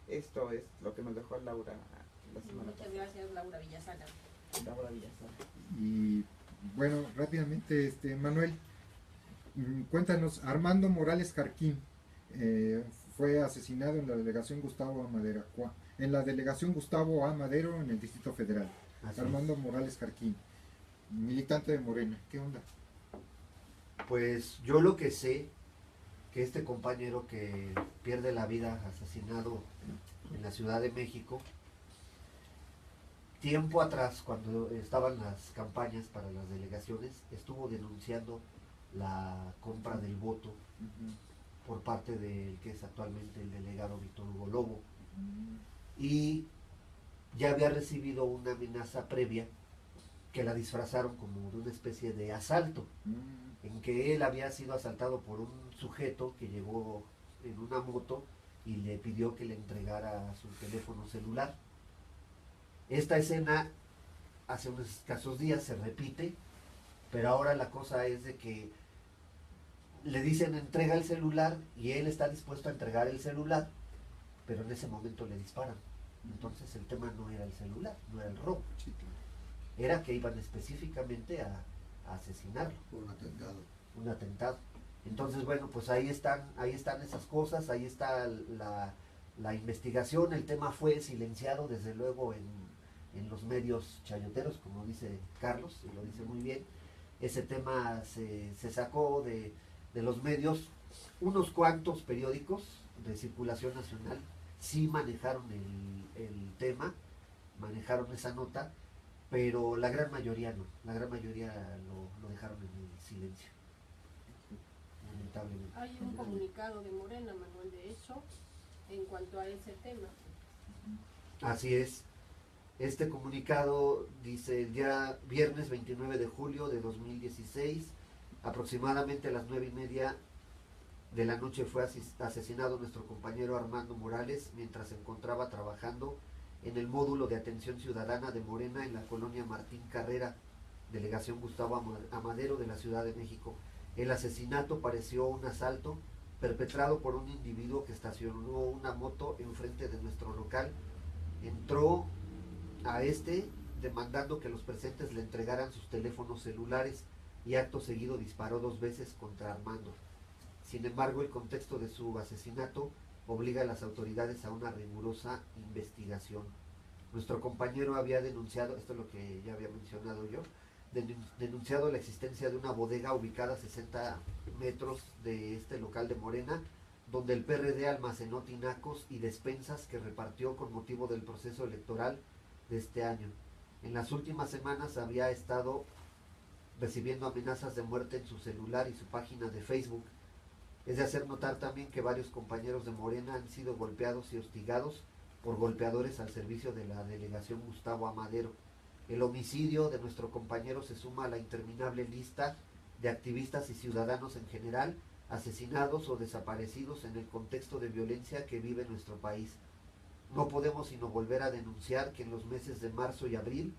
Speaker 4: Esto es lo que nos dejó Laura la semana pasada.
Speaker 1: Muchas gracias, Laura Villasana.
Speaker 2: Y bueno, rápidamente, Manuel, cuéntanos. Armando Morales Jarquín fue asesinado en la delegación Gustavo A. Madero en el Distrito Federal. Armando Morales Jarquín, militante de Morena. ¿Qué onda?
Speaker 3: Pues yo lo que sé, que este compañero que pierde la vida asesinado en la Ciudad de México, tiempo atrás, cuando estaban las campañas para las delegaciones, estuvo denunciando la compra del voto por parte del que es actualmente el delegado Víctor Hugo Lobo, y ya había recibido una amenaza previa que la disfrazaron como de una especie de asalto, en que él había sido asaltado por un sujeto que llegó en una moto y le pidió que le entregara su teléfono celular. Esta escena hace unos escasos días se repite, pero ahora la cosa es de que le dicen entrega el celular y él está dispuesto a entregar el celular, pero en ese momento le disparan. Entonces el tema no era el celular, no era el robo. era que iban específicamente a asesinarlo. Un atentado. Entonces, bueno, pues ahí están esas cosas, ahí está la investigación. El tema fue silenciado, desde luego, en los medios chayoteros, como dice Carlos, y lo dice muy bien. Ese tema se sacó de los medios. Unos cuantos periódicos de circulación nacional sí manejaron el tema, manejaron esa nota, pero la gran mayoría no, la gran mayoría lo dejaron en el silencio, lamentablemente.
Speaker 1: Hay un comunicado de Morena, Manuel, de hecho, en cuanto a ese tema.
Speaker 3: Así es. Este comunicado dice: el día viernes 29 de julio de 2016, aproximadamente a las 9:30 de la noche, fue asesinado nuestro compañero Armando Morales mientras se encontraba trabajando en el módulo de atención ciudadana de Morena en la colonia Martín Carrera, delegación Gustavo Amadero de la Ciudad de México. El asesinato pareció un asalto perpetrado por un individuo que estacionó una moto enfrente de nuestro local. Entró a demandando que los presentes le entregaran sus teléfonos celulares y acto seguido disparó 2 veces contra Armando. Sin embargo, el contexto de su asesinato obliga a las autoridades a una rigurosa investigación. Nuestro compañero había denunciado, esto es lo que ya había mencionado yo, denunciado la existencia de una bodega ubicada a 60 metros de este local de Morena, donde el PRD almacenó tinacos y despensas que repartió con motivo del proceso electoral de este año. En las últimas semanas había estado recibiendo amenazas de muerte en su celular y su página de Facebook. Es de hacer notar también que varios compañeros de Morena han sido golpeados y hostigados por golpeadores al servicio de la delegación Gustavo Amadero. El homicidio de nuestro compañero se suma a la interminable lista de activistas y ciudadanos en general asesinados o desaparecidos en el contexto de violencia que vive nuestro país. No podemos sino volver a denunciar que en los meses de marzo y abril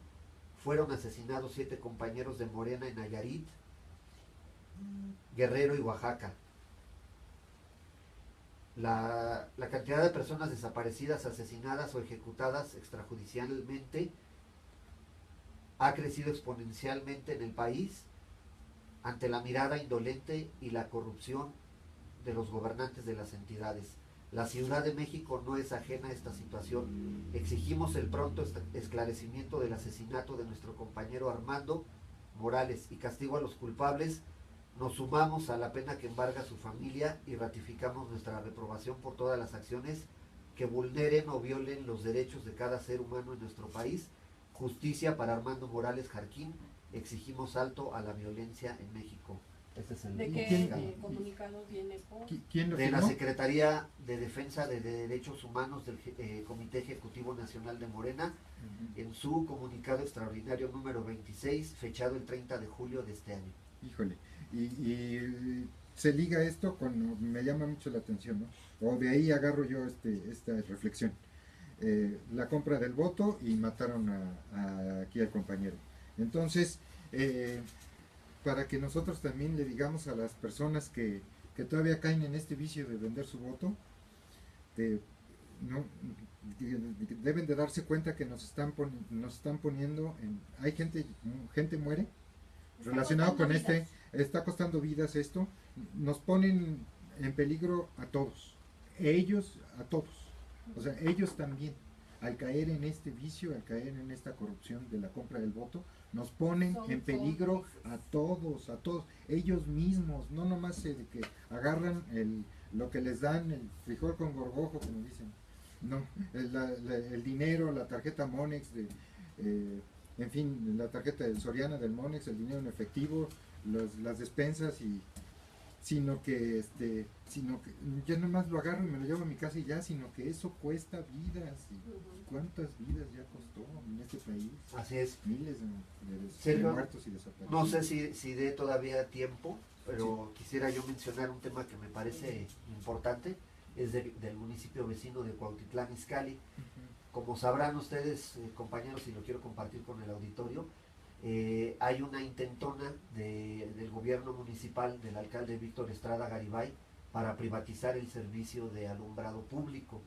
Speaker 3: fueron asesinados 7 compañeros de Morena en Nayarit, Guerrero y Oaxaca. La cantidad de personas desaparecidas, asesinadas o ejecutadas extrajudicialmente ha crecido exponencialmente en el país ante la mirada indolente y la corrupción de los gobernantes de las entidades. La Ciudad de México no es ajena a esta situación. Exigimos el pronto esclarecimiento del asesinato de nuestro compañero Armando Morales y castigo a los culpables. Nos sumamos a la pena que embarga su familia y ratificamos nuestra reprobación por todas las acciones que vulneren o violen los derechos de cada ser humano en nuestro país. Justicia para Armando Morales Jarquín. Exigimos alto a la violencia en México. Este es el
Speaker 1: ¿De qué comunicado viene por?
Speaker 2: ¿Quién lo
Speaker 3: de
Speaker 2: firmó?
Speaker 3: la Secretaría de Defensa de Derechos Humanos del Comité Ejecutivo Nacional de Morena, en su comunicado extraordinario número 26, fechado el 30 de julio de este año.
Speaker 2: Híjole, y se liga esto con, me llama mucho la atención, ¿no? O de ahí agarro yo esta reflexión. La compra del voto y mataron aquí al compañero. Entonces, para que nosotros también le digamos a las personas que todavía caen en este vicio de vender su voto, no, deben de darse cuenta que nos están poniendo hay gente muere relacionado con está costando vidas esto, nos ponen en peligro a todos, a todos, o sea, ellos también, al caer en este vicio, al caer en esta corrupción de la compra del voto, nos ponen en peligro a todos, ellos mismos, no nomás de que agarran lo que les dan, el frijol con gorgojo, como dicen, no, el dinero, la tarjeta Monex, en fin, la tarjeta del Soriana, del Monex, el dinero en efectivo, las despensas, sino que ya nomás lo agarro y me lo llevo a mi casa y ya, sino que eso cuesta vidas, y cuántas vidas ya costó en este país.
Speaker 3: Así es.
Speaker 2: Miles de muertos y desaparecidos.
Speaker 3: No sé si dé todavía tiempo, pero sí quisiera yo mencionar un tema que me parece importante, es del municipio vecino de Cuautitlán Izcalli. Como sabrán ustedes, compañeros, y lo quiero compartir con el auditorio, hay una intentona del gobierno municipal del alcalde Víctor Estrada Garibay para privatizar el servicio de alumbrado público.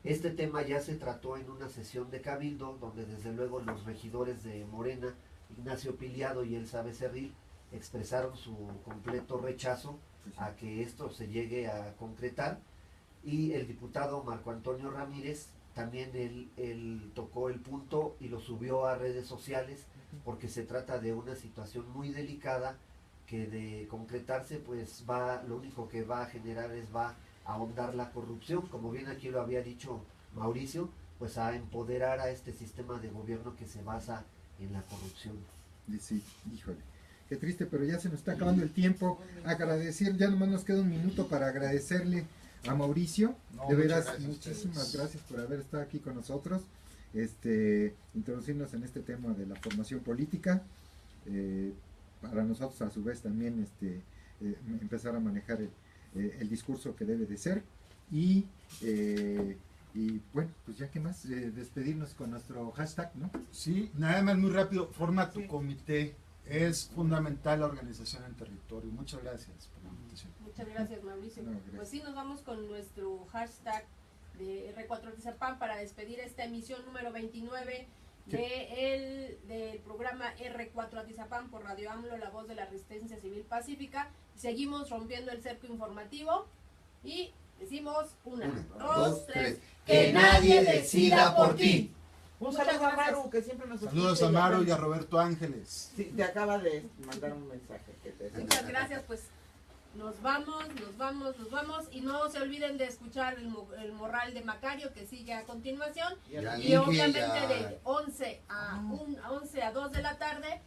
Speaker 3: Este tema ya se trató en una sesión de Cabildo, donde desde luego los regidores de Morena, Ignacio Piliado y Elsa Becerril, expresaron su completo rechazo a que esto se llegue a concretar, y el diputado Marco Antonio Ramírez también él tocó el punto y lo subió a redes sociales, porque se trata de una situación muy delicada que de concretarse pues lo único que va a generar va a ahondar la corrupción, como bien aquí lo había dicho Mauricio, pues a empoderar a este sistema de gobierno que se basa en la corrupción.
Speaker 2: Sí, híjole, qué triste, pero ya se nos está acabando el tiempo. Agradecer, ya nomás nos queda un minuto para agradecerle a Mauricio, de veras, muchísimas gracias por haber estado aquí con nosotros, introducirnos en este tema de la formación política, para nosotros a su vez también empezar a manejar el discurso que debe de ser, y bueno, pues ya que más, despedirnos con nuestro hashtag, ¿no?
Speaker 5: Sí, nada más muy rápido, forma tu comité, es fundamental la organización en territorio. Muchas gracias por la invitación.
Speaker 1: Muchas gracias, Mauricio.
Speaker 2: No, gracias.
Speaker 1: Pues sí, nos vamos con nuestro hashtag de R4 Atizapán para despedir esta emisión número 29 del programa R4 Atizapán por Radio AMLO, la voz de la resistencia civil pacífica. Seguimos rompiendo el cerco informativo y decimos una, dos, tres.
Speaker 3: ¡Que nadie decida por ti!
Speaker 4: Un saludo a Maru, que siempre nos escucha.
Speaker 5: Saludos a Maru y a Roberto Ángeles.
Speaker 4: Sí, te acaba de mandar un mensaje.
Speaker 1: Muchas gracias, pues nos vamos, y no se olviden de escuchar el Morral de Macario, que sigue a continuación, y obviamente de 11 a 2 de la tarde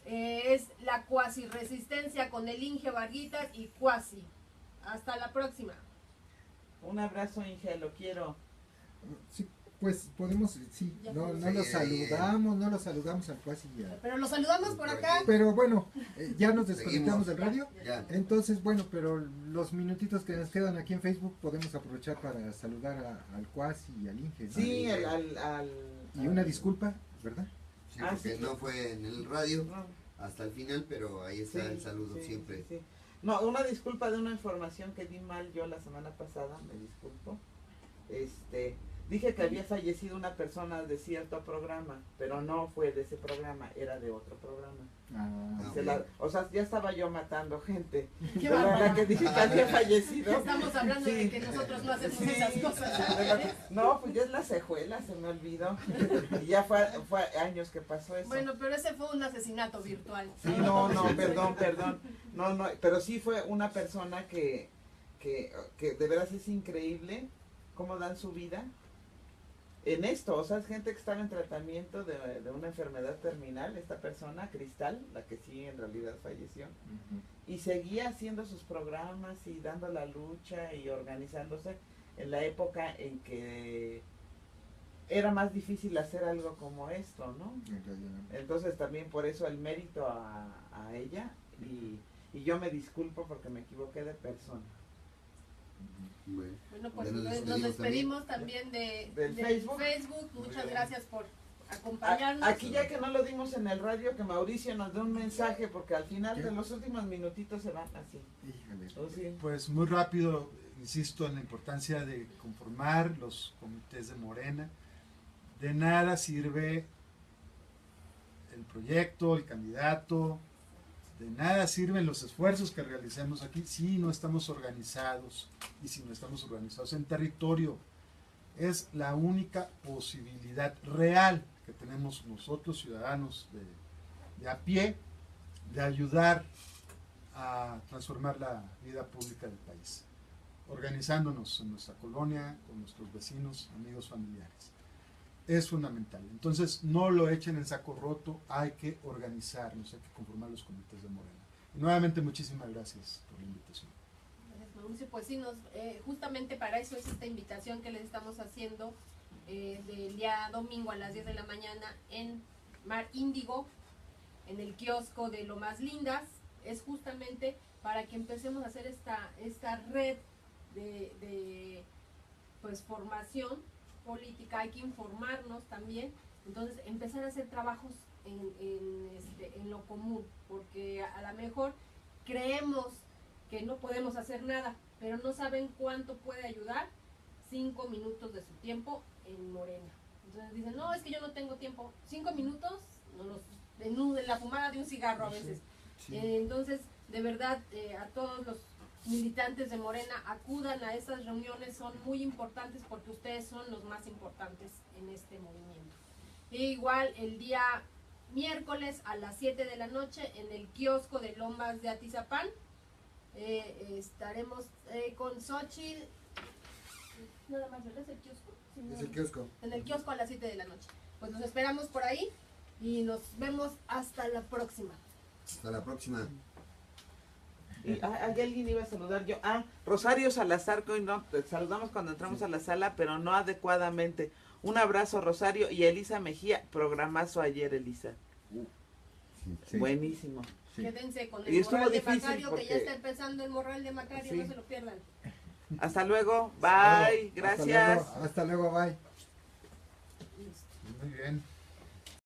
Speaker 1: es la cuasi resistencia con el Inge Varguitas y Cuasi. Hasta la próxima.
Speaker 4: Un abrazo, Inge, lo quiero.
Speaker 2: Sí, pues podemos, sí, no lo saludamos al Cuasi ya.
Speaker 1: Pero lo saludamos por acá.
Speaker 2: Pero bueno, ya nos desconectamos del radio.
Speaker 6: Ya.
Speaker 2: Entonces, bueno, pero los minutitos que nos quedan aquí en Facebook podemos aprovechar para saludar al Cuasi y al Inge, ¿no?
Speaker 4: Sí,
Speaker 2: Y una disculpa, ¿verdad?
Speaker 6: Sí, porque no fue en el radio hasta el final, pero ahí está el saludo siempre.
Speaker 4: Sí. No, una disculpa de una información que di mal yo la semana pasada, me disculpo. Dije que había fallecido una persona de cierto programa, pero no fue de ese programa, era de otro programa. O sea, ya estaba yo matando gente.
Speaker 1: Qué
Speaker 4: la que dije que había fallecido.
Speaker 1: Estamos hablando de que nosotros no hacemos esas cosas.
Speaker 4: No, pues ya es la cejuela, se me olvidó. Y ya fue años que pasó eso.
Speaker 1: Bueno, pero ese fue un asesinato virtual.
Speaker 4: Sí, no, perdón. No, pero sí fue una persona que de veras es increíble cómo dan su vida en esto. O sea, es gente que estaba en tratamiento de una enfermedad terminal, esta persona, Cristal, la que sí en realidad falleció, y seguía haciendo sus programas y dando la lucha y organizándose en la época en que era más difícil hacer algo como esto, ¿no? Entonces también por eso el mérito a ella, y yo me disculpo porque me equivoqué de persona.
Speaker 1: Bueno, pues nos despedimos también del Facebook. Muchas gracias por acompañarnos.
Speaker 4: Aquí ya que no lo dimos en el radio, que Mauricio nos dé un mensaje, porque al final de los últimos minutitos se van así.
Speaker 5: Pues muy rápido, insisto en la importancia de conformar los comités de Morena. De nada sirve el proyecto, el candidato, de nada sirven los esfuerzos que realicemos aquí si no estamos organizados, y si no estamos organizados en territorio. Es la única posibilidad real que tenemos nosotros, ciudadanos de a pie, de ayudar a transformar la vida pública del país, organizándonos en nuestra colonia, con nuestros vecinos, amigos, familiares. Es fundamental. Entonces, no lo echen en saco roto, hay que organizarnos, hay que conformar los comités de Morena. Y nuevamente, muchísimas gracias por la invitación.
Speaker 1: Gracias, Mauricio. Pues sí, justamente para eso es esta invitación que les estamos haciendo del día domingo a las 10 de la mañana en Mar Índigo, en el kiosco de Lo Más Lindas. Es justamente para que empecemos a hacer esta red de pues formación política. Hay que informarnos también, entonces empezar a hacer trabajos en lo común, porque a lo mejor creemos que no podemos hacer nada, pero no saben cuánto puede ayudar 5 minutos de su tiempo en Morena. Entonces dicen, no, es que yo no tengo tiempo. 5 minutos en la fumada de un cigarro a veces.
Speaker 2: Sí.
Speaker 1: Entonces, de verdad, a todos los militantes de Morena, acudan a estas reuniones, son muy importantes porque ustedes son los más importantes en este movimiento. E igual el día miércoles a las 7 de la noche en el kiosco de Lomas de Atizapán, estaremos con Xochitl. Nada más, ¿verdad? ¿Es el kiosco? Sí,
Speaker 2: Es el kiosco.
Speaker 1: En el kiosco a las 7 de la noche. Pues nos esperamos por ahí y nos vemos hasta la próxima.
Speaker 6: Hasta la próxima.
Speaker 4: Y alguien iba a saludar yo. Rosario Salazar, que hoy no, te saludamos cuando entramos a la sala, pero no adecuadamente. Un abrazo, Rosario. Y Elisa Mejía, programazo ayer, Elisa.
Speaker 2: Sí.
Speaker 4: Buenísimo.
Speaker 2: Sí.
Speaker 1: Quédense con
Speaker 4: Y
Speaker 1: el
Speaker 4: estuvo
Speaker 1: Morral de
Speaker 4: difícil
Speaker 1: Macario,
Speaker 4: porque-
Speaker 1: que ya está empezando el Morral de Macario,
Speaker 4: Sí.
Speaker 1: no se lo pierdan.
Speaker 4: Hasta luego. Bye. Gracias.
Speaker 2: Hasta luego, bye.
Speaker 5: Muy bien.